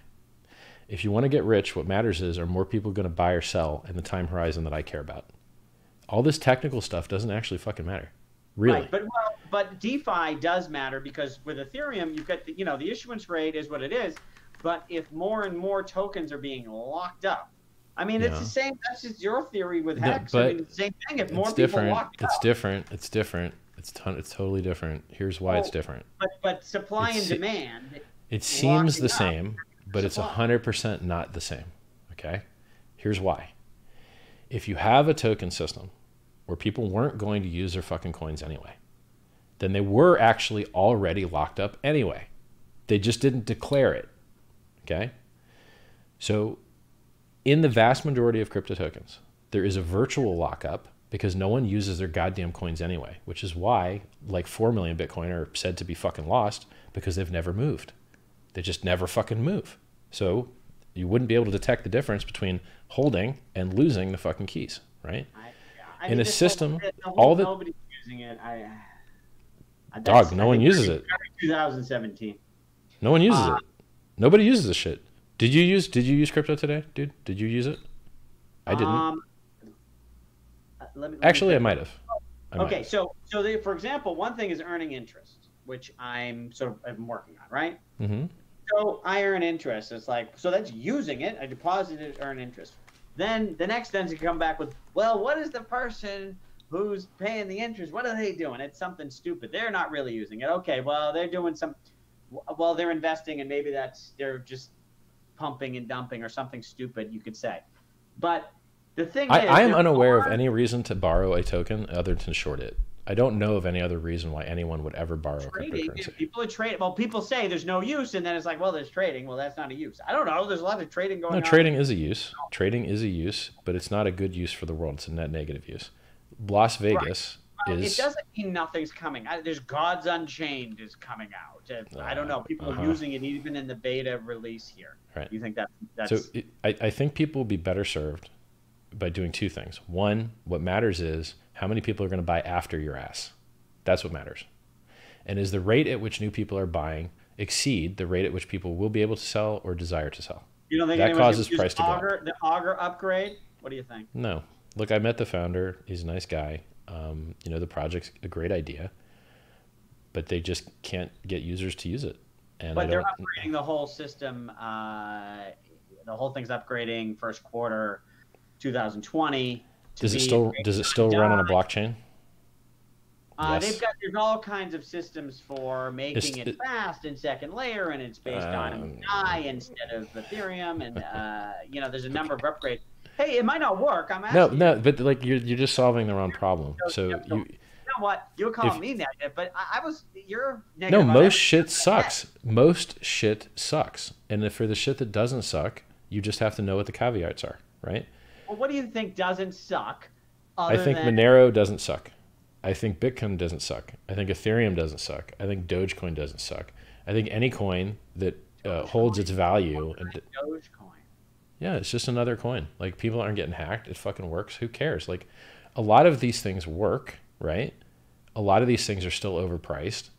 If you want to get rich, what matters is, are more people going to buy or sell in the time horizon that I care about? All this technical stuff doesn't actually fucking matter, really. Right, but DeFi does matter, because with Ethereum, you've got the issuance rate is what it is, but if more and more tokens are being locked up, I mean, it's the same. That's just your theory with HEX. I mean, it's the same thing. If more people lock it up. It's different. It's totally different. Here's why it's different. But supply and demand. It seems the same, but it's 100% not the same. Okay? Here's why. If you have a token system where people weren't going to use their fucking coins anyway, then they were actually already locked up anyway. They just didn't declare it. Okay? So in the vast majority of crypto tokens, there is a virtual lockup because no one uses their goddamn coins anyway, which is why like 4 million Bitcoin are said to be fucking lost, because they've never moved. They just never fucking move. So you wouldn't be able to detect the difference between holding and losing the fucking keys, right? I mean, in a system, nobody's using it. No one uses it. 2017. No one uses it. Nobody uses this shit. Did you use crypto today, dude? Did you use it? I didn't. Actually, I might have. Okay, so for example, one thing is earning interest, which I'm working on, right? Mm-hmm. So I earn interest. It's like, so that's using it. I deposited, earn interest. Then the next sentence you come back with, well, what is the person who's paying the interest? What are they doing? It's something stupid. They're not really using it. Okay, well, they're doing they're investing, and maybe they're just pumping and dumping or something stupid, you could say. But the thing is, I am unaware of any reason to borrow a token other than short it. I don't know of any other reason why anyone would ever borrow cryptocurrency. People are trading. Well, people say there's no use, and then it's like, well, there's trading. Well, that's not a use. I don't know. There's a lot of trading going on. No, trading is a use. Trading is a use, but it's not a good use for the world. It's a net negative use. Las Vegas is... It doesn't mean nothing's coming. There's Gods Unchained is coming out. I don't know. People are using it even in the beta release here. Right. You think that's... So I think people will be better served by doing two things. One, what matters is how many people are going to buy after your ass. That's what matters. And is the rate at which new people are buying exceed the rate at which people will be able to sell or desire to sell? You don't think that causes price to go up? The Augur upgrade? What do you think? No. Look, I met the founder. He's a nice guy. The project's a great idea, but they just can't get users to use it. And but they're upgrading the whole system. The whole thing's upgrading first quarter 2020. Does it still run on a blockchain? Yes. There's all kinds of systems for making it fast in second layer, and it's based on AI instead of Ethereum, and there's a number of upgrades. Hey, it might not work. I'm asking. No, but like you're just solving the wrong problem. So you know what? You're calling me negative, but you're negative. No, most shit sucks. Most shit sucks, and for the shit that doesn't suck, you just have to know what the caveats are, right? Well, what do you think doesn't suck? I think Monero doesn't suck. I think Bitcoin doesn't suck. I think Ethereum doesn't suck. I think Dogecoin doesn't suck. I think any coin that holds its value. Dogecoin. Yeah, it's just another coin. Like, people aren't getting hacked. It fucking works. Who cares? Like, a lot of these things work, right? A lot of these things are still overpriced.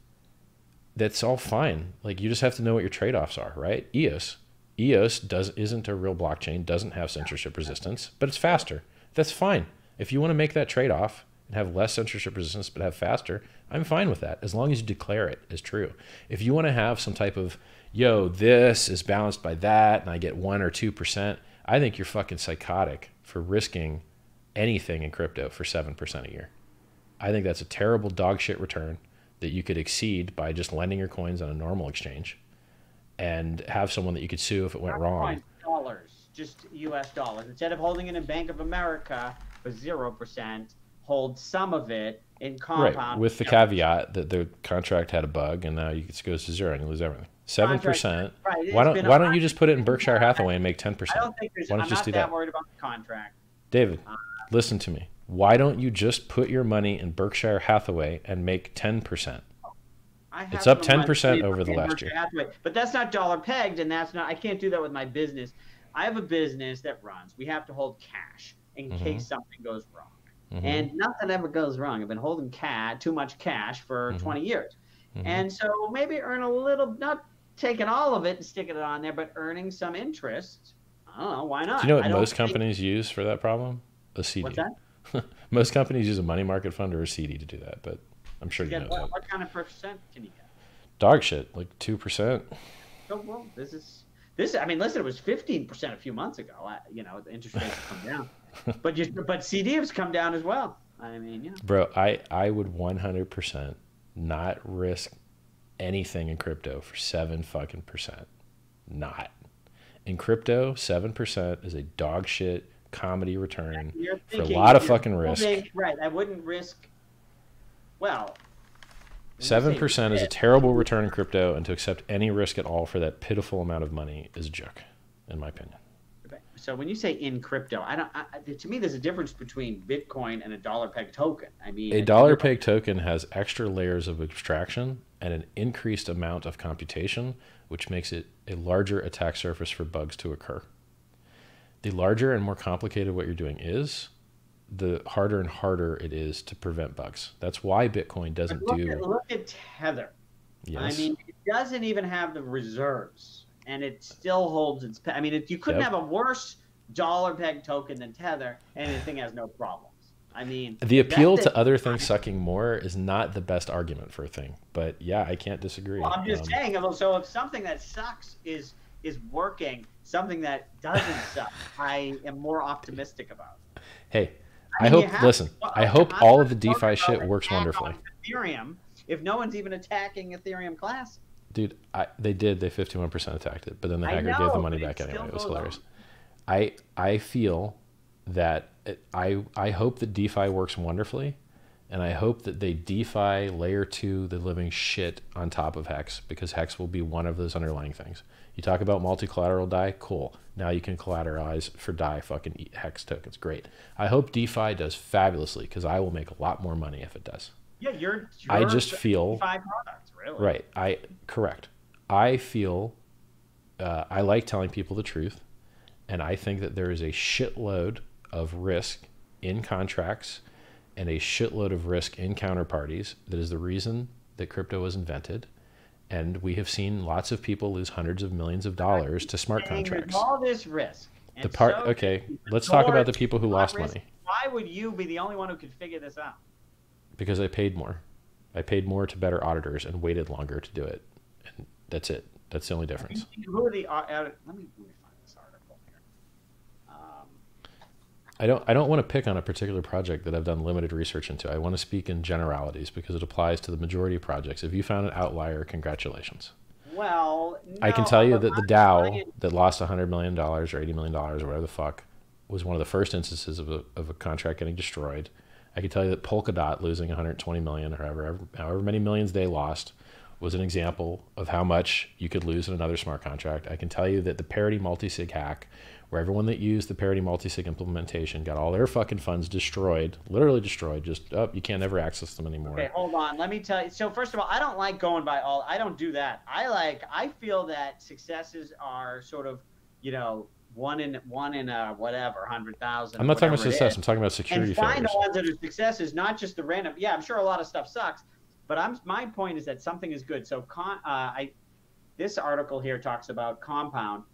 That's all fine. Like, you just have to know what your trade-offs are, right? EOS isn't a real blockchain, doesn't have censorship resistance, but it's faster. That's fine. If you want to make that trade-off and have less censorship resistance but have faster, I'm fine with that, as long as you declare it as true. If you want to have some type of, this is balanced by that and I get 1 or 2%, I think you're fucking psychotic for risking anything in crypto for 7% a year. I think that's a terrible dog shit return that you could exceed by just lending your coins on a normal exchange and have someone that you could sue if it went wrong. Dollars, just US dollars. Instead of holding it in Bank of America for 0%, hold some of it in compound. Right, with the caveat that the contract had a bug and now it goes to 0 and you lose everything. 7%. Right, why don't you just put it in Berkshire Hathaway and make 10%? I don't think I'm not that worried about the contract. David, listen to me. Why don't you just put your money in Berkshire Hathaway and make 10%? It's up 10% over the last year. But that's not dollar pegged, and I can't do that with my business. I have a business that runs. We have to hold cash in case something goes wrong. And nothing ever goes wrong. I've been holding too much cash for 20 years. And so maybe earn a little, not taking all of it and sticking it on there, but earning some interest. I don't know, why not? Do you know what most companies use for that problem? A CD. What's that? Most companies use a money market fund or a CD to do that, but I'm sure you know that. What kind of percent can you get? Dog shit, like 2%. So, well, this. I mean, listen, it was 15% a few months ago. You know, the interest rates have come down, but CD has come down as well. I mean, yeah. Bro, I would 100% not risk anything in crypto for 7 fucking percent. Not in crypto. 7% is a dog shit comedy return for a lot of fucking risk. Right, I wouldn't risk. Well. 7% is a terrible return in crypto, and to accept any risk at all for that pitiful amount of money is a joke, in my opinion. So when you say in crypto, to me, there's a difference between Bitcoin and a dollar peg token. I mean, a dollar peg token has extra layers of abstraction and an increased amount of computation, which makes it a larger attack surface for bugs to occur. The larger and more complicated what you're doing is, the harder and harder it is to prevent bugs. That's why Bitcoin doesn't Look at Tether. Yes. I mean, it doesn't even have the reserves, and it still holds its. I mean, you couldn't have a worse dollar peg token than Tether, and the thing has no problems. I mean, the appeal to other things sucking more is not the best argument for a thing, but yeah, I can't disagree. Well, I'm just saying. So if something that sucks is working, something that doesn't suck, I am more optimistic about. Hey. I hope all of the DeFi shit works wonderfully. Ethereum, if no one's even attacking Ethereum Classic. Dude, they 51% attacked it, but then the hacker gave the money back anyway. It was hilarious. I feel that I hope that DeFi works wonderfully, and I hope that they DeFi layer 2 the living shit on top of HEX, because HEX will be one of those underlying things. You talk about multi-collateral DAI, cool. Now you can collateralize for DAI fucking HEX tokens, great. I hope DeFi does fabulously, because I will make a lot more money if it does. Yeah, I just feel DeFi products, really. Right. Correct. I feel I like telling people the truth, and I think that there is a shitload of risk in contracts and a shitload of risk in counterparties that is the reason that crypto was invented. And we have seen lots of people lose hundreds of millions of dollars to smart contracts. All this risk. Okay, let's talk about the people who lost money. Why would you be the only one who could figure this out? Because I paid more. I paid more to better auditors and waited longer to do it. And that's it. That's the only difference. Who are the let me find this article here. I don't want to pick on a particular project that I've done limited research into. I want to speak in generalities because it applies to the majority of projects. If you found an outlier, congratulations. Well, no, I can tell you that the DAO that lost $100 million or $80 million or whatever the fuck was one of the first instances of a contract getting destroyed. I can tell you that Polkadot losing 120 million or however many millions they lost was an example of how much you could lose in another smart contract. I can tell you that the parity multisig hack, where everyone that used the parity multisig implementation got all their fucking funds destroyed, literally destroyed, just, you can't ever access them anymore. Okay, hold on. Let me tell you. So first of all, I don't like going by all, I don't do that. I feel that successes are sort of, one in whatever, 100,000. I'm not talking about success. I'm talking about security failures. And find the ones that are successes, not just the random. Yeah, I'm sure a lot of stuff sucks, but my point is that something is good. So this article here talks about Compound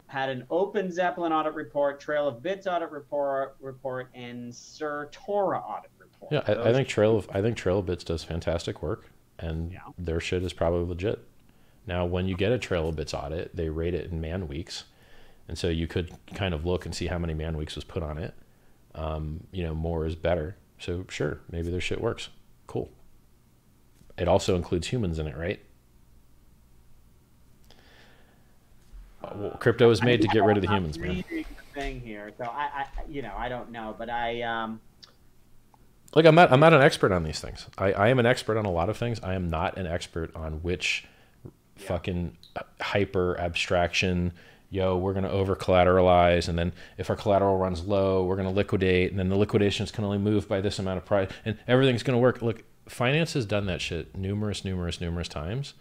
had an Open Zeppelin audit report, Trail of Bits audit report, and Certora audit report. Yeah, I think Trail of Bits does fantastic work, and their shit is probably legit. Now, when you get a Trail of Bits audit, they rate it in man weeks. And so you could kind of look and see how many man weeks was put on it. More is better. So sure, maybe their shit works. Cool. It includes humans in it, right? Well, crypto is made to get rid of the humans, man. The thing here, so I don't know, but Look, I'm not an expert on these things. I am an expert on a lot of things. I am not an expert on which fucking hyper abstraction. We're going to over collateralize, and then if our collateral runs low, we're going to liquidate, and then the liquidations can only move by this amount of price, and everything's going to work. Look, finance has done that shit numerous times,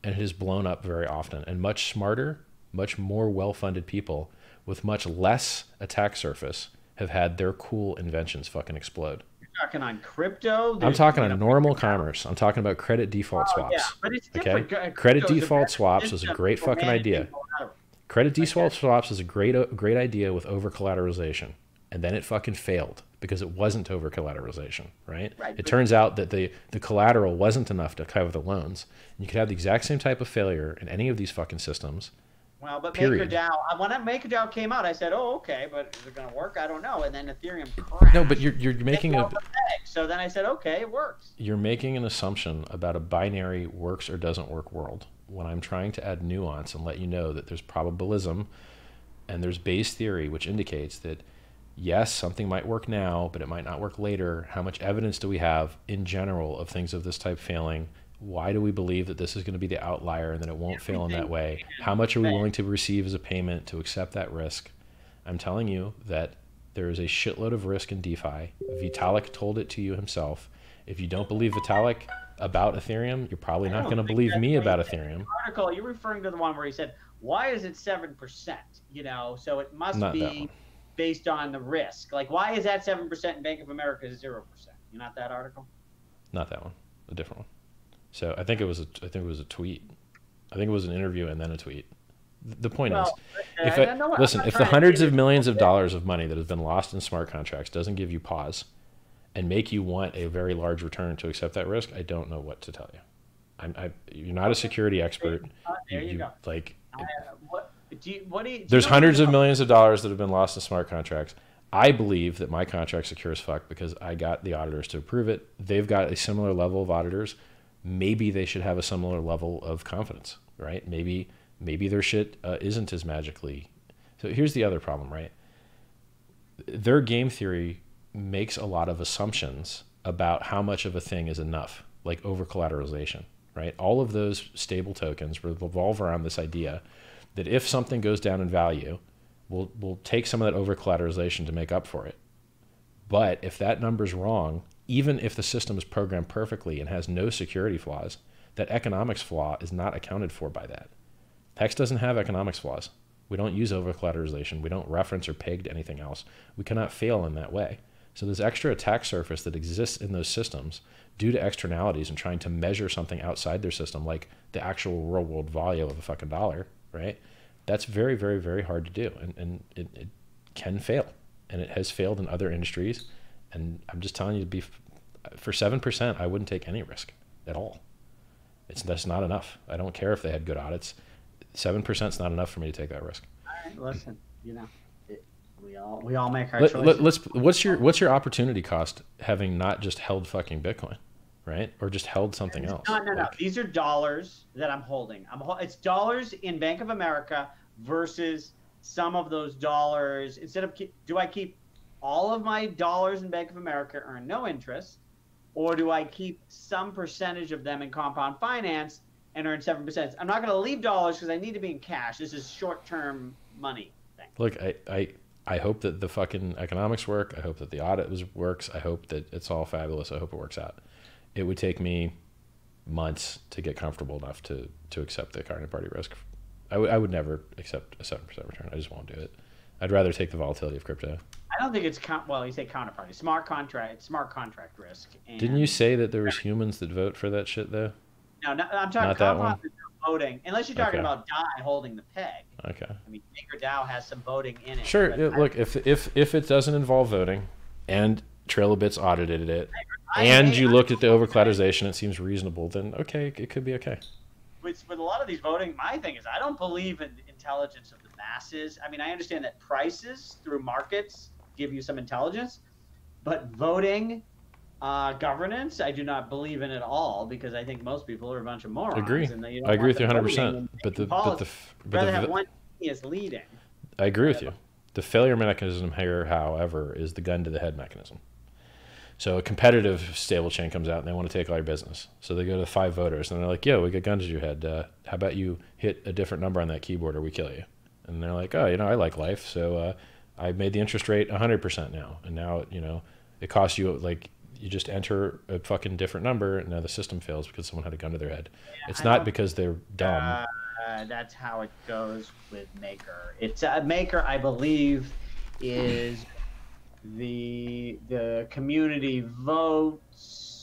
and it has blown up very often. And much smarter, much more well-funded people with much less attack surface have had their cool inventions fucking explode. You're talking on crypto? I'm talking on normal commerce. I'm talking about credit default swaps. Yeah, but it's different. Okay? Credit default swaps was a great fucking idea. Credit default swaps is a great idea with over-collateralization. And then it fucking failed because it wasn't over-collateralization, right? It turns out that the collateral wasn't enough to cover the loans. And you could have the exact same type of failure in any of these fucking systems. Well, but MakerDAO, when MakerDAO came out, I said, oh, okay, but is it going to work? I don't know. And then Ethereum crashed. No, but you're making a... So then I said, okay, it works. You're making an assumption about a binary works or doesn't work world when I'm trying to add nuance and let you know that there's probabilism and there's base theory, which indicates that, yes, something might work now, but it might not work later. How much evidence do we have in general of things of this type failing? Why do we believe that this is going to be the outlier and that it won't fail in that way? How much are we willing to receive as a payment to accept that risk? I'm telling you that there is a shitload of risk in DeFi. Vitalik told it to you himself. If you don't believe Vitalik about Ethereum, you're probably not going to believe me about Ethereum. Article, you're referring to the one where he said, why is it 7%? You know, so it must be based on the risk. Like, why is that 7% and Bank of America is 0%? You not that article? Not that one. A different one. So I think it was a tweet. I think it was an interview and then a tweet. The point is, if the hundreds of millions of dollars of money that has been lost in smart contracts doesn't give you pause and make you want a very large return to accept that risk, I don't know what to tell you. You're not a security expert. There you go. Like, there's there's hundreds of millions of dollars that have been lost in smart contracts. I believe that my contract's secure as fuck because I got the auditors to approve it. They've got a similar level of auditors. Maybe they should have a similar level of confidence, right? Maybe their shit isn't as magically. So here's the other problem, right? Their game theory makes a lot of assumptions about how much of a thing is enough, like over collateralization, right? All of those stable tokens revolve around this idea that if something goes down in value, we'll take some of that over collateralization to make up for it. But if that number's wrong, even if the system is programmed perfectly and has no security flaws, that economics flaw is not accounted for by that. HEX doesn't have economics flaws. We don't use over collateralization. We don't reference or peg to anything else. We cannot fail in that way. So this extra attack surface that exists in those systems due to externalities and trying to measure something outside their system, like the actual real world value of a fucking dollar, right? That's very, very, very hard to do. And it can fail. And it has failed in other industries. And I'm just telling you, for 7%, I wouldn't take any risk at all. That's not enough. I don't care if they had good audits. 7% is not enough for me to take that risk. All right, listen, you know, we all make our choices. What's your opportunity cost having not just held fucking Bitcoin, right? Or just held something else? No. These are dollars that I'm holding. It's dollars in Bank of America versus some of those dollars. Instead of do I keep all of my dollars in Bank of America earn no interest, or do I keep some percentage of them in compound finance and earn 7%? I'm not going to leave dollars because I need to be in cash. This is short-term money thing. Look, I hope that the fucking economics work. I hope that the audit works. I hope that it's all fabulous. I hope it works out. It would take me months to get comfortable enough to accept the counterparty risk. I would never accept a 7% return. I just won't do it. I'd rather take the volatility of crypto. I don't think it's well. You say counterparty, smart contract risk. And didn't you say that there was humans that vote for that shit though? No, I'm talking compound voting. Unless you're talking about DAI holding the peg. Okay. I mean, MakerDAO has some voting in it. Sure. Look, if it doesn't involve voting, and Trail of Bits audited it, and you looked at the over collateralization, it seems reasonable. Then okay, it could be okay. With a lot of these voting, my thing is I don't believe in intelligence of the masses. I mean, I understand that prices through markets give you some intelligence, but voting, governance, I do not believe in at all because I think most people are a bunch of morons. I agree with you 100%. But rather have one is leading. I agree with you. The failure mechanism here, however, is the gun to the head mechanism. So a competitive stable chain comes out and they want to take all your business. So they go to the 5 voters and they're like, yo, we got guns to your head. How about you hit a different number on that keyboard or we kill you? And they're like, oh, I like life. So I made the interest rate 100% now. And now, it costs you, like, you just enter a fucking different number and now the system fails because someone had a gun to their head. Yeah, it's not because they're dumb. that's how it goes with Maker. It's Maker, I believe, is the community votes.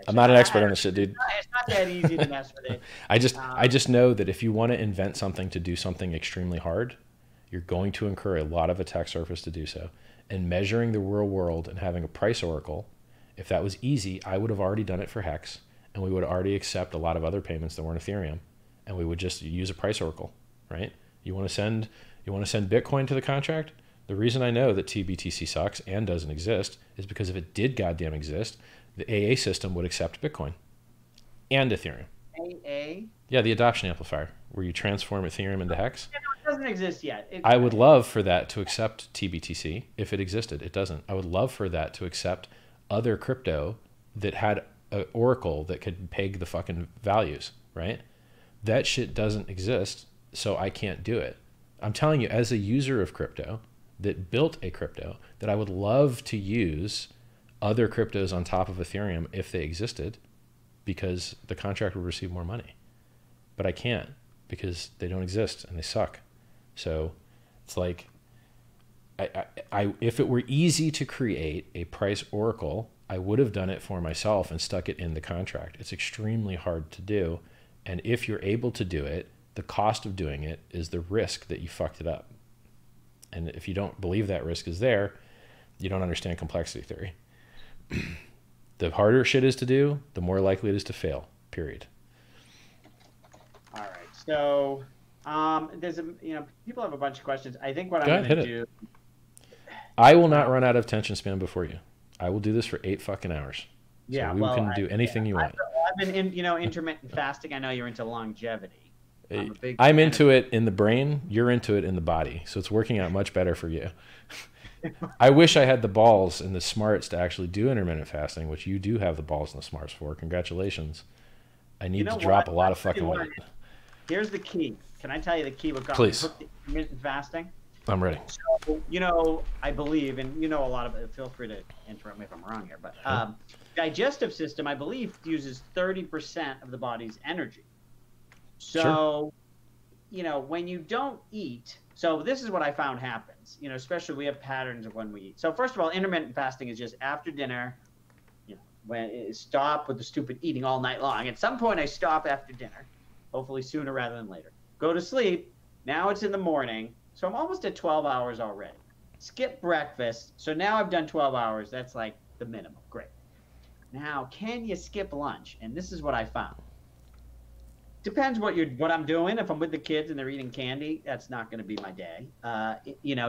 I'm not an expert on this shit, dude. It's not that easy to mess with it. I just know that if you want to invent something to do something extremely hard, you're going to incur a lot of attack surface to do so. And measuring the real world and having a price oracle, if that was easy, I would have already done it for HEX, and we would already accept a lot of other payments that weren't Ethereum, and we would just use a price oracle, right? You want to send Bitcoin to the contract? The reason I know that tBTC sucks and doesn't exist is because if it did goddamn exist, the AA system would accept Bitcoin and Ethereum. AA? Yeah, the adoption amplifier, where you transform Ethereum into HEX. It doesn't exist yet. I would love for that to accept tBTC if it existed. It doesn't. I would love for that to accept other crypto that had an oracle that could peg the fucking values, right? That shit doesn't exist, so I can't do it. I'm telling you, as a user of crypto that built a crypto, that I would love to use other cryptos on top of Ethereum if they existed, because the contract would receive more money. But I can't, because they don't exist and they suck. So it's like, if it were easy to create a price oracle, I would have done it for myself and stuck it in the contract. It's extremely hard to do. And if you're able to do it, the cost of doing it is the risk that you fucked it up. And if you don't believe that risk is there, you don't understand complexity theory. The harder shit is to do, the more likely it is to fail, period. All right. So there's people have a bunch of questions. I think what I'm going to do. I will not run out of attention span before you. I will do this for 8 fucking hours. So yeah, we can do anything you want. I've been in, intermittent fasting. I know you're into longevity. I'm into it in the brain. You're into it in the body. So it's working out much better for you. I wish I had the balls and the smarts to actually do intermittent fasting, which you do have the balls and the smarts for. Congratulations. I need to drop a lot of fucking weight. Here's the key. Can I tell you the key? What got me hooked to intermittent fasting? I'm ready. So, I believe, and a lot of it, feel free to interrupt me if I'm wrong here, but digestive system, I believe, uses 30% of the body's energy. So, when you don't eat, so this is what I found happens, especially we have patterns of when we eat. So first of all, intermittent fasting is just after dinner, stop with the stupid eating all night long. At some point I stop after dinner, hopefully sooner rather than later. Go to sleep. Now it's in the morning. So I'm almost at 12 hours already. Skip breakfast. So now I've done 12 hours. That's like the minimum. Great. Now, can you skip lunch? And this is what I found. Depends what I'm doing. If I'm with the kids and they're eating candy, that's not going to be my day,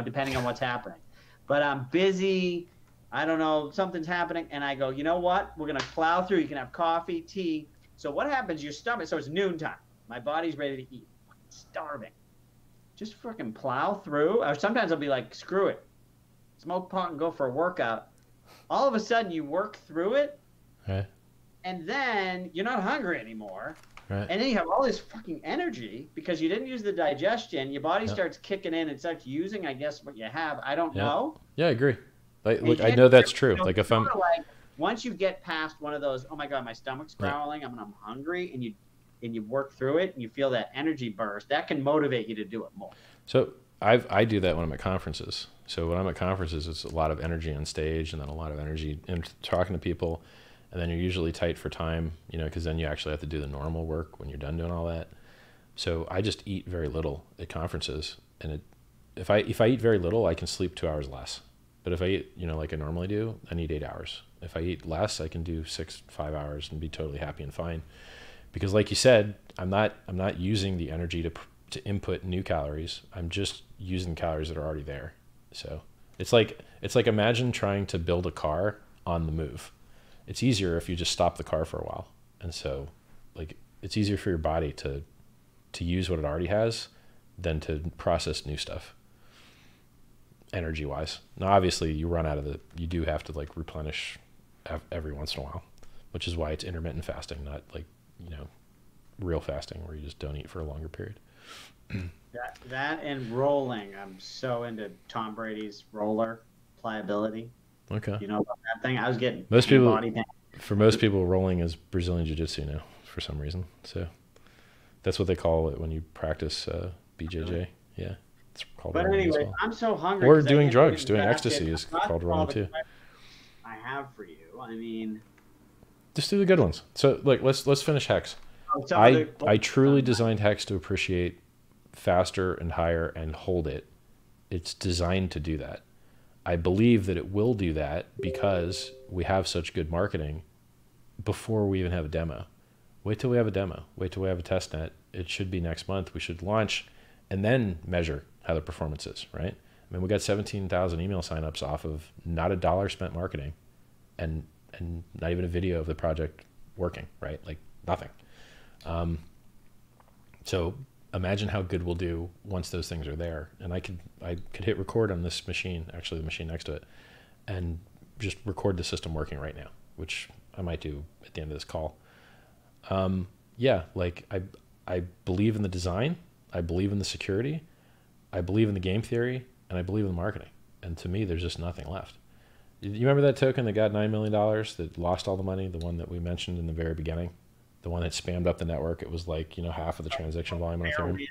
depending on what's happening. But I'm busy. I don't know, something's happening. And I go, you know what? We're going to plow through. You can have coffee, tea. So what happens? Your stomach, so it's noontime. My body's ready to eat. I'm starving. Just freaking plow through. Or sometimes I'll be like, screw it. Smoke pot and go for a workout. All of a sudden you work through it. Right. And then you're not hungry anymore. Right. And then you have all this fucking energy because you didn't use the digestion. Your body starts kicking in and starts using, I guess, what you have. I don't know. Yeah, I agree. Look, I know that's true. Like if I'm once you get past one of those, oh my God, my stomach's growling, I'm hungry, and you work through it and you feel that energy burst, that can motivate you to do it more. So I do that when I'm at conferences. So when I'm at conferences, it's a lot of energy on stage and then a lot of energy in talking to people. And then you're usually tight for time, because then you actually have to do the normal work when you're done doing all that. So I just eat very little at conferences. And if I eat very little, I can sleep 2 hours less. But if I eat, like I normally do, I need 8 hours. If I eat less, I can do 5 hours and be totally happy and fine. Because like you said, I'm not using the energy to input new calories. I'm just using calories that are already there. So it's like imagine trying to build a car on the move. It's easier if you just stop the car for a while. And so it's easier for your body to use what it already has than to process new stuff energy wise. Now, obviously you do have to replenish every once in a while, which is why it's intermittent fasting, not real fasting where you just don't eat for a longer period. that and rolling. I'm so into Tom Brady's roller pliability. Okay. You know about that thing? I was getting most people, rolling is Brazilian Jiu-Jitsu now for some reason. So that's what they call it when you practice BJJ. Yeah, it's called. But rolling as anyway, well. I'm so hungry. Or doing drugs, doing ecstasy is called rolling too. I have for you. I mean, just do the good ones. So like, let's finish HEX. I truly designed HEX to appreciate faster and higher and hold it. It's designed to do that. I believe that it will do that because we have such good marketing before we even have a demo. Wait till we have a demo. Wait till we have a test net. It should be next month. We should launch and then measure how the performance is, right? I mean, we got 17,000 email signups off of not a dollar spent marketing and not even a video of the project working, right? Like nothing. So imagine how good we'll do once those things are there. And I could hit record on this machine, actually the machine next to it, and just record the system working right now, which I might do at the end of this call. Yeah, like I believe in the design, I believe in the security, I believe in the game theory, and I believe in the marketing. And to me, there's just nothing left. You remember that token that got $9 million that lost all the money? The one that we mentioned in the very beginning? The one that spammed up the network. It was like, half of the transaction volume on Ethereum.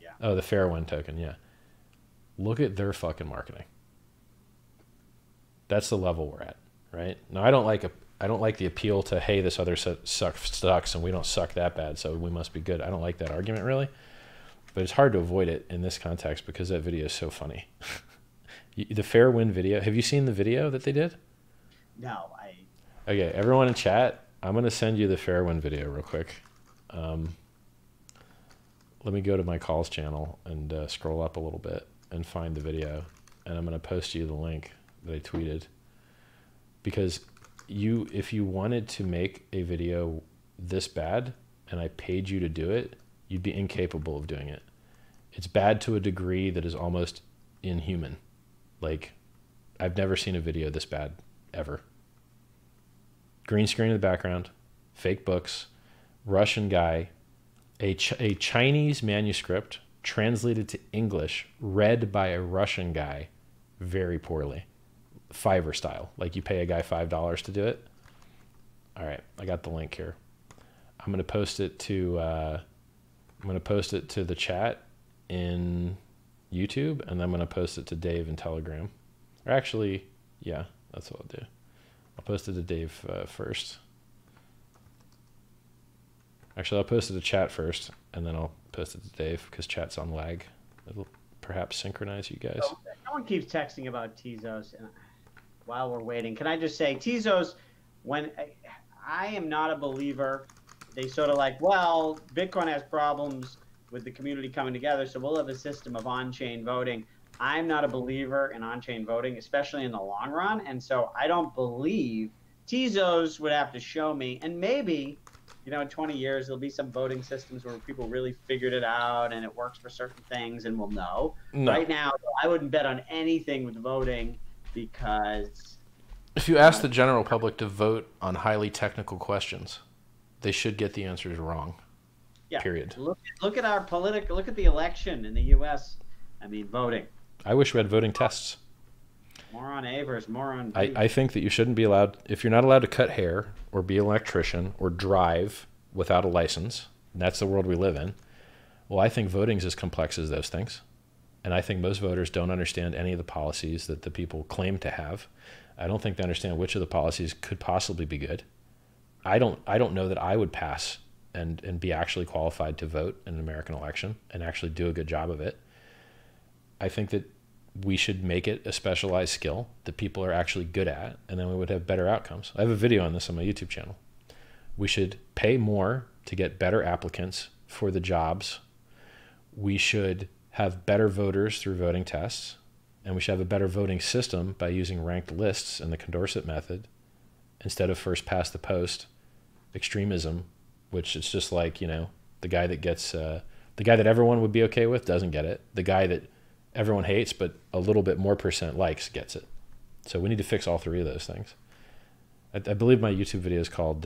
Yeah. Oh, the FairWin token. Yeah. Look at their fucking marketing. That's the level we're at, right? Now, I don't like the appeal to, hey, this other sucks and we don't suck that bad, so we must be good. I don't like that argument really, but it's hard to avoid it in this context because that video is so funny. The FairWin video. Have you seen the video that they did? No, Okay, everyone in chat, I'm going to send you the FairWin video real quick. Let me go to my calls channel and scroll up a little bit and find the video. And I'm going to post you the link that I tweeted. Because if you wanted to make a video this bad and I paid you to do it, you'd be incapable of doing it. It's bad to a degree that is almost inhuman. Like, I've never seen a video this bad, ever. Green screen in the background, fake books, Russian guy, a Chinese manuscript translated to English, read by a Russian guy very poorly. Fiverr style, like you pay a guy $5 to do it. All right, I got the link here. I'm going to post it to the chat in YouTube, and then I'm going to post it to Dave in Telegram. Or actually, yeah, that's what I'll do. I'll post it to Dave first. Actually, I'll post it to chat first, and then I'll post it to Dave because chat's on lag. It'll perhaps synchronize you guys. So, someone keeps texting about Tezos, and while we're waiting, can I just say, Tezos, when I am not a believer, they sort of like, well, Bitcoin has problems with the community coming together, so we'll have a system of on-chain voting. I'm not a believer in on-chain voting, especially in the long run, and so I don't believe Tezos would have to show me, and maybe, in 20 years, there'll be some voting systems where people really figured it out and it works for certain things and we'll know. No. Right now, I wouldn't bet on anything with voting because... If you ask the general public to vote on highly technical questions, they should get the answers wrong. Yeah. Period. Look at our look at the election in the U.S. I mean, voting. I wish we had voting tests. More on A versus more on B. I think that you shouldn't be allowed, if you're not allowed to cut hair or be an electrician or drive without a license, and that's the world we live in, well, I think voting's as complex as those things. And I think most voters don't understand any of the policies that the people claim to have. I don't think they understand which of the policies could possibly be good. I don't know that I would pass and be actually qualified to vote in an American election and actually do a good job of it. I think that we should make it a specialized skill that people are actually good at, and then we would have better outcomes. I have a video on this on my YouTube channel. We should pay more to get better applicants for the jobs. We should have better voters through voting tests, and we should have a better voting system by using ranked lists and the Condorcet method instead of first past the post extremism, which is just like, the guy that gets, the guy that everyone would be okay with doesn't get it. The guy that everyone hates, but a little bit more % likes, gets it. So we need to fix all three of those things. I believe my YouTube video is called,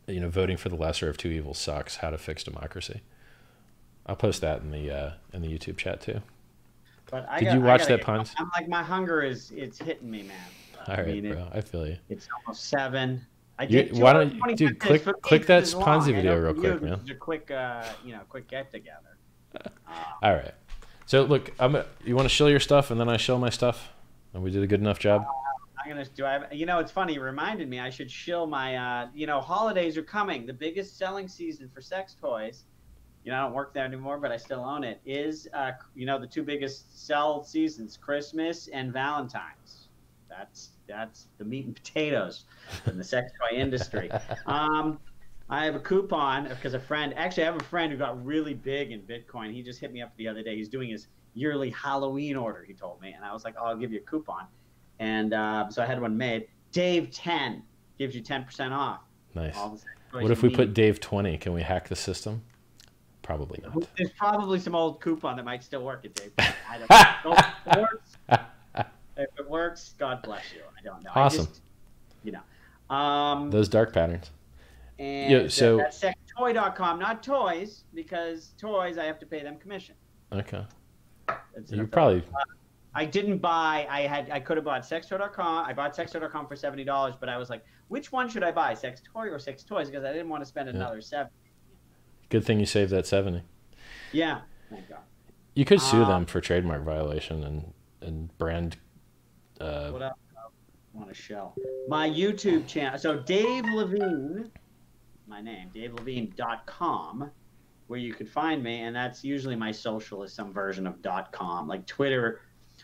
voting for the lesser of two evils sucks, how to fix democracy. I'll post that in the YouTube chat too. But Did you watch that, Ponzi? I'm like, my hunger it's hitting me, man. All right, bro. I feel you. It's almost 7. I did. Why don't you, dude, click that Ponzi video real quick, man. Just a quick, quick get together. All right. So look, you want to show your stuff, and then I show my stuff, and we did a good enough job. I'm gonna do. It's funny. You reminded me. I should shill my. Holidays are coming. The biggest selling season for sex toys. I don't work there anymore, but I still own it. Is the two biggest sell seasons: Christmas and Valentine's. That's the meat and potatoes in the sex toy industry. I have a coupon because I have a friend who got really big in Bitcoin. He just hit me up the other day. He's doing his yearly Halloween order, he told me. And I was like, I'll give you a coupon. And so I had one made. Dave 10 gives you 10% off. Nice. What if we put Dave 20? Can we hack the system? Probably not. There's probably some old coupon that might still work at Dave 20. I don't know. If it works, God bless you. I don't know. Awesome. Those dark patterns. And so that's sextoy.com, not toys, because toys I have to pay them commission. Okay. You probably. I didn't buy. I could have bought sextoy.com. I bought sextoy.com for $70, but I was like, which one should I buy, Sextoy or Sex Toys? Because I didn't want to spend another $70. Good thing you saved that $70. Yeah. Thank God. You could sue them for trademark violation and brand. What else? I want to show my YouTube channel. So Dave Lavine, my name, DaveLavine.com, where you could find me, and that's usually my social is some version of .com, like Twitter.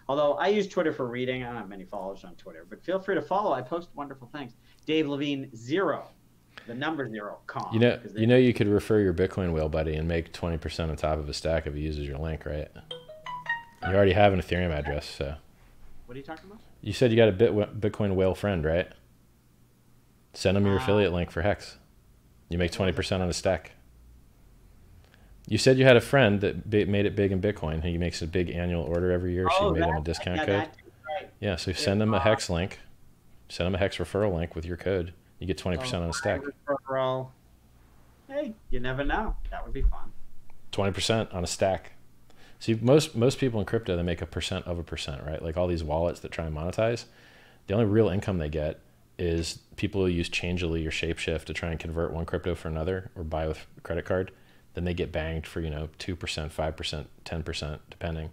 Although I use Twitter for reading, I don't have many followers on Twitter, but feel free to follow. I post wonderful things. Dave Lavine 0, the number 0.com. You could refer your Bitcoin whale buddy and make 20% on top of a stack if he uses your link, right? You already have an Ethereum address, so. What are you talking about? You said you got a Bitcoin whale friend, right? Send him your affiliate link for HEX. You make 20% on a stack. You said you had a friend that made it big in Bitcoin. He makes a big annual order every year, so you made him a discount code. Right. Yeah, so send him a HEX link. Send him a HEX referral link with your code. You get 20% on a stack. Referral. Hey, you never know. That would be fun. 20% on a stack. See, most people in crypto, they make 1% of 1%, right? Like all these wallets that try and monetize, the only real income they get is people who use Changelly or Shapeshift to try and convert one crypto for another or buy with a credit card. Then they get banged for 2%, 5%, 10%, depending.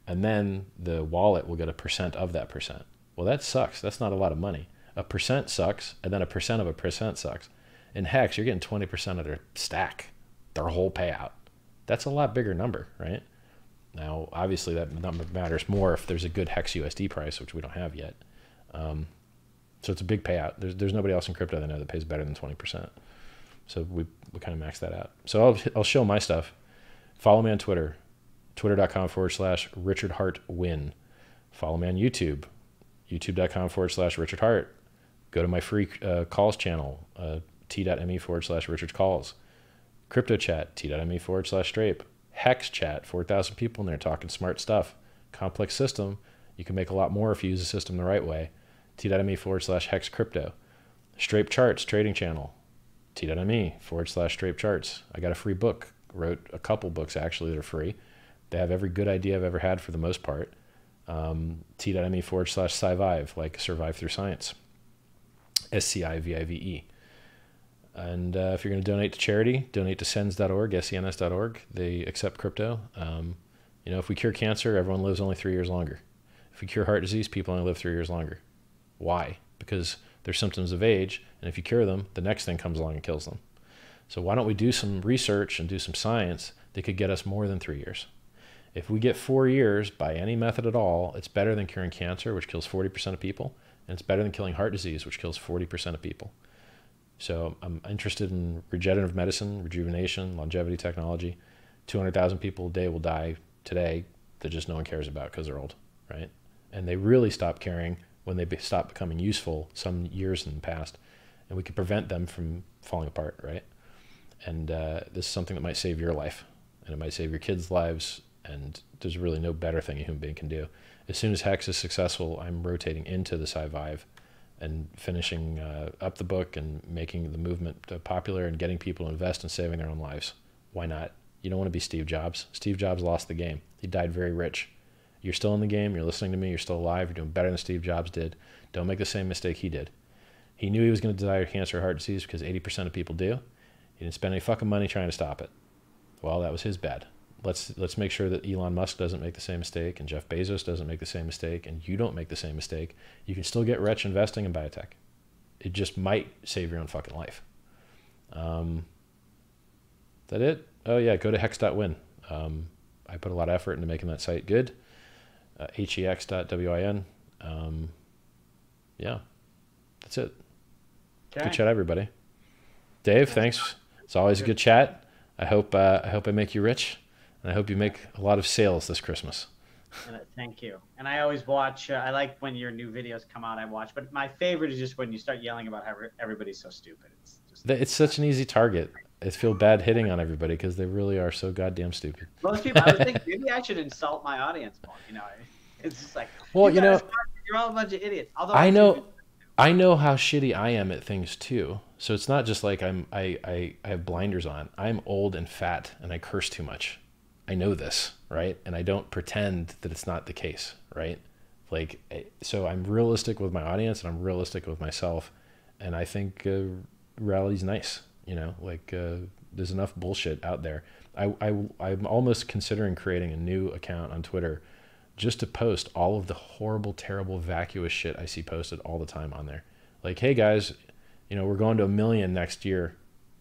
And then the wallet will get 1% of that percent. Well, that sucks. That's not a lot of money. 1% sucks, and then 1% of 1% sucks. In HEX, you're getting 20% of their stack, their whole payout. That's a lot bigger number, right? Now, obviously, that number matters more if there's a good HEX USD price, which we don't have yet. So it's a big payout. There's nobody else in crypto that I know that pays better than 20%. So we kind of max that out. So I'll show my stuff. Follow me on Twitter, twitter.com/Richard Heart Win. Follow me on YouTube, youtube.com/Richard Heart. Go to my free calls channel, t.me/Richard Calls. Crypto chat, t.me/Strape. HEX chat, 4,000 people in there talking smart stuff. Complex system, you can make a lot more if you use the system the right way. t.me/HEX Crypto. Strape Charts trading channel, t.me/Strape Charts. I got a free book, wrote a couple books actually that are free. They have every good idea I've ever had for the most part. t.me/Scivive, like Survive Through Science. SCIVIVE. And if you're going to donate to charity, donate to sens.org, sens.org. They accept crypto. If we cure cancer, everyone lives only 3 years longer. If we cure heart disease, people only live 3 years longer. Why? Because they're symptoms of age, and if you cure them, the next thing comes along and kills them. So why don't we do some research and do some science that could get us more than 3 years? If we get 4 years by any method at all, it's better than curing cancer, which kills 40% of people, and it's better than killing heart disease, which kills 40% of people. So I'm interested in regenerative medicine, rejuvenation, longevity technology. 200,000 people a day will die today that just no one cares about because they're old, right? And they really stop caring when they stop becoming useful some years in the past, and we can prevent them from falling apart, right? And this is something that might save your life, and it might save your kids' lives, and there's really no better thing a human being can do. As soon as HEX is successful, I'm rotating into the Scivive and finishing up the book and making the movement popular and getting people to invest in saving their own lives. Why not? You don't want to be Steve Jobs. Steve Jobs lost the game. He died very rich. You're still in the game. You're listening to me. You're still alive. You're doing better than Steve Jobs did. Don't make the same mistake he did. He knew he was going to die of cancer or heart disease because 80% of people do. He didn't spend any fucking money trying to stop it. Well, that was his bad. Let's make sure that Elon Musk doesn't make the same mistake, and Jeff Bezos doesn't make the same mistake, and you don't make the same mistake. You can still get rich investing in biotech. It just might save your own fucking life. Is that it? Oh yeah, go to hex.win. I put a lot of effort into making that site good. HEX.win. Yeah, that's it. Okay. Good chat, everybody. Dave, thanks. It's always a good chat. I hope I make you rich, and I hope you make a lot of sales this Christmas. Thank you. And I always watch. I like when your new videos come out. I watch, but my favorite is just when you start yelling about how everybody's so stupid. It's such an easy target. I feel bad hitting on everybody because they really are so goddamn stupid. Most people, I was thinking maybe I should insult my audience more. You know, it's just like, well, you're all a bunch of idiots. Although I know how shitty I am at things too. So it's not just like I have blinders on. I'm old and fat and I curse too much. I know this, right? And I don't pretend that it's not the case, right? Like, so I'm realistic with my audience and I'm realistic with myself. And I think reality's nice, you know, like there's enough bullshit out there. I'm almost considering creating a new account on Twitter just to post all of the horrible, terrible, vacuous shit I see posted all the time on there. Like, hey guys, you know, we're going to 1 million next year.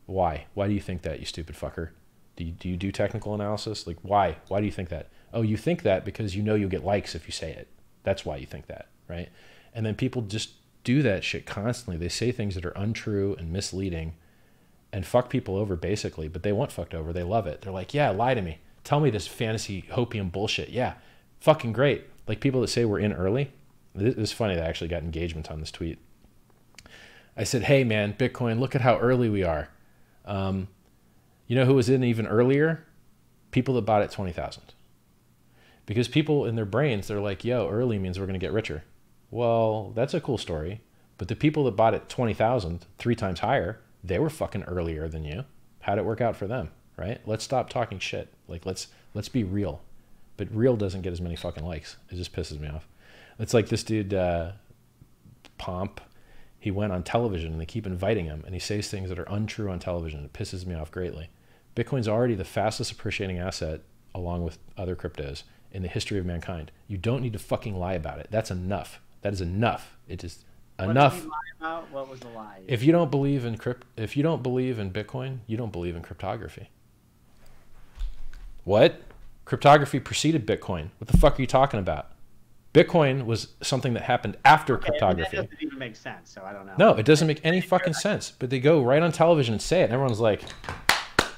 Why? Why do you think that, you stupid fucker? Do you do technical analysis? Like, why? Why do you think that? Oh, you think that because you know you'll get likes if you say it. That's why you think that, right? And then people just do that shit constantly. They say things that are untrue and misleading and fuck people over basically, but they want fucked over. They love it. They're like, yeah, lie to me. Tell me this fantasy hopium bullshit. Yeah, fucking great. Like people that say we're in early. This is funny that I actually got engagement on this tweet. I said, hey man, Bitcoin, look at how early we are. You know who was in even earlier? People that bought at 20,000. Because people in their brains, they're like, yo, early means we're going to get richer. Well, that's a cool story. But the people that bought at 20,000, 3 times higher, they were fucking earlier than you. How'd it work out for them, right? Let's stop talking shit. Like, let's be real. But real doesn't get as many fucking likes. It just pisses me off. It's like this dude, Pomp. He went on television and they keep inviting him and he says things that are untrue on television. It pisses me off greatly. Bitcoin's already the fastest appreciating asset along with other cryptos in the history of mankind. You don't need to fucking lie about it. That's enough. That is enough. It is enough. What did he lie about? What was the lie? If you don't believe in Bitcoin, you don't believe in cryptography. What? Cryptography preceded Bitcoin. What the fuck are you talking about? Bitcoin was something that happened after cryptography. That doesn't even make sense, so I don't know. No, it doesn't make any fucking sense. But they go right on television and say it, and everyone's like,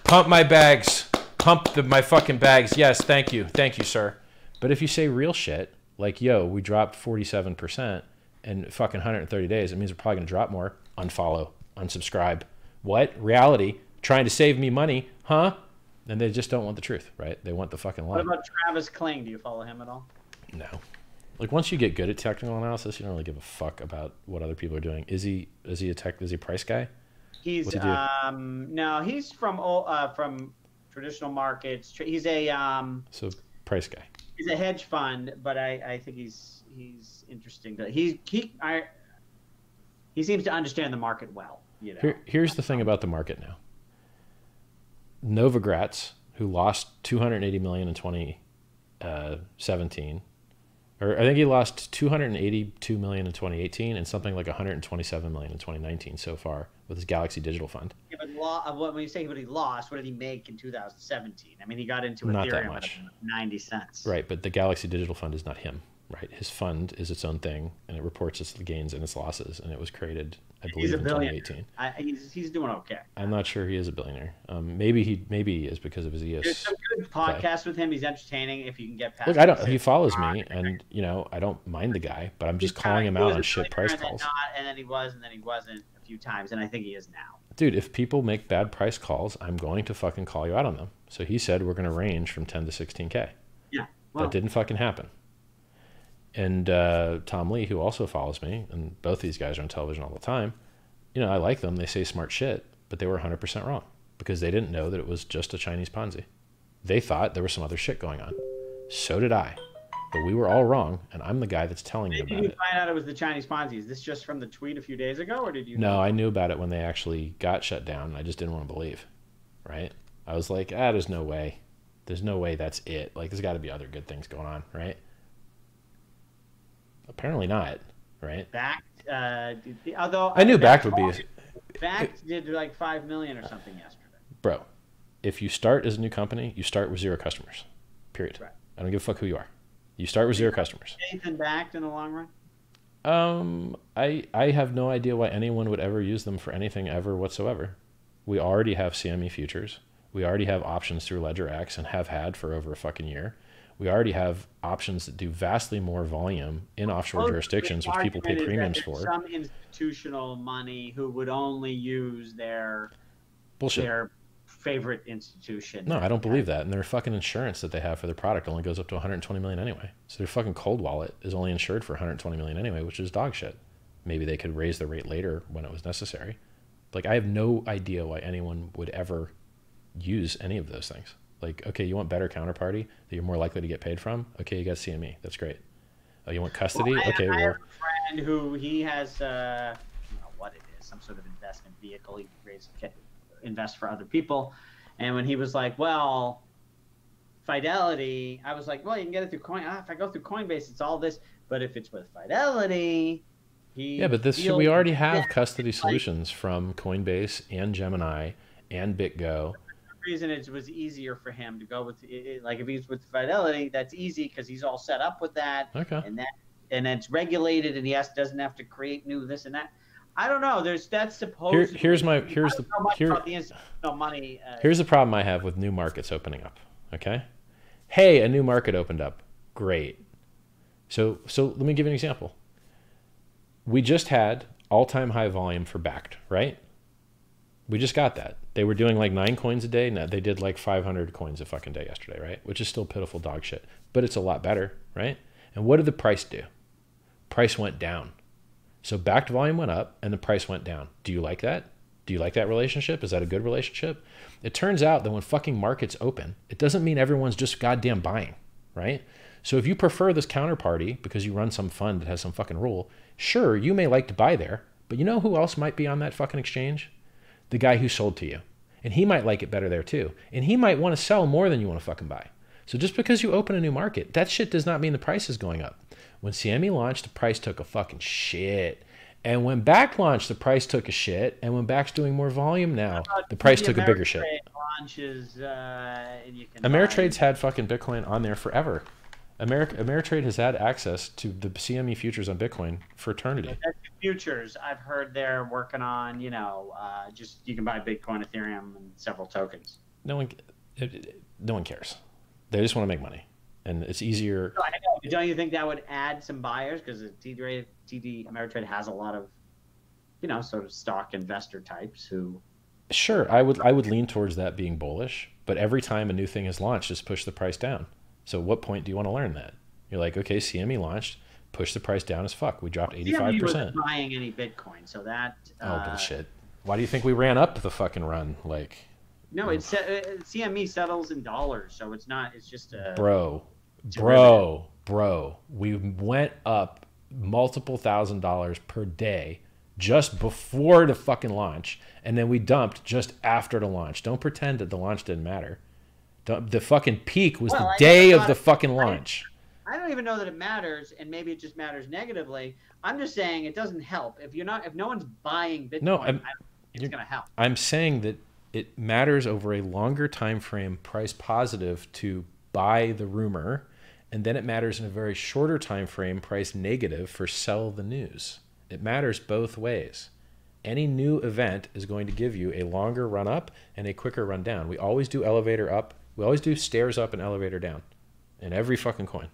pump my bags. Pump my fucking bags. Yes, thank you. Thank you, sir. But if you say real shit, like, yo, we dropped 47% in fucking 130 days, it means we're probably going to drop more. Unfollow. Unsubscribe. What? Reality? Trying to save me money? Huh? And they just don't want the truth, right? They want the fucking lie. What about Travis Kling? Do you follow him at all? No. Like once you get good at technical analysis, you don't really give a fuck about what other people are doing. Is he a price guy? He's no, he's from traditional markets. He's a so price guy. He's a hedge fund, but I think he's interesting. He seems to understand the market well. You know. Here's the thing about the market now. Novogratz, who lost 280 million in 2017. Or I think he lost 282 million in 2018 and something like 127 million in 2019 so far with his Galaxy Digital Fund. Yeah, but when you say what he lost, what did he make in 2017? I mean, he got into not Ethereum that much. At 90 cents. Right, but the Galaxy Digital Fund is not him, right? His fund is its own thing, and it reports its gains and its losses, and it was created, I believe, in 2018. He's doing okay. I'm not sure he is a billionaire. Maybe he is because of his EOS. There's some good podcasts with him. He's entertaining if you can get past. Look, he follows me, and you know I don't mind the guy, but I'm just calling him out on shit price calls. And then he was, and then he wasn't a few times, and I think he is now. Dude, if people make bad price calls, I'm going to fucking call you out on them. So he said we're going to range from 10 to 16K. Yeah. Well, that didn't fucking happen. And Tom Lee, who also follows me, and both these guys are on television all the time, you know, I like them. They say smart shit, but they were 100% wrong because they didn't know that it was just a Chinese Ponzi. They thought there was some other shit going on. So did I. but we were all wrong, and I'm the guy that's telling you about it. Did you find out it was the Chinese Ponzi? Is this just from the tweet a few days ago, or did you know? No, I knew about it when they actually got shut down, and I just didn't want to believe, right? I was like, there's no way. There's no way that's it. Like, there's got to be other good things going on, right? Apparently not, right? Backed, although I knew Backed would be. Backed did like 5 million or something yesterday. Bro, if you start as a new company, you start with 0 customers. Period. Right. I don't give a fuck who you are. You start with 0 customers. Faith in Backed in the long run? I have no idea why anyone would ever use them for anything ever whatsoever. We already have CME futures. We already have options through Ledger X and have had for over a fucking year. We already have options that do vastly more volume in offshore jurisdictions, which people pay premiums for. Some institutional money who would only use their bullshit. Their favorite institution. No, I don't believe that. And their fucking insurance that they have for their product only goes up to 120 million anyway. So their fucking cold wallet is only insured for 120 million anyway, which is dog shit. Maybe they could raise the rate later when it was necessary. Like, I have no idea why anyone would ever use any of those things. Like, okay, you want better counterparty that you're more likely to get paid from? Okay, you got CME. That's great. Oh, you want custody? Well, okay, I have a friend who he has, I don't know what it is, some sort of investment vehicle. He invest for other people. And when he was like, well, Fidelity, I was like, well, you can get it through Coin. If I go through Coinbase, it's all this. But if it's with Fidelity, but we already have custody solutions from Coinbase and Gemini and BitGo. The reason it was easier for him to go with like if he's with Fidelity, that's easy because he's all set up with that. Okay. And it's regulated, and he doesn't have to create new this and that. I don't know. That's supposed. Here's the money. Here's the problem I have with new markets opening up. Okay, hey, a new market opened up. Great. So let me give you an example. We just had all-time high volume for Backed, right? We just got that. They were doing like 9 coins a day. Now they did like 500 coins a fucking day yesterday, right? Which is still pitiful dog shit, but it's a lot better, right? And what did the price do? Price went down. So Backed volume went up and the price went down. Do you like that? Do you like that relationship? Is that a good relationship? It turns out that when fucking markets open, it doesn't mean everyone's just goddamn buying, right? So if you prefer this counterparty because you run some fund that has some fucking rule, sure, you may like to buy there, but you know who else might be on that fucking exchange? The guy who sold to you. And he might like it better there too. And he might want to sell more than you want to fucking buy. So just because you open a new market, that shit does not mean the price is going up. When CME launched, the price took a fucking shit. And when Backed launched, the price took a shit. And when Back's doing more volume now, the price took a bigger shit. Launches, Ameritrade's had fucking Bitcoin on there forever. Ameritrade has had access to the CME futures on Bitcoin for eternity. Futures, I've heard they're working on, just you can buy Bitcoin, Ethereum, and several tokens. No one cares. They just want to make money. And it's easier. No, I know. Don't you think that would add some buyers? Because TD Ameritrade has a lot of, sort of stock investor types who. Sure, I would lean towards that being bullish. But every time a new thing is launched, just push the price down. So at what point do you want to learn that? You're like, okay, CME launched, push the price down as fuck. We dropped 85%. CME wasn't buying any Bitcoin, so that. Oh bullshit! Why do you think we ran up the fucking run? Like. No, it's CME settles in dollars, so it's not. It's just a. Bro, we went up multiple $1,000s per day just before the fucking launch, and then we dumped just after the launch. Don't pretend that the launch didn't matter. The fucking peak was the day of the fucking launch. I don't even know that it matters, and maybe it just matters negatively. I'm just saying it doesn't help if no one's buying Bitcoin. It's going to help. I'm saying that it matters over a longer time frame, price positive to buy the rumor, and then it matters in a very shorter time frame, price negative for sell the news. It matters both ways. Any new event is going to give you a longer run up and a quicker run down. We always do elevator up. We always do stairs up and elevator down in every fucking coin.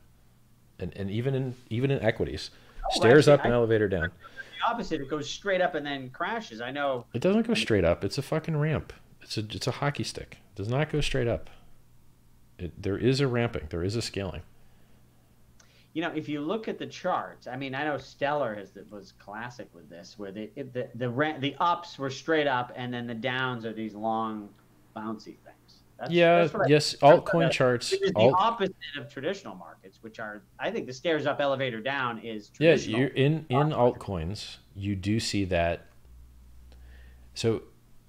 And even in equities. Stairs up and elevator down. The opposite, it goes straight up and then crashes. I know. It doesn't go straight up. It's a fucking ramp. It's a hockey stick. It does not go straight up. There is a ramping. There is a scaling. If you look at the charts, I mean, I know Stellar was classic with this, where the ups were straight up, and then the downs are these long, bouncy things. That's what yes, altcoin charts. Which is the opposite of traditional markets, which are, I think the stairs up, elevator down is traditional. Yeah, in altcoins, you do see that. So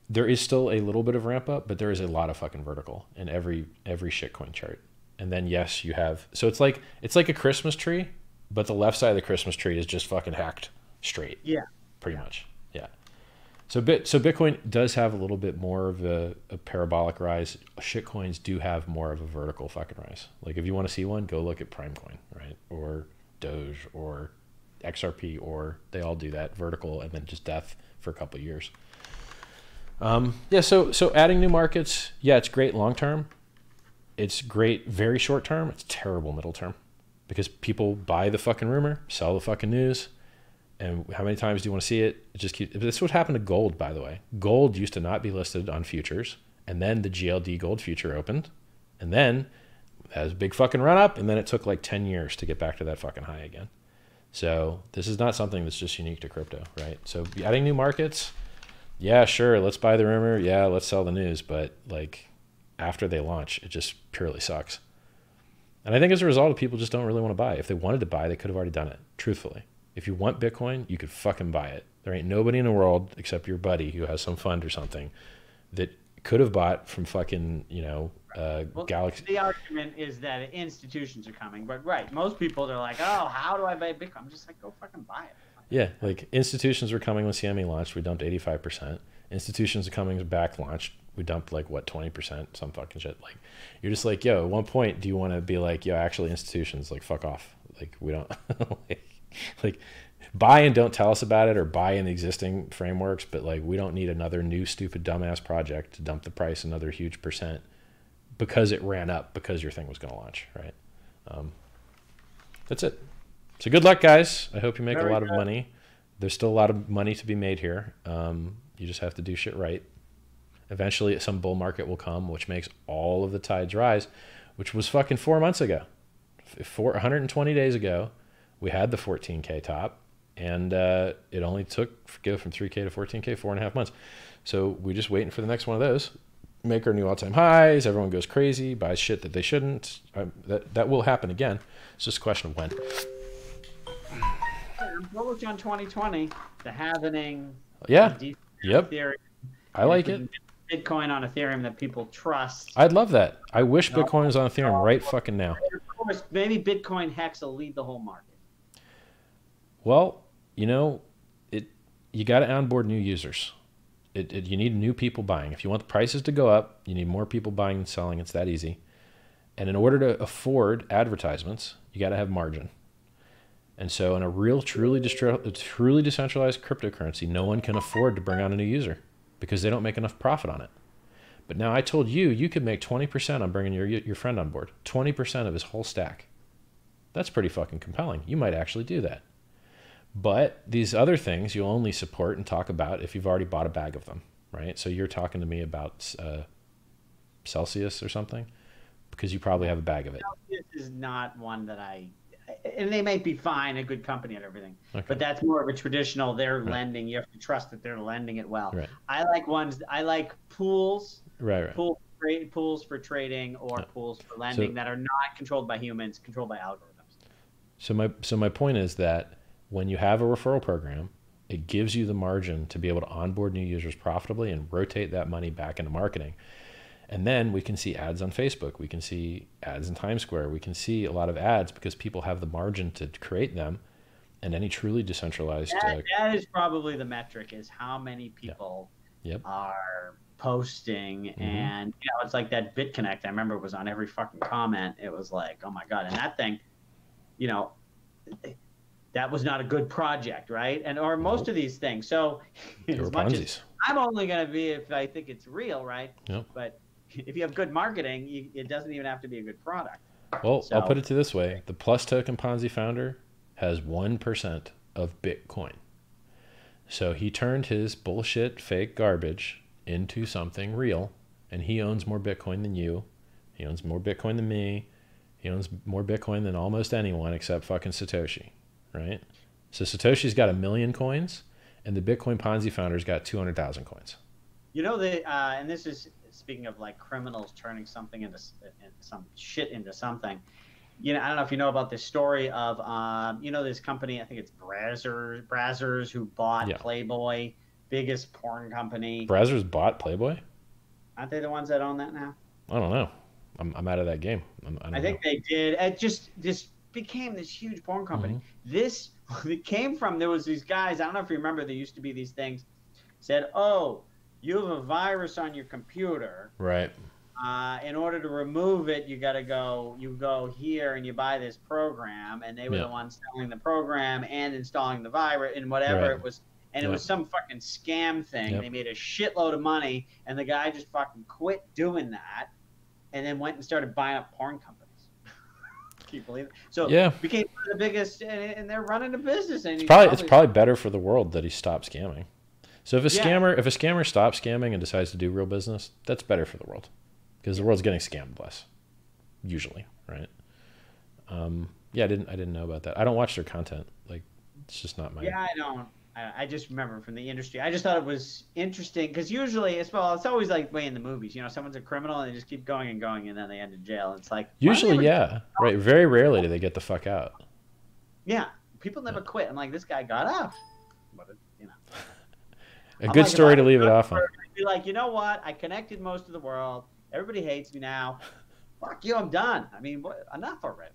there is still a little bit of ramp up, but there is a lot of fucking vertical in every shitcoin chart. And then yes, you have, so it's like a Christmas tree, but the left side of the Christmas tree is just fucking hacked straight. Yeah. Pretty much. Yeah. So Bitcoin does have a little bit more of a parabolic rise. Shitcoins do have more of a vertical fucking rise. Like if you want to see one, go look at Primecoin, right? Or Doge or XRP, or they all do that vertical and then just death for a couple of years. Yeah, so adding new markets, yeah, it's great long term. It's great very short term. It's terrible middle term because people buy the fucking rumor, sell the fucking news. And how many times do you want to see it? It just keeps, this is what happened to gold, by the way. Gold used to not be listed on futures, and then the GLD gold future opened, and then it has a big fucking run up, and then it took like 10 years to get back to that fucking high again. So this is not something that's just unique to crypto, right? So adding new markets, yeah, sure, let's buy the rumor, yeah, let's sell the news, but like after they launch, it just purely sucks. And I think as a result, people just don't really want to buy. If they wanted to buy, they could have already done it, truthfully. If you want Bitcoin, you could fucking buy it. There ain't nobody in the world except your buddy who has some fund or something that could have bought from fucking, you know, well, Galaxy. The argument is that institutions are coming, but right, most people are like, oh, how do I buy Bitcoin? I'm just like, go fucking buy it. Yeah, like institutions were coming when CME launched. We dumped 85%. Institutions are coming back launched. We dumped like what, 20%, some fucking shit. Like you're just like, yo, at one point, do you want to be like, yo, actually institutions, like fuck off. Like we don't like buy and don't tell us about it, or buy in the existing frameworks, but like we don't need another new stupid dumbass project to dump the price another huge percent because it ran up because your thing was going to launch, right? That's it. So good luck, guys. I hope you make a lot of money. There's still a lot of money to be made here. You just have to do shit right. Eventually some bull market will come, which makes all of the tides rise, which was fucking 4 months ago. 120 days ago, we had the 14K top, and it only took, go from 3K to 14K, 4.5 months. So we're just waiting for the next one of those, make our new all-time highs, everyone goes crazy, buys shit that they shouldn't. That will happen again. It's just a question of when. I'm bullish on 2020, the halvening. Yeah, yep, Ethereum. I like it. Bitcoin on Ethereum that people trust. I'd love that. I wish Bitcoin was on Ethereum right fucking now. Of course, maybe Bitcoin HEX will lead the whole market. Well, you know, you got to onboard new users. You need new people buying. If you want the prices to go up, you need more people buying and selling. It's that easy. And in order to afford advertisements, you got to have margin. And so in a real, truly decentralized cryptocurrency, no one can afford to bring on a new user because they don't make enough profit on it. But now I told you, you could make 20% on bringing your friend on board, 20% of his whole stack. That's pretty fucking compelling. You might actually do that. But these other things you'll only support and talk about if you've already bought a bag of them, right? So you're talking to me about Celsius or something because you probably have a bag of it. Celsius is not one that and they might be fine, a good company and everything, but that's more of a traditional, they're lending. You have to trust that they're lending it well. Right. I like pools, pools for trading or pools for lending that are not controlled by humans, controlled by algorithms. So my point is that when you have a referral program, it gives you the margin to be able to onboard new users profitably and rotate that money back into marketing. And then we can see ads on Facebook. We can see ads in Times Square. We can see a lot of ads because people have the margin to create them. And any truly decentralized... that is probably the metric, is how many people are posting. And, you know, it's like that BitConnect. I remember it was on every fucking comment. It was like, oh my God. And that thing, you know, that was not a good project, right? And or most of these things. So as much as I'm only going to be if I think it's real, right? Yep. But if you have good marketing, it doesn't even have to be a good product. Well, I'll put it to this way. The PlusToken Ponzi founder has 1% of Bitcoin. So he turned his bullshit, fake garbage into something real, and he owns more Bitcoin than you. He owns more Bitcoin than me. He owns more Bitcoin than almost anyone except fucking Satoshi, right? So Satoshi's got 1 million coins, and the Bitcoin Ponzi founder's got 200,000 coins. You know, and this is speaking of like criminals turning something into some shit into something, you know, I don't know if you know about this story of, you know, this company, I think it's Brazzers, who bought Playboy, biggest porn company. Brazzers bought Playboy? Aren't they the ones that own that now? I don't know. I'm out of that game. I think they did. It just became this huge porn company. This it came from, there was these guys, I don't know if you remember, there used to be these things, said, oh, you have a virus on your computer. Right. In order to remove it, you go here and you buy this program, and they were the ones selling the program and installing the virus and whatever it was. And it was some fucking scam thing. They made a shitload of money, and the guy just fucking quit doing that and then went and started buying up porn companies. Can you believe it? So became one of the biggest, and they're running a business. And it's probably better for the world that he stopped scamming. So if a scammer stops scamming and decides to do real business, that's better for the world, because the world's getting scammed less, usually, right? Yeah, I didn't know about that. I don't watch their content. Like, it's just not my. Yeah, I don't. I just remember from the industry. I just thought it was interesting because usually, it's always like way in the movies. You know, someone's a criminal and they just keep going and going, and then they end in jail. It's like usually, right. Very rarely do they get the fuck out. Yeah, people never quit. I'm like, this guy got out. But you know, a good story to leave it off on. I'd be like, you know what? I connected most of the world. Everybody hates me now. Fuck you, I'm done. I mean, enough already.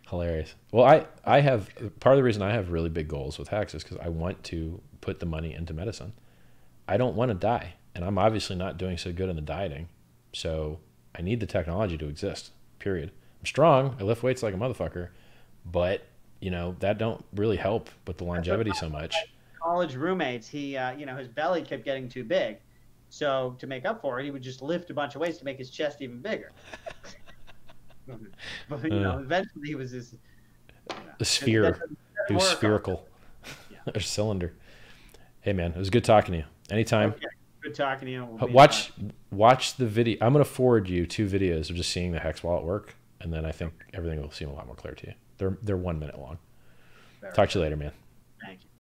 Hilarious. Well, I have part of the reason I have really big goals with HEX is because I want to put the money into medicine. I don't want to die, and I'm obviously not doing so good in the dieting, so I need the technology to exist. Period. I'm strong. I lift weights like a motherfucker, but you know that don't really help with the longevity so much. College roommates, he you know, his belly kept getting too big, so to make up for it, he would just lift a bunch of weights to make his chest even bigger. But you know, eventually he was this a sphere. He was spherical. A cylinder. Hey man, it was good talking to you. Anytime. Okay. Good talking to you. Watch the video. I'm gonna forward you 2 videos of just seeing the HEX wallet work, and then I think everything will seem a lot more clear to you. They're 1 minute long. Talk to you later, man. Thank you.